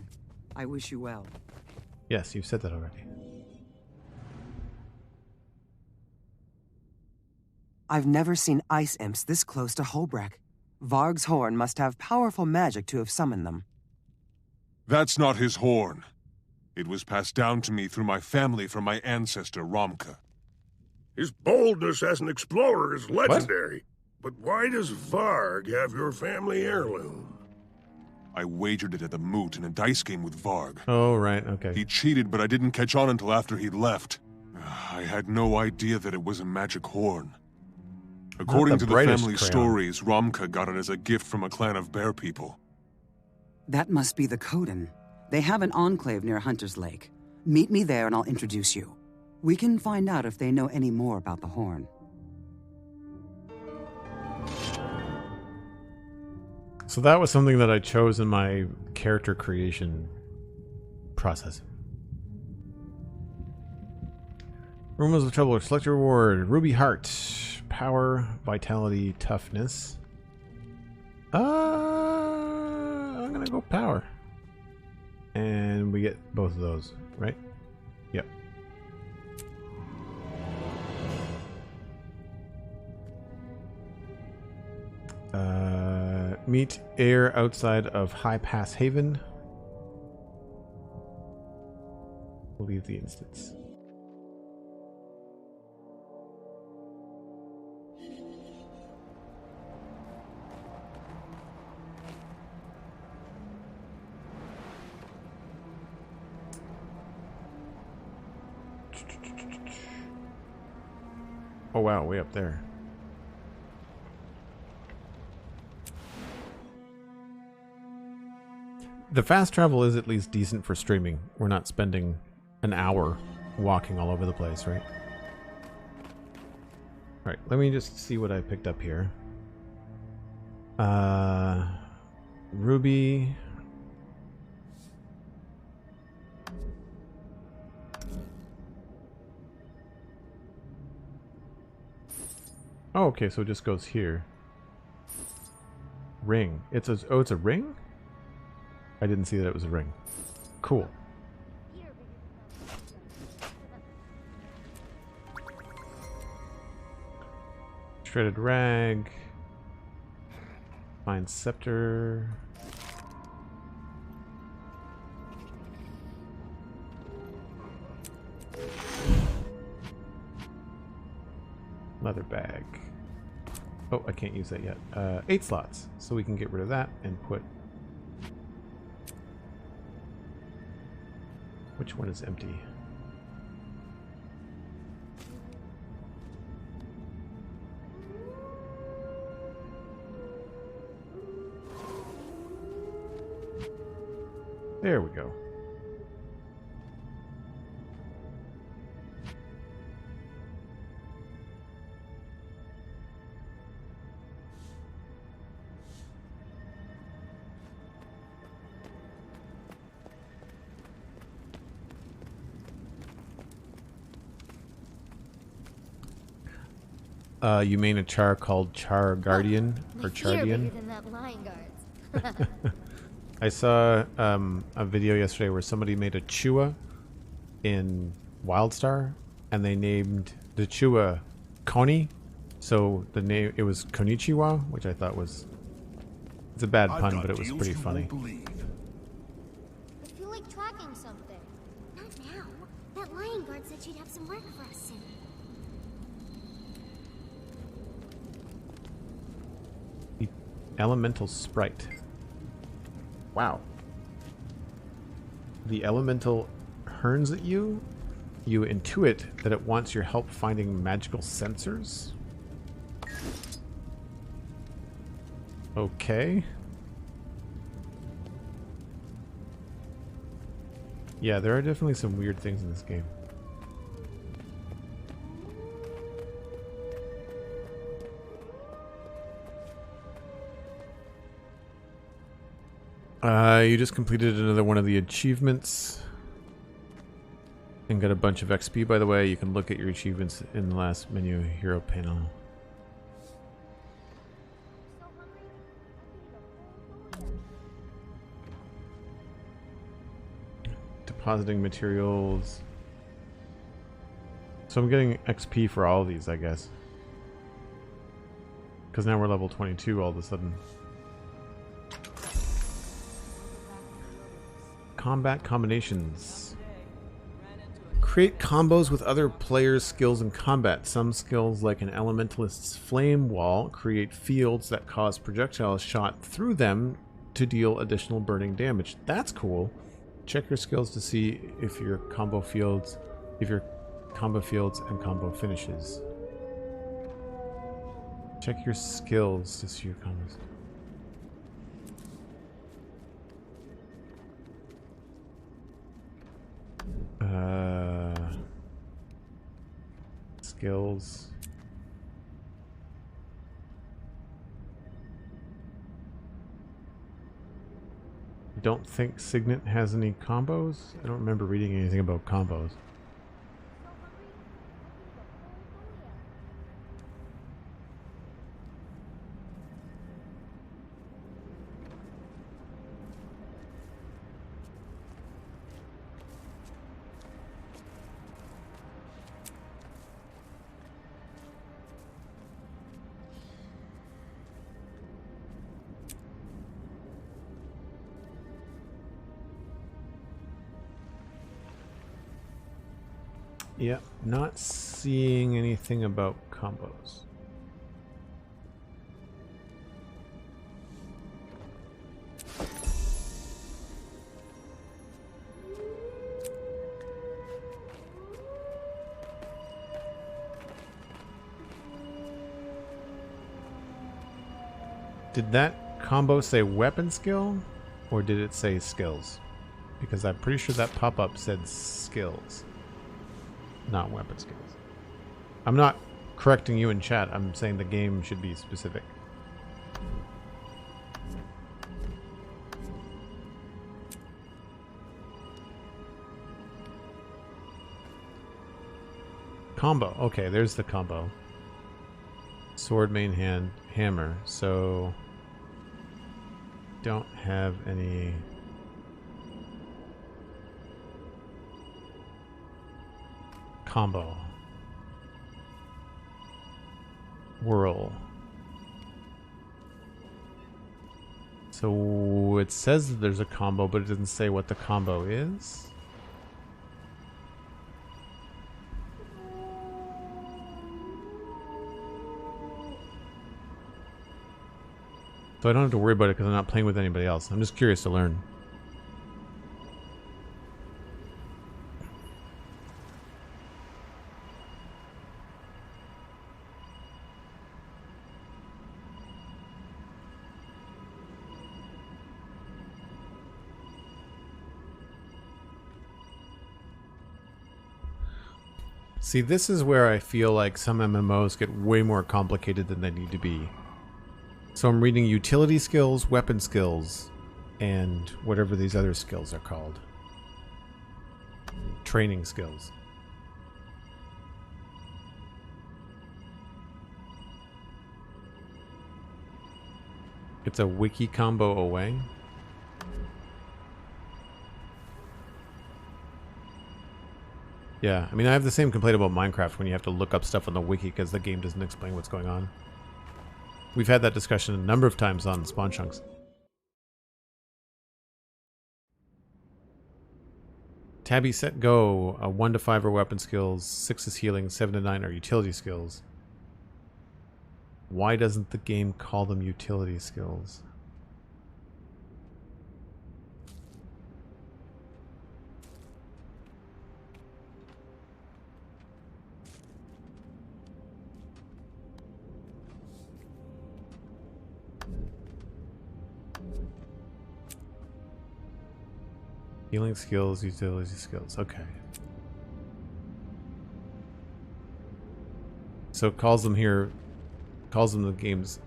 S16: I wish you well.
S1: Yes, you've said that already.
S15: I've never seen ice imps this close to Holbreck. Varg's horn must have powerful magic to have summoned them.
S13: That's not his horn. It was passed down to me through my family from my ancestor, Romka.
S11: His boldness as an explorer is legendary. What? But why does Varg have your family heirloom?
S13: I wagered it at the moot in a dice game with Varg.
S1: Oh, right, okay.
S13: He cheated, but I didn't catch on until after he'd left. I had no idea that it was a magic horn. According to the family stories, Romka got it as a gift from a clan of bear people.
S16: That must be the Kodan. They have an enclave near Hunter's Lake. Meet me there and I'll introduce you. We can find out if they know any more about the horn.
S1: So that was something that I chose in my character creation process. Rumors of Trouble. Select your reward. Ruby Heart. Power, Vitality, Toughness. I'm gonna go Power. And we get both of those, right? Yep. Meet air outside of High Pass Haven. We'll leave the instance. Oh wow, way up there. The fast travel is at least decent for streaming. We're not spending an hour walking all over the place, right? Alright, let me just see what I picked up here. Ruby. Oh, okay, so it just goes here. Ring. It's a ring? I didn't see that it was a ring. Cool. Shredded rag. Fine scepter. Leather bag. Oh, I can't use that yet. 8 slots. So we can get rid of that and put... Which one is empty? There we go. You mean a char called Char Guardian or Chardian? I saw a video yesterday where somebody made a Chua in Wildstar, and they named the Chua Koni, so the name it was Konichiwa, which I thought was it's a bad pun, but it was pretty funny.
S17: I feel like tracking something. Not now. That lion guard said she'd have some work for us soon.
S1: The elemental sprite. Wow. The elemental turns at you. You intuit that it wants your help finding magical sensors. Okay. Yeah, there are definitely some weird things in this game. You just completed another one of the achievements and got a bunch of XP, by the way. You can look at your achievements in the last menu hero panel. Depositing materials. So I'm getting XP for all of these, I guess. Because now we're level 22 all of a sudden. Combat combinations. Create combos with other players' skills in combat. Some skills, like an elementalist's flame wall, create fields that cause projectiles shot through them to deal additional burning damage. That's cool. Check your skills to see if your combo fields and combo finishes. Check your skills to see your combos. Skills. I don't think Signet has any combos. I don't remember reading anything about combos. Yeah, not seeing anything about combos. Did that combo say weapon skill, or did it say skills? Because I'm pretty sure that pop-up said skills. Not weapon skills. I'm not correcting you in chat. I'm saying the game should be specific. Combo. Okay, there's the combo. Sword, main hand, hammer. So don't have any. Combo. Whirl. So it says that there's a combo, but it doesn't say what the combo is. So I don't have to worry about it because I'm not playing with anybody else. I'm just curious to learn. See, this is where I feel like some MMOs get way more complicated than they need to be. So I'm reading utility skills, weapon skills, and whatever these other skills are called. Training skills. It's a wiki combo away. Yeah, I mean, I have the same complaint about Minecraft when you have to look up stuff on the wiki because the game doesn't explain what's going on. We've had that discussion a number of times on Spawn Chunks. Tabby set go. 1 to 5 are weapon skills, 6 is healing, 7 to 9 are utility skills. Why doesn't the game call them utility skills? Healing skills, utility skills. Okay. So it calls them here, calls them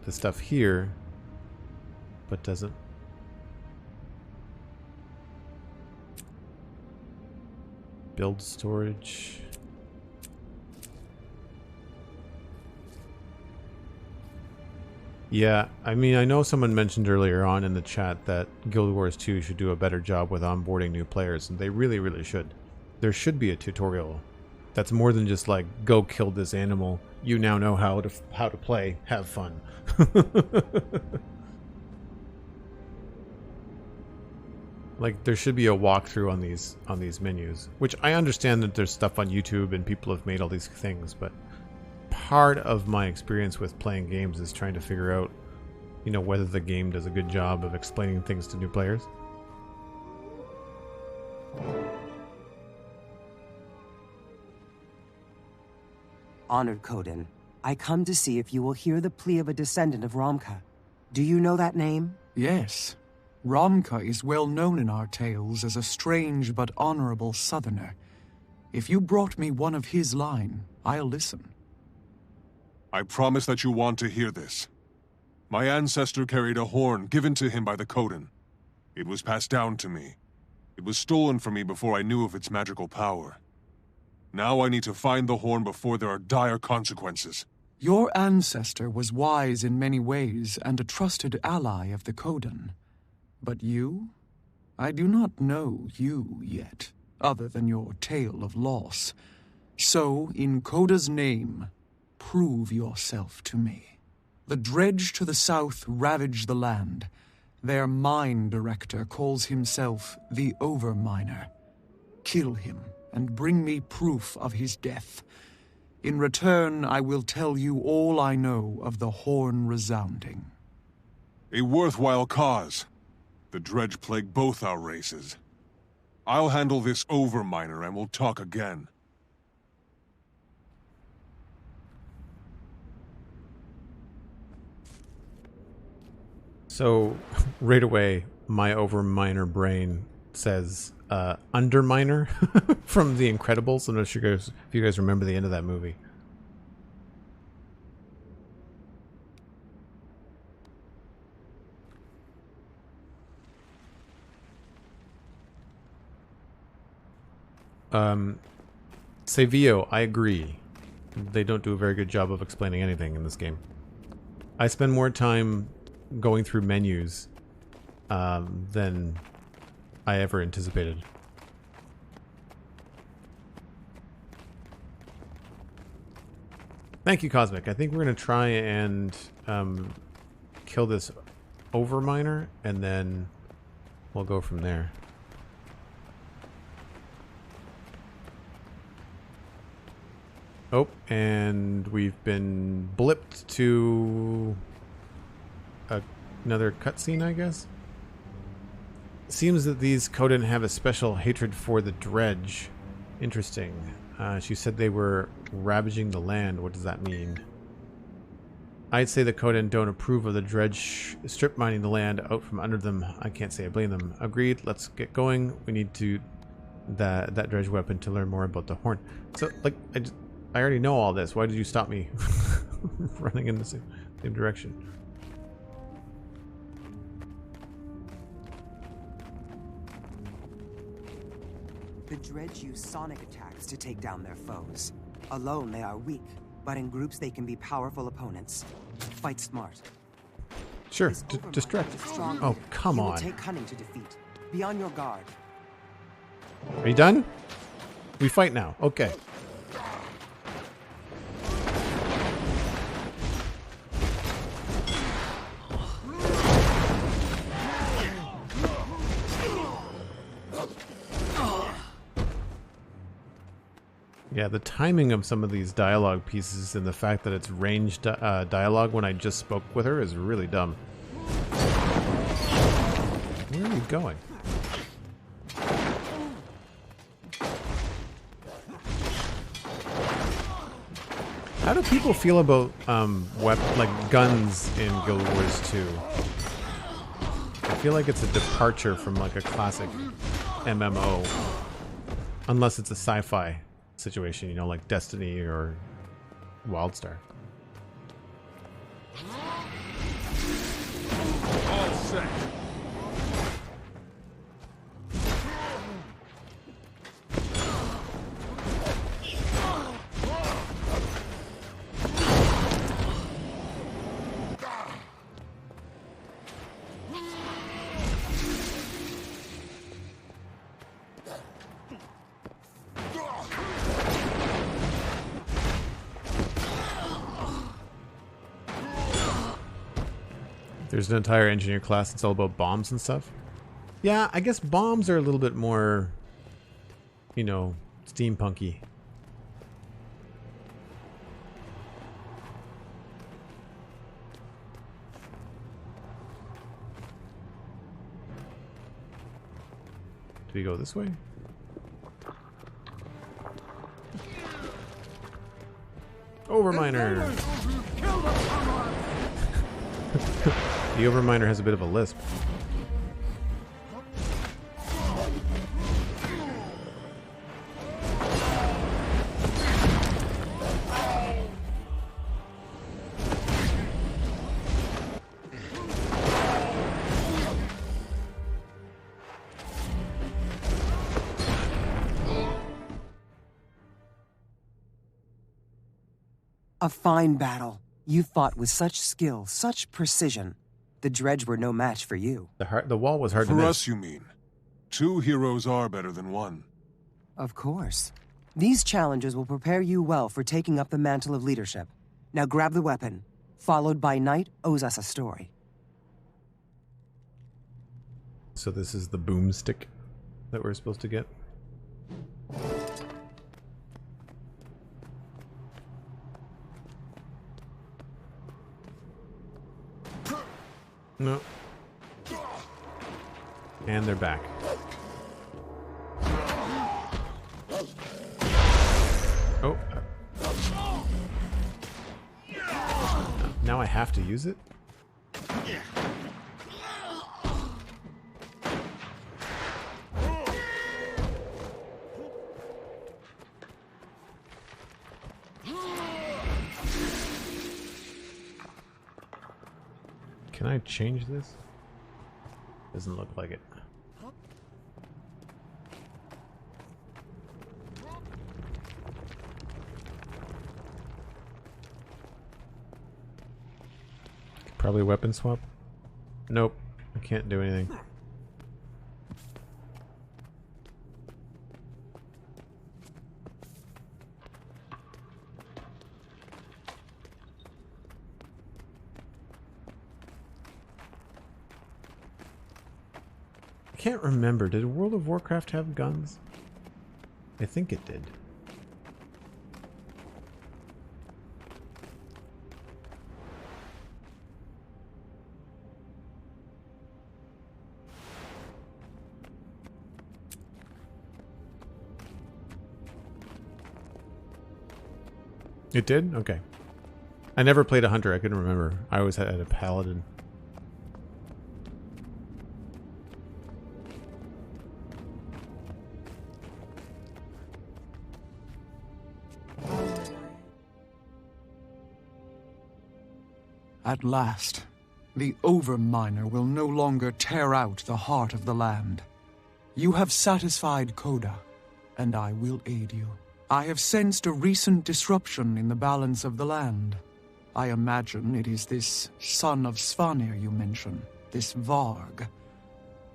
S1: the stuff here, but doesn't. Build storage. Yeah, I mean, I know someone mentioned earlier on in the chat that Guild Wars 2 should do a better job with onboarding new players, and they really, really should. There should be a tutorial that's more than just like, go kill this animal, you now know how to play, have fun. Like, there should be a walkthrough on these menus, which I understand that there's stuff on YouTube and people have made all these things, but part of my experience with playing games is trying to figure out, you know, whether the game does a good job of explaining things to new players.
S15: Honored Coden, I come to see if you will hear the plea of a descendant of Romka. Do you know that name?
S18: Yes. Romka is well known in our tales as a strange but honorable southerner. If you brought me one of his line, I'll listen.
S13: I promise that you want to hear this. My ancestor carried a horn given to him by the Coden. It was passed down to me. It was stolen from me before I knew of its magical power. Now I need to find the horn before there are dire consequences.
S18: Your ancestor was wise in many ways and a trusted ally of the Coden. But you? I do not know you yet, other than your tale of loss. So, in Koda's name, prove yourself to me. The dredge to the south ravage the land. Their mine director calls himself the Overminer. Kill him and bring me proof of his death. In return, I will tell you all I know of the horn resounding.
S13: A worthwhile cause. The dredge plague both our races. I'll handle this Overminer and we'll talk again.
S1: So, right away, my Overminer brain says Underminer from The Incredibles. I'm not sure if you guys remember the end of that movie. Savio, I agree. They don't do a very good job of explaining anything in this game. I spend more time going through menus than I ever anticipated. Thank you, Cosmic. I think we're going to try and kill this Overminer, and then we'll go from there. Oh, and we've been blipped to a Another cutscene, I guess? Seems that these Kodan have a special hatred for the dredge. Interesting. She said they were ravaging the land. What does that mean? I'd say the Kodan don't approve of the dredge strip mining the land out from under them. I can't say I blame them. Agreed. Let's get going. We need to that dredge weapon to learn more about the horn. So, like, I already know all this. Why did you stop me running in the same direction?
S15: The dredge use sonic attacks to take down their foes. Alone, they are weak, but in groups they can be powerful opponents. Fight smart.
S1: Sure, distract. Oh, come on.
S15: Take cunning to defeat. Be on your guard.
S1: Are you done? We fight now. Okay. Yeah, the timing of some of these dialogue pieces and the fact that it's ranged dialogue when I just spoke with her is really dumb. Where are you going? How do people feel about like guns in Guild Wars 2? I feel like it's a departure from like a classic MMO, unless it's a sci-fi situation, you know, like Destiny or WildStar.
S13: All set.
S1: There's an entire engineer class that's all about bombs and stuff. Yeah, I guess bombs are a little bit more, you know, steampunky. Do we go this way? Overminer! The Overminer has a bit of a lisp.
S15: A fine battle. You fought with such skill, such precision. The dredge were no match for you.
S1: The wall was hard to miss.
S13: For us, you mean? Two heroes are better than one.
S15: Of course. These challenges will prepare you well for taking up the mantle of leadership. Now grab the weapon. Followed by Night owes us a story.
S1: So this is the boomstick that we're supposed to get? No. And they're back. Oh. Now I have to use it? Can I change this? Doesn't look like it. Probably weapon swap? Nope. I can't do anything. I can't remember. Did World of Warcraft have guns? I think it did. It did? Okay. I never played a hunter. I couldn't remember. I always had a paladin.
S18: At last, the Overminer will no longer tear out the heart of the land. You have satisfied Koda, and I will aid you. I have sensed a recent disruption in the balance of the land. I imagine it is this son of Svanir you mention, this Varg.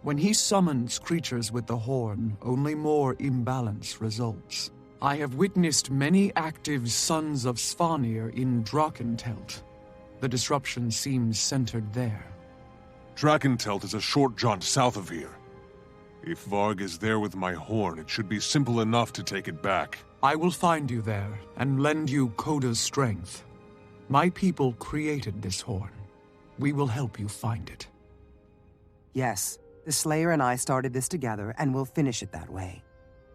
S18: When he summons creatures with the horn, only more imbalance results. I have witnessed many active sons of Svanir in Drakentelt. The disruption seems centered there.
S13: Drakentelt is a short jaunt south of here. If Varg is there with my horn, it should be simple enough to take it back.
S18: I will find you there and lend you Koda's strength. My people created this horn. We will help you find it.
S15: Yes, the Slayer and I started this together, and we'll finish it that way.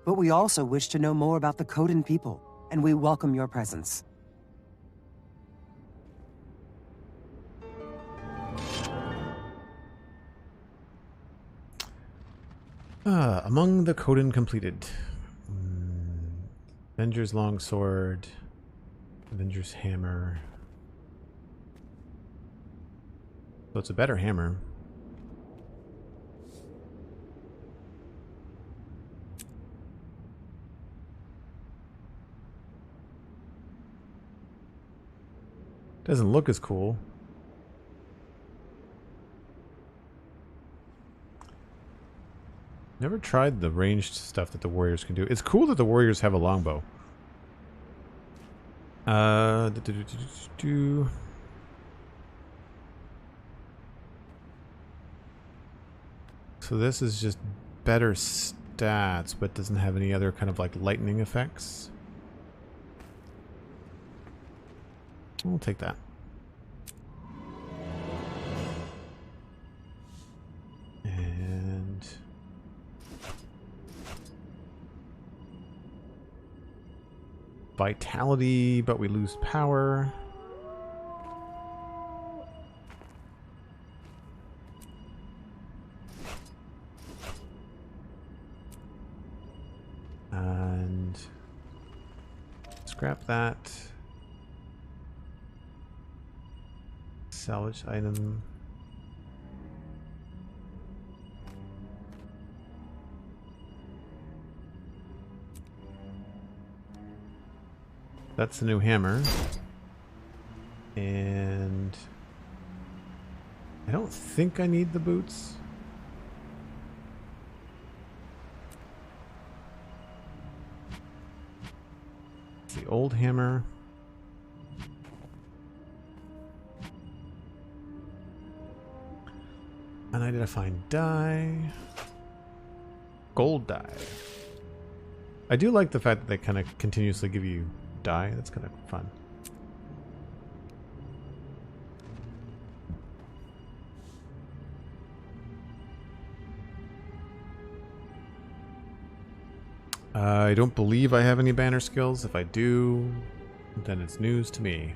S15: But we also wish to know more about the Kodan people, and we welcome your presence.
S1: Among the Kodan completed. Avenger's Longsword. Avenger's Hammer. So it's a better hammer. Doesn't look as cool. Never tried the ranged stuff that the warriors can do. It's cool that the warriors have a longbow. So this is just better stats, but doesn't have any other kind of like lightning effects. We'll take that. And vitality, but we lose power. And scrap that. Salvage item. That's the new hammer. And I don't think I need the boots. It's the old hammer. Unidentified dye. Gold dye. I do like the fact that they kind of continuously give you dye. That's kind of fun. I don't believe I have any banner skills. If I do, then it's news to me.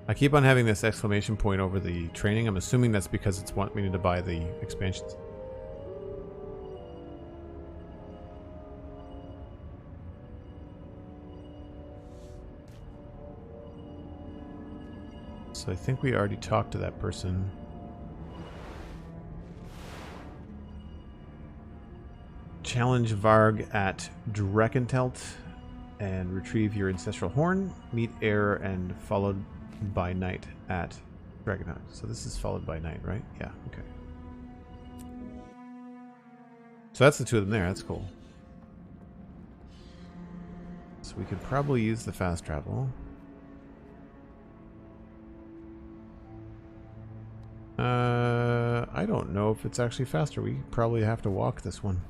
S1: I keep on having this exclamation point over the training. I'm assuming that's because it's wanting me to buy the expansions. So I think we already talked to that person. Challenge Varg at Drakentelt and retrieve your ancestral horn. Meet Air and followed by night at Drakentelt. So this is followed by night, right? Yeah, okay. So that's the two of them there. That's cool. So we could probably use the fast travel. I don't know if it's actually faster. We probably have to walk this one.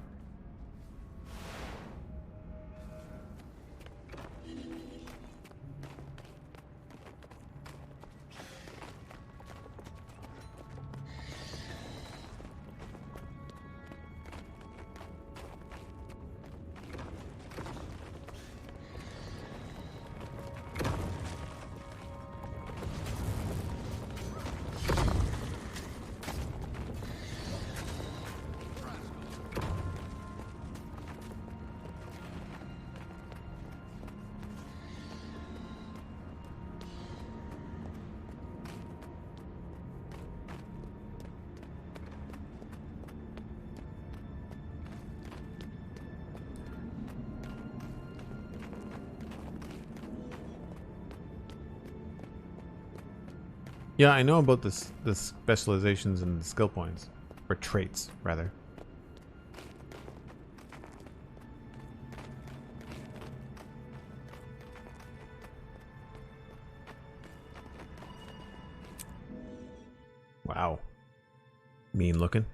S1: Yeah, I know about this the specializations and the skill points. Or traits, rather. Wow. Mean looking.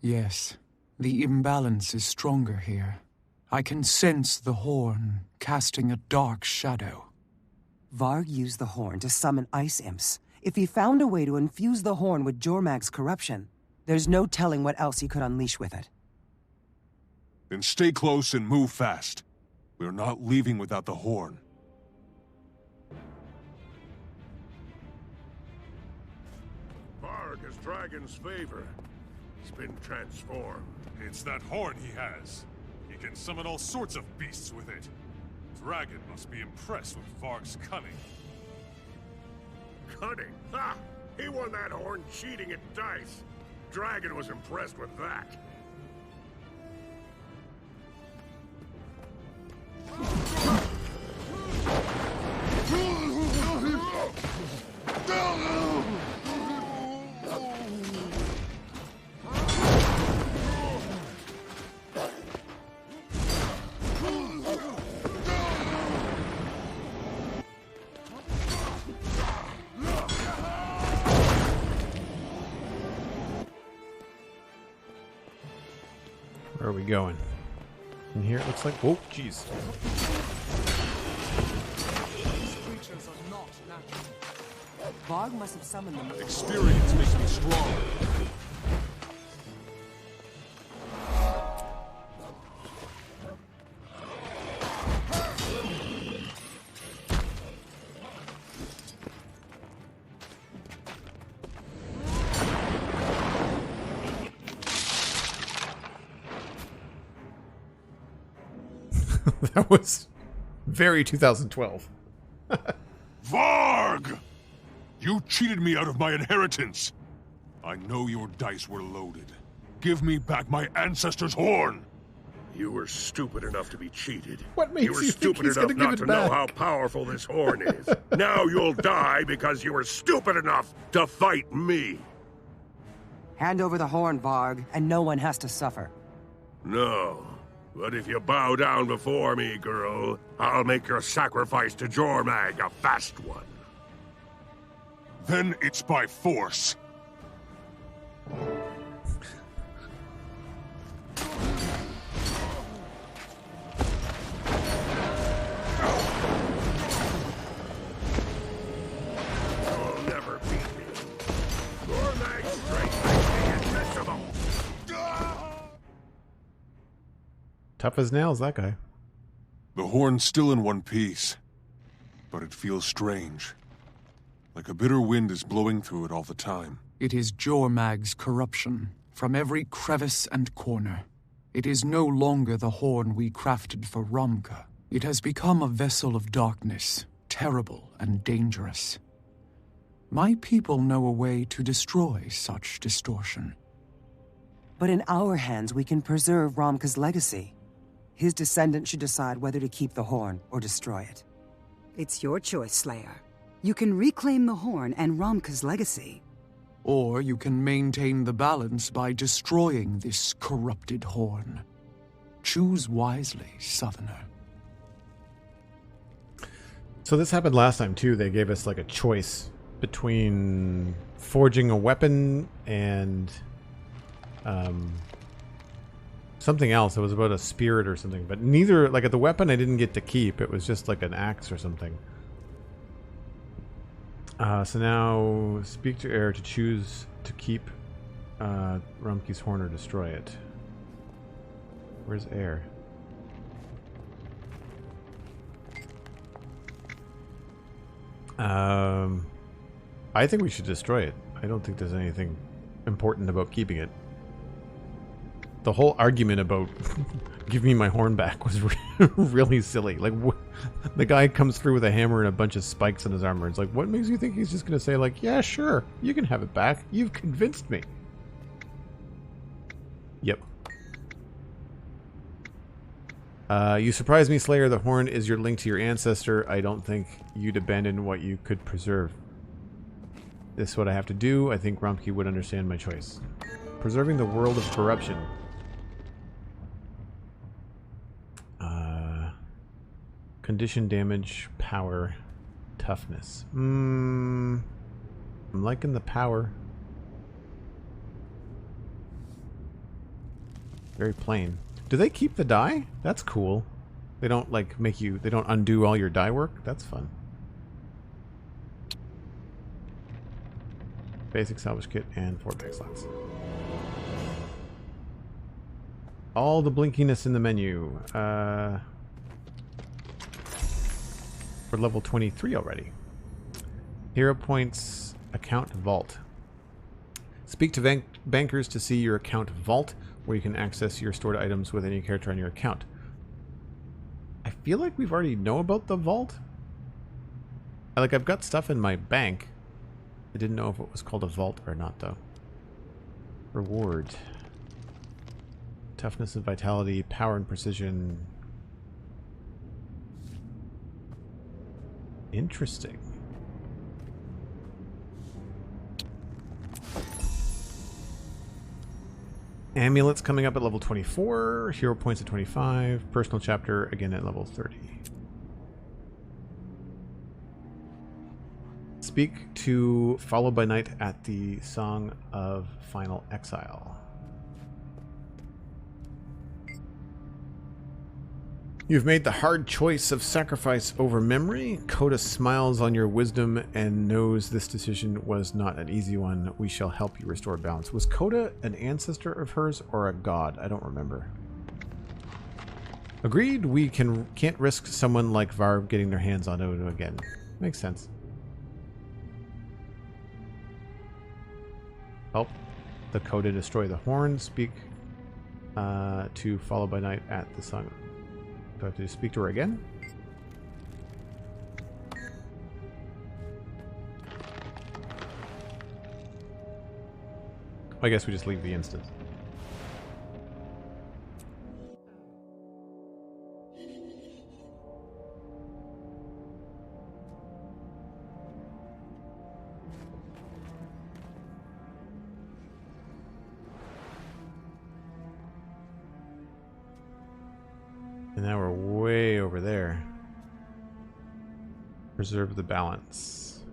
S18: Yes, the imbalance is stronger here. I can sense the horn casting a dark shadow.
S15: Varg used the horn to summon ice imps. If he found a way to infuse the horn with Jormag's corruption, there's no telling what else he could unleash with it.
S13: Then stay close and move fast. We're not leaving without the horn.
S4: Varg has Dragon's favor. He's been transformed.
S13: It's that horn he has. He can summon all sorts of beasts with it. Dragon must be impressed with Varg's cunning.
S4: Cunning? Ha! He won that horn cheating at dice. Dragon was impressed with that.
S1: Where are we going? In here it looks like... Whoa, jeez.
S14: These creatures are not natural.
S15: Varg must have summoned them.
S13: Experience makes me stronger.
S1: That was very 2012.
S13: Varg! You cheated me out of my inheritance. I know your dice were loaded. Give me back my ancestor's horn.
S4: You were stupid enough to be cheated.
S1: What makes
S4: you were
S1: you think
S4: stupid
S1: he's
S4: enough
S1: gonna give
S4: not
S1: it
S4: to
S1: back?
S4: know how powerful this horn is. Now you'll die because you were stupid enough to fight me.
S15: Hand over the horn, Varg, and no one has to suffer.
S4: No. But if you bow down before me, girl, I'll make your sacrifice to Jormag a fast one.
S13: Then it's by force.
S4: You'll never beat me. Jormag's strength makes me invincible.
S1: Tough as nails, that guy.
S13: The horn's still in one piece, but it feels strange. Like a bitter wind is blowing through it all the time.
S18: It is Jormag's corruption, from every crevice and corner. It is no longer the horn we crafted for Romka. It has become a vessel of darkness, terrible and dangerous. My people know a way to destroy such distortion.
S15: But in our hands, we can preserve Romka's legacy. His descendants should decide whether to keep the horn or destroy it.
S16: It's your choice, Slayer. You can reclaim the horn and Romka's legacy.
S18: Or you can maintain the balance by destroying this corrupted horn. Choose wisely, Southerner.
S1: So this happened last time too. They gave us like a choice between forging a weapon and something else. It was about a spirit or something, but neither, like at the weapon I didn't get to keep. It was just like an axe or something. So now speak to Air to choose to keep Rumke's horn or destroy it. Where's Air? I think we should destroy it. I don't think there's anything important about keeping it. The whole argument about give me my horn back was really silly. Like, the guy comes through with a hammer and a bunch of spikes in his armor. It's like, what makes you think he's just going to say, like, yeah, sure, you can have it back. You've convinced me. Yep. You surprise me, Slayer. The horn is your link to your ancestor. I don't think you'd abandon what you could preserve. This is what I have to do. I think Rumpke would understand my choice. Preserving the world of corruption. Condition damage, power, toughness. I'm liking the power. Very plain. Do they keep the die? That's cool. They don't like make you, they don't undo all your die work? That's fun. Basic salvage kit and 4 bag slots. All the blinkiness in the menu. We're level 23 already. Hero points, account vault. Speak to bankers to see your account vault, where you can access your stored items with any character on your account. I feel like we've already know about the vault. Like, I've got stuff in my bank. I didn't know if it was called a vault or not, though. Reward. Toughness and vitality, power and precision. Interesting. Amulets coming up at level 24. Hero points at 25. Personal chapter again at level 30. Speak to Followed by Night at the Song of Final Exile. You've made the hard choice of sacrifice over memory. Koda smiles on your wisdom and knows this decision was not an easy one. We shall help you restore balance. Was Koda an ancestor of hers or a god? I don't remember. Agreed, we can't risk someone like Varv getting their hands on Odo again. Makes sense. Help the Koda destroy the horn. Speak to Followed by Night at the Song. Do I have to speak to her again? I guess we just leave the instance. And now we're way over there. Preserve the balance.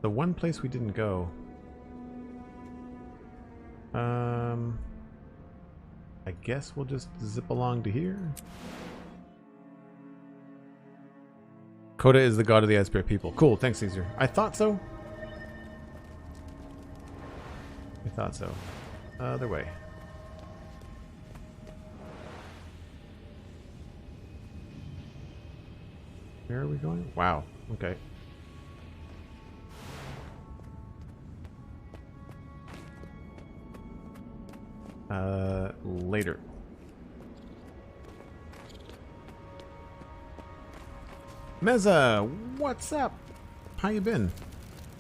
S1: The one place we didn't go. I guess we'll just zip along to here. Koda is the god of the Ice Bear people. Cool, thanks, Caesar. I thought so. I thought so. Other way. Where are we going? Wow. Okay. Later. Meza, what's up? How you been?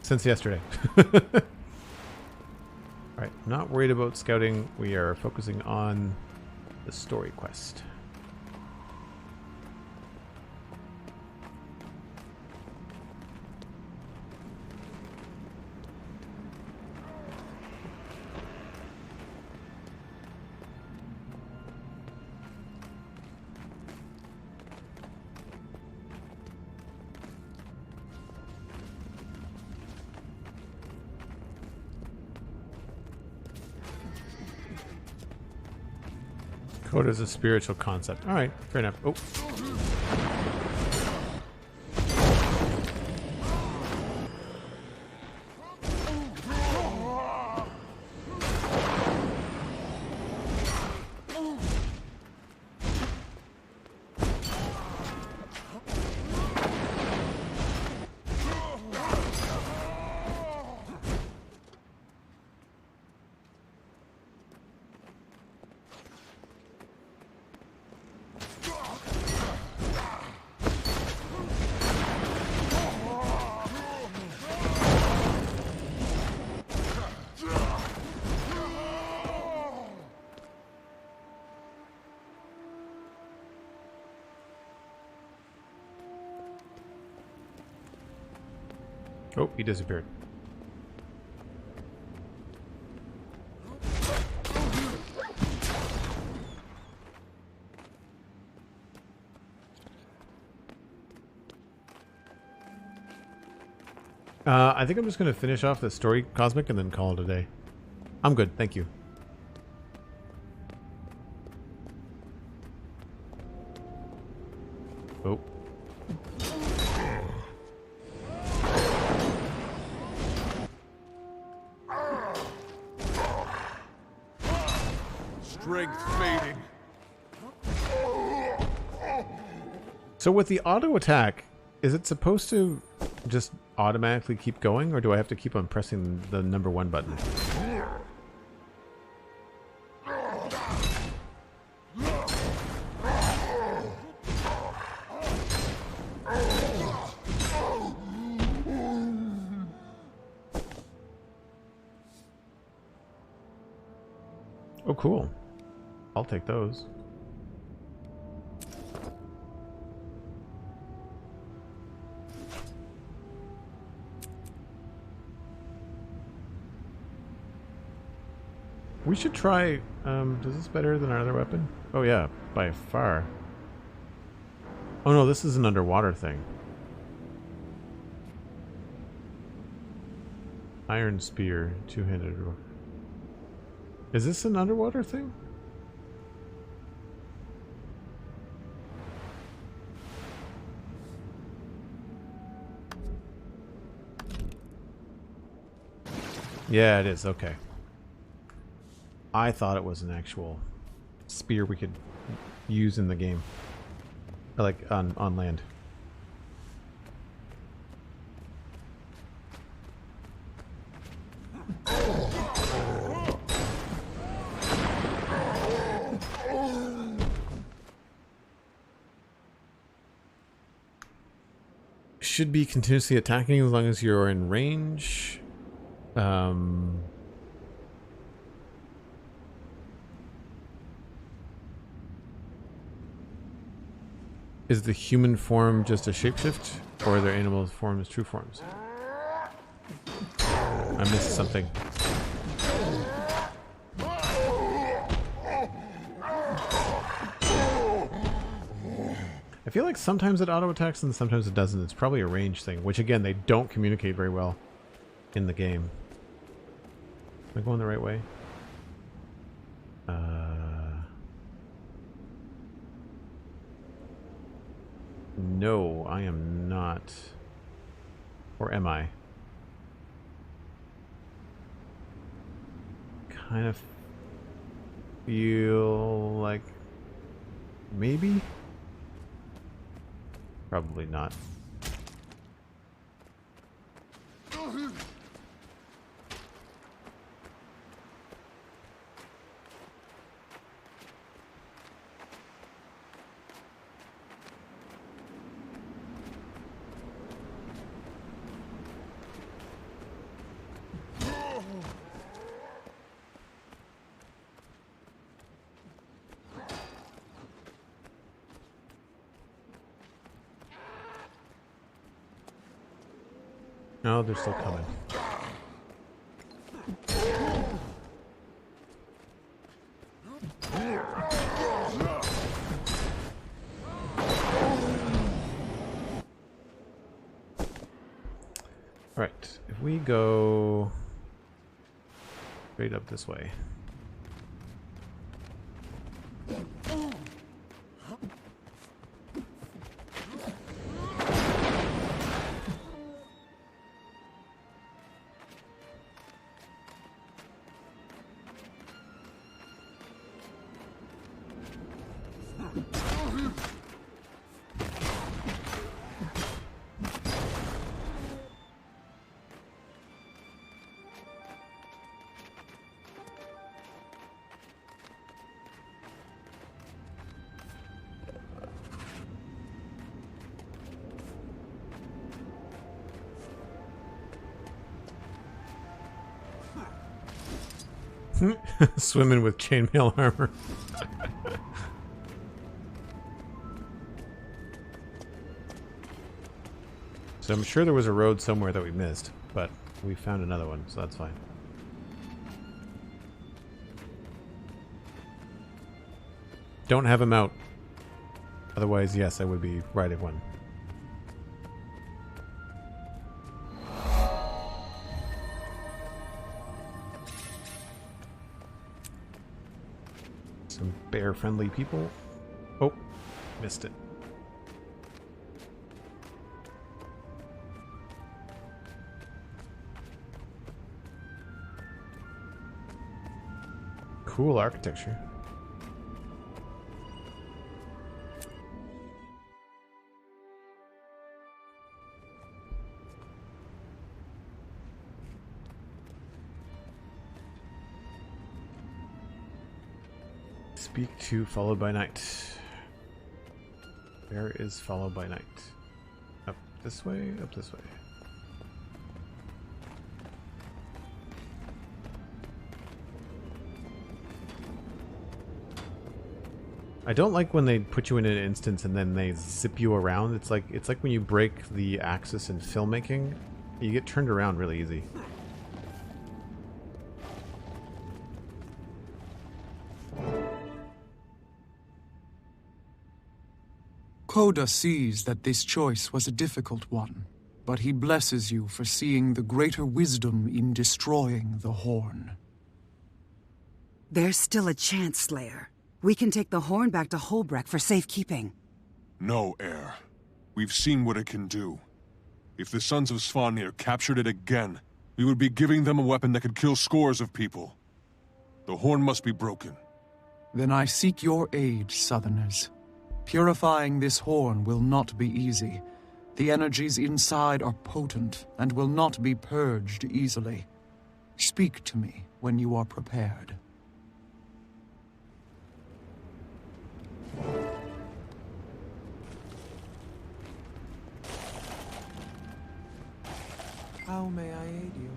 S1: Since yesterday. Alright, not worried about scouting. We are focusing on the story quest. Koda is a spiritual concept. All right, fair enough. Oh. Oh, he disappeared. I think I'm just going to finish off the story Cosmic and then call it a day. I'm good, thank you. Oh.
S13: Strength fading.
S1: So with the auto attack, is it supposed to just automatically keep going, or do I have to keep on pressing the number 1 button? Oh, cool. I'll take those. We should try, is this better than our other weapon? Oh yeah, by far. Oh no, this is an underwater thing. Iron spear, two-handed. Is this an underwater thing? Yeah, it is, okay. I thought it was an actual spear we could use in the game. Like on land. Should be continuously attacking as long as you're in range. Is the human form just a shapeshift, or are there animal forms true forms? I missed something. I feel like sometimes it auto attacks and sometimes it doesn't. It's probably a range thing, which again, they don't communicate very well in the game. Am I going the right way? No, I am not. Or am I? Kind of feel like maybe? Probably not. No, they're still coming. Alright, if we go straight up this way. Swimming with chainmail armor. So I'm sure there was a road somewhere that we missed, but we found another one, so that's fine. Don't have him out. Otherwise, yes, I would be riding one. Some bear-friendly people. Oh, missed it. Cool architecture. Speak to followed by night. Where is followed by night? Up this way, up this way. I don't like when they put you in an instance and then they zip you around. It's like when you break the axis in filmmaking, you get turned around really easy.
S18: Koda sees that this choice was a difficult one, but he blesses you for seeing the greater wisdom in destroying the Horn.
S16: There's still a chance, Slayer. We can take the Horn back to Holbrecht for safekeeping.
S13: No, Heir. We've seen what it can do. If the Sons of Svanir captured it again, we would be giving them a weapon that could kill scores of people. The Horn must be broken.
S18: Then I seek your aid, Southerners. Purifying this Horn will not be easy. The energies inside are potent and will not be purged easily. Speak to me when you are prepared.
S14: How may I aid you?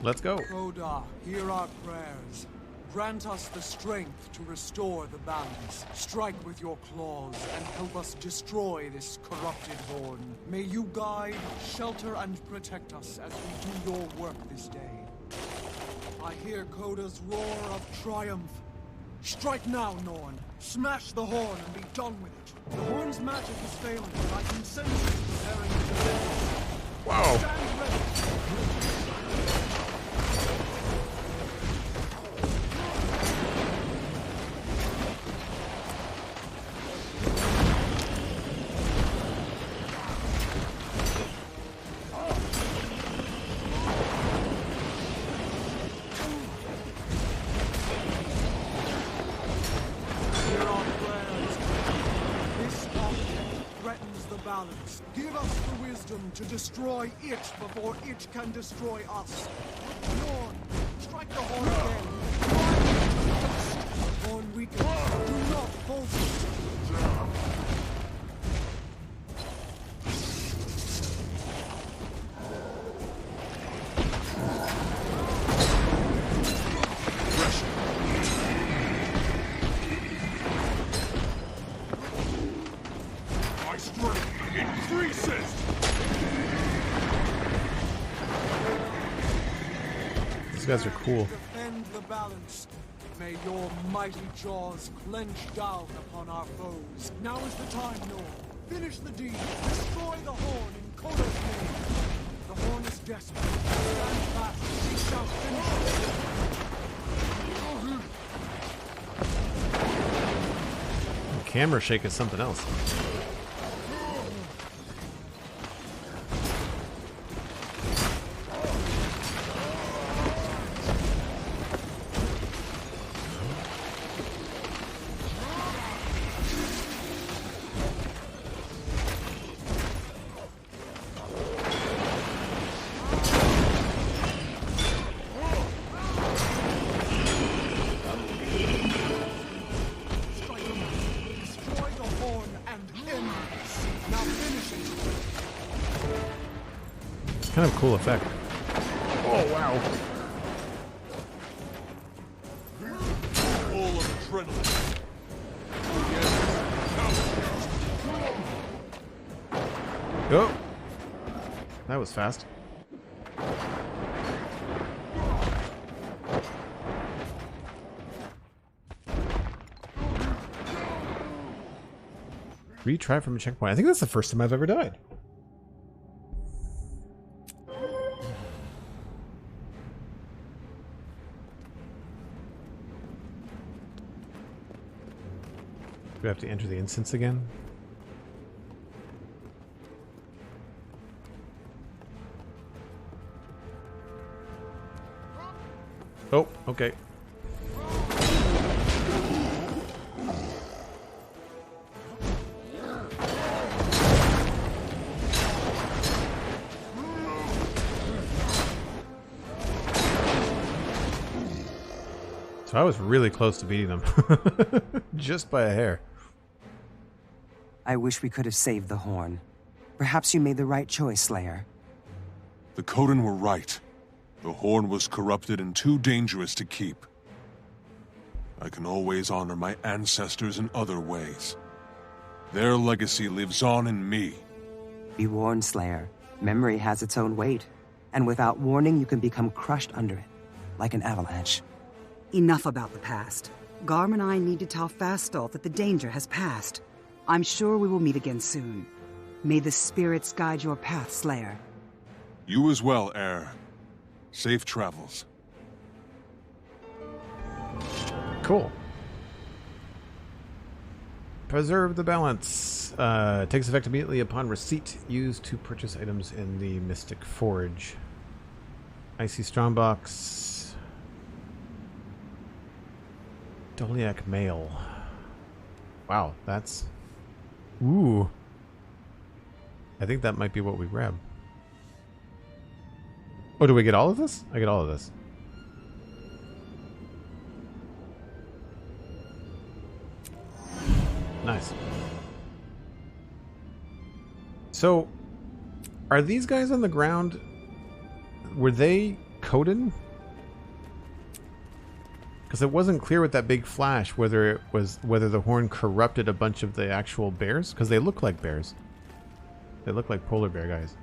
S1: Let's go.
S14: Koda, hear our prayers. Grant us the strength to restore the balance. Strike with your claws and help us destroy this corrupted Horn. May you guide, shelter, and protect us as we do your work this day. I hear Koda's roar of triumph. Strike now, Norn. Smash the Horn and be done with it. The Horn's magic is failing, and I can sense it preparing to deliver.
S1: Wow.
S14: Stand ready. Give us the wisdom to destroy it before it can destroy us. Norn, strike the Horn again. Horn weakens. Do not falter.
S1: These guys are cool.
S14: Defend the balance. May your mighty jaws clench down upon our foes. Now is the time, Norn. Finish the deed. Destroy the Horn in Koda's name. The Horn is desperate. Stand fast. We shall finish it.
S1: The camera shake is something else. Kind of a cool effect. Oh, wow.
S11: Full of adrenaline.
S1: Go. that was fast. Retry from a checkpoint. I think that's the first time I've ever died. Do we have to enter the instance again? Oh, okay. So I was really close to beating them. Just by a hair.
S15: I wish we could have saved the horn. Perhaps you made the right choice, Slayer.
S13: The Kodan were right. The horn was corrupted and too dangerous to keep. I can always honor my ancestors in other ways. Their legacy lives on in me.
S15: Be warned, Slayer. Memory has its own weight. And without warning, you can become crushed under it. Like an avalanche.
S16: Enough about the past. Garm and I need to tell Fastolf that the danger has passed. I'm sure we will meet again soon. May the spirits guide your path, Slayer.
S13: You as well, heir. Safe travels.
S1: Cool. Preserve the balance. Takes effect immediately upon receipt. Used to purchase items in the Mystic Forge. Icy Strongbox. Doliac Mail. Wow, that's... Ooh. I think that might be what we grab. Oh, do we get all of this? I get all of this. Nice. So, are these guys on the ground? Were they Kodan? Because it wasn't clear with that big flash whether the horn corrupted a bunch of the actual bears. Because they look like bears. They look like polar bear guys.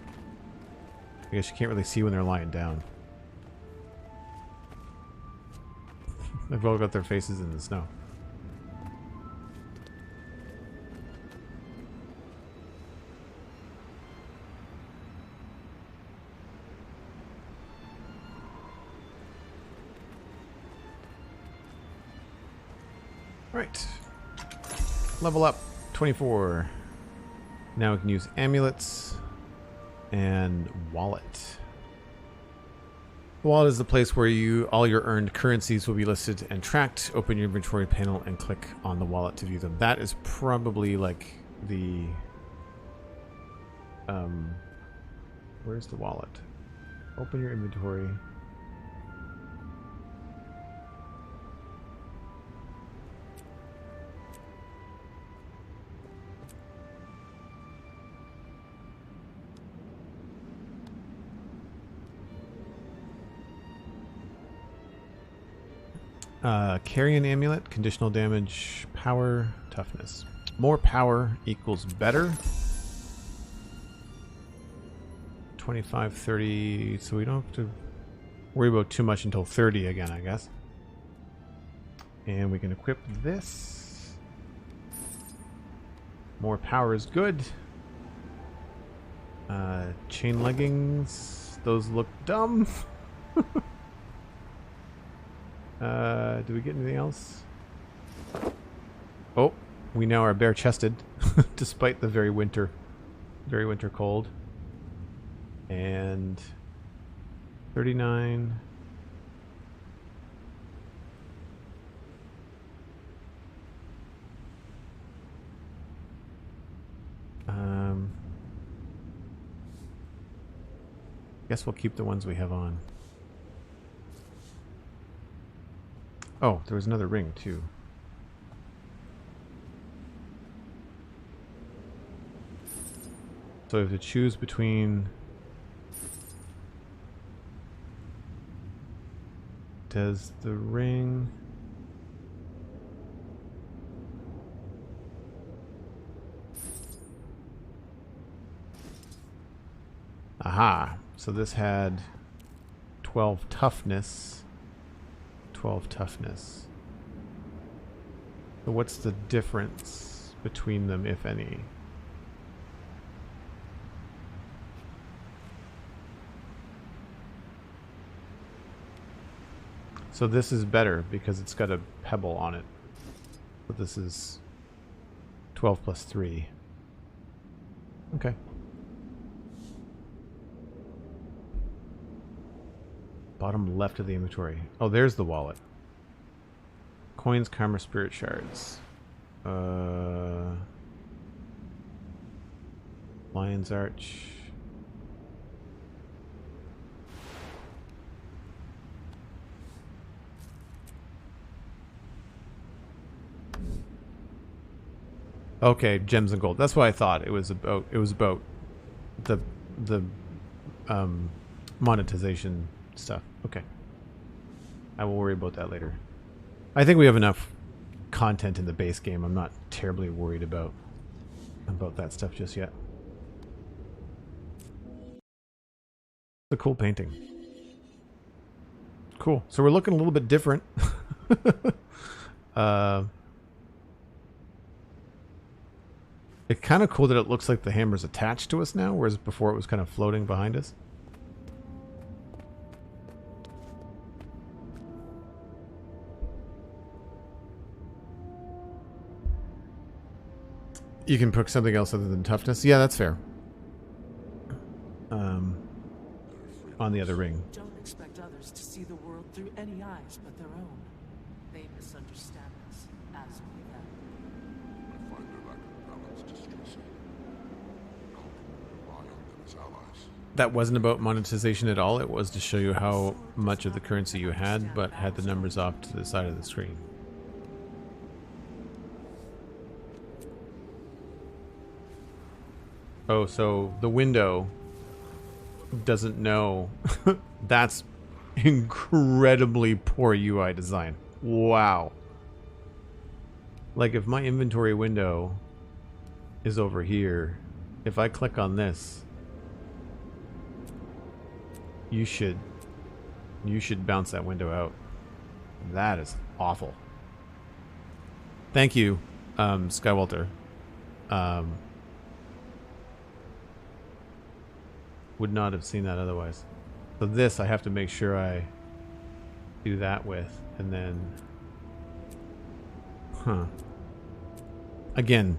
S1: I guess you can't really see when they're lying down. They've all got their faces in the snow. Right. Level up. 24. Now we can use amulets and wallet. The wallet is the place where all your earned currencies will be listed and tracked. Open your inventory panel and click on the wallet to view them. That is probably like the... where's the wallet? Open your inventory. Carrion amulet, conditional damage, power, toughness. More power equals better. 25, 30, so we don't have to worry about too much until 30 again, I guess. And we can equip this. More power is good. Chain leggings, those look dumb. Do we get anything else? Oh, we now are bare-chested, despite the very winter cold. And 39. Guess we'll keep the ones we have on. Oh, there was another ring, too. So I have to choose between... Does the ring... Aha. So this had 12 toughness. 12 toughness. So what's the difference between them, if any? So this is better because it's got a pebble on it. But this is 12 plus 3. Okay. Bottom left of the inventory. Oh, there's the wallet. Coins, karma, spirit shards. Lion's Arch. Okay, gems and gold. That's what I thought it was about. It was about the monetization stuff. Okay. I will worry about that later. I think we have enough content in the base game. I'm not terribly worried about that stuff just yet. It's a cool painting. Cool. So we're looking a little bit different. It's kind of cool that it looks like the hammer's attached to us now, whereas before it was kind of floating behind us. You can pick something else other than toughness. Yeah, that's fair. On the other ring.
S12: Don't expect others to see the world through any eyes but their own. They misunderstand us as we them.
S4: I find their lack of balance distressing. I hope we rely on them as allies.
S1: That wasn't about monetization at all. It was to show you how much of the currency you had, but had the numbers off to the side of the screen. Oh, so the window doesn't know. That's incredibly poor UI design. Wow. Like if my inventory window is over here, if I click on this, you should bounce that window out. That is awful. Thank you, Skywalter. Would not have seen that otherwise. So this I have to make sure I do that with, and then again,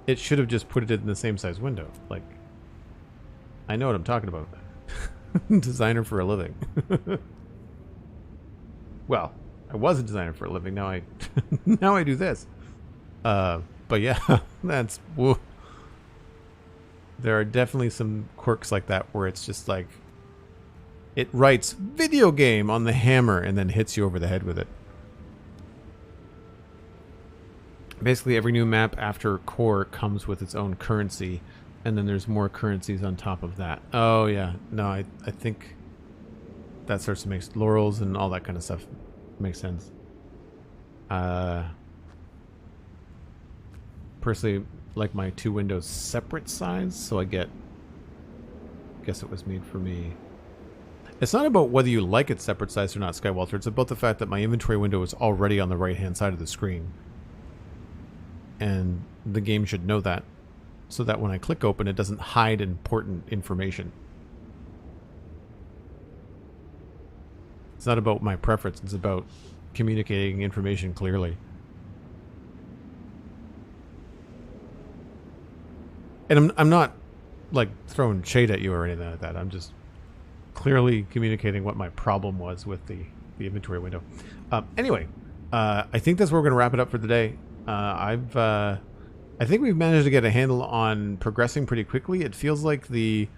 S1: it should have just put it in the same size window. Like, I know what I'm talking about. Designer for a living. Well, I was a designer for a living. Now I now I do this. But yeah, that's woo. There are definitely some quirks like that where it's just like it writes video game on the hammer and then hits you over the head with it. Basically every new map after core comes with its own currency, and then there's more currencies on top of that. Oh yeah, no, I think that starts to make laurels and all that kind of stuff makes sense. Personally, like my two windows separate size, so I guess it was made for me. It's not about whether you like it separate size or not, Skywalter. It's about the fact that my inventory window is already on the right hand side of the screen, and the game should know that, so that when I click open it doesn't hide important information. It's not about my preference, it's about communicating information clearly. And I'm not like throwing shade at you or anything like that. I'm just clearly communicating what my problem was with the inventory window. Anyway, I think that's where we're going to wrap it up for today. I think we've managed to get a handle on progressing pretty quickly. It feels like the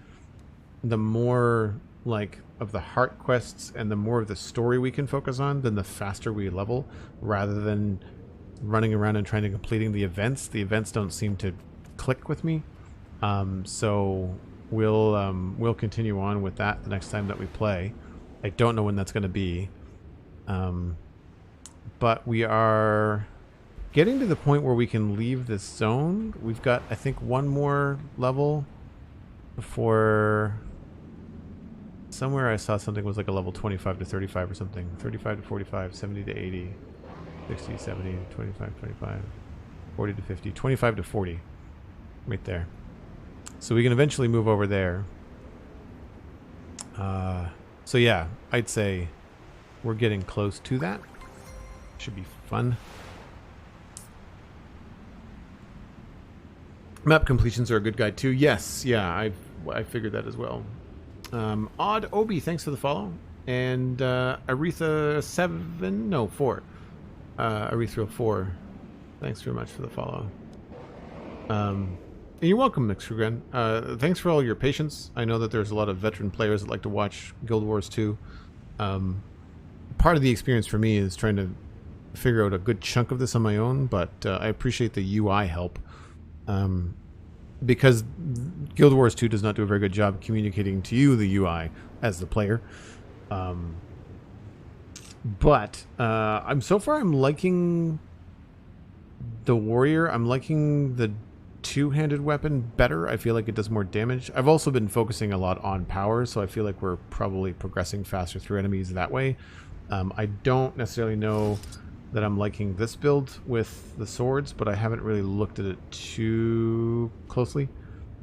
S1: more like of the heart quests and the more of the story we can focus on, then the faster we level, rather than running around and trying to completing the events. The events don't seem to click with me. So we'll continue on with that the next time that we play. I don't know when that's going to be. But we are getting to the point where we can leave this zone. We've got, I think, one more level before Somewhere I saw something was like a level 25 to 35 or something. 35 to 45, 70 to 80, 60, 70, 25, 25, 40 to 50, 25 to 40. Right there. So we can eventually move over there. So yeah, I'd say we're getting close to that. Should be fun. Map completions are a good guide too. Yes, yeah, I figured that as well. Odd Obi, thanks for the follow. And Aretha 4. Aretha 4. Thanks very much for the follow. And you're welcome, Mixrugan. Thanks for all your patience. I know that there's a lot of veteran players that like to watch Guild Wars 2. Part of the experience for me is trying to figure out a good chunk of this on my own, but I appreciate the UI help. Because Guild Wars 2 does not do a very good job communicating to you the UI as the player. But I'm liking the warrior. I'm liking the two-handed weapon better. I feel like it does more damage. I've also been focusing a lot on power, so I feel like we're probably progressing faster through enemies that way. I don't necessarily know that I'm liking this build with the swords, but I haven't really looked at it too closely.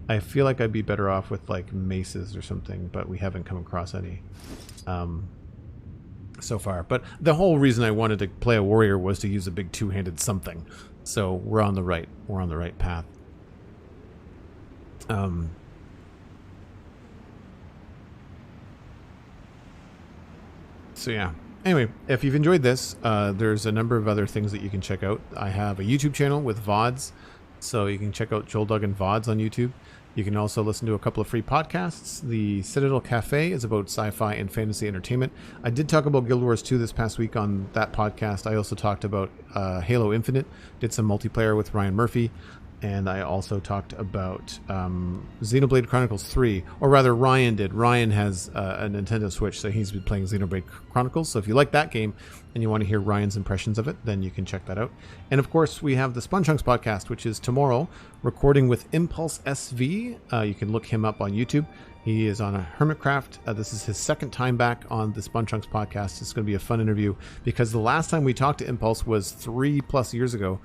S1: I feel like I'd be better off with like maces or something, but we haven't come across any so far. But the whole reason I wanted to play a warrior was to use a big two-handed something. So we're on the right path. So yeah. Anyway, if you've enjoyed this, there's a number of other things that you can check out. I have a YouTube channel with VODs, so you can check out Joel Duggan VODs on YouTube. You can also listen to a couple of free podcasts. The Citadel Cafe is about sci-fi and fantasy entertainment. I did talk about Guild Wars 2 this past week on that podcast. I also talked about Halo Infinite, did some multiplayer with Ryan Murphy, and I also talked about Xenoblade Chronicles 3, or rather Ryan did. Ryan has a Nintendo Switch, so he's been playing Xenoblade Chronicles. So if you like that game and you want to hear Ryan's impressions of it, then you can check that out. And of course, we have the Spun-Chunks podcast, which is tomorrow, recording with Impulse SV. You can look him up on YouTube. He is on a Hermitcraft. This is his second time back on the Spun-Chunks podcast. It's going to be a fun interview because the last time we talked to Impulse was 3+ years ago,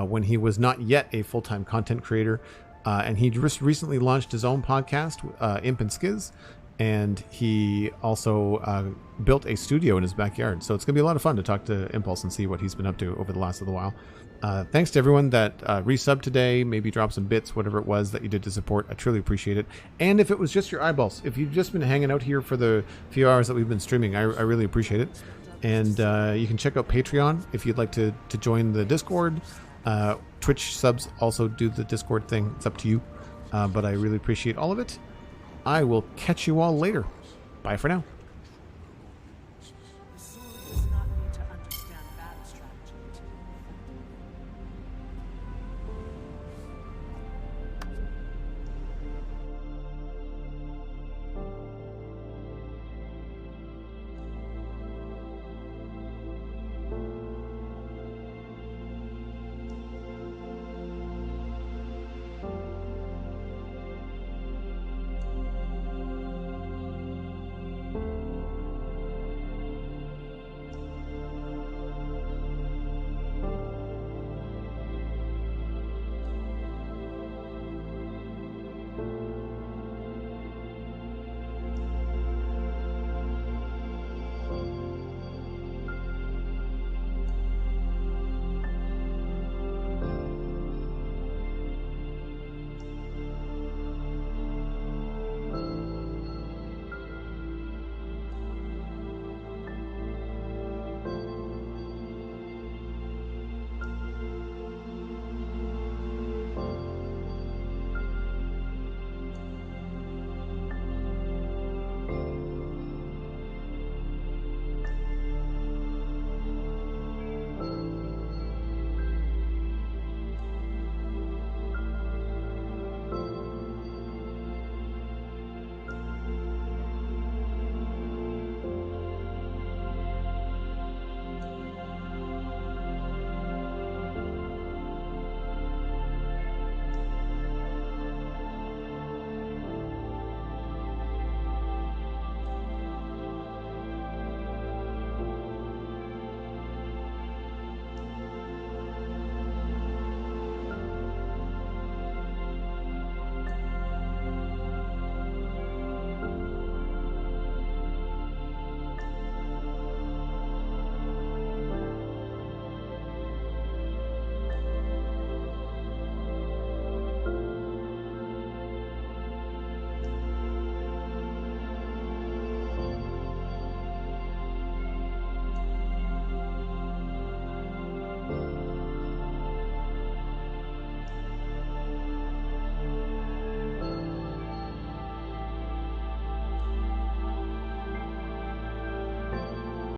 S1: when he was not yet a full-time content creator, and he just recently launched his own podcast, Imp and Skiz, and he also built a studio in his backyard. So it's going to be a lot of fun to talk to Impulse and see what he's been up to over the last little while. Thanks to everyone that resubbed today, maybe dropped some bits, whatever it was that you did to support. I truly appreciate it. And if it was just your eyeballs, if you've just been hanging out here for the few hours that we've been streaming, I really appreciate it. And you can check out Patreon if you'd like to join the Discord. Twitch subs also do the Discord thing. It's up to you. But I really appreciate all of it. I will catch you all later. Bye for now.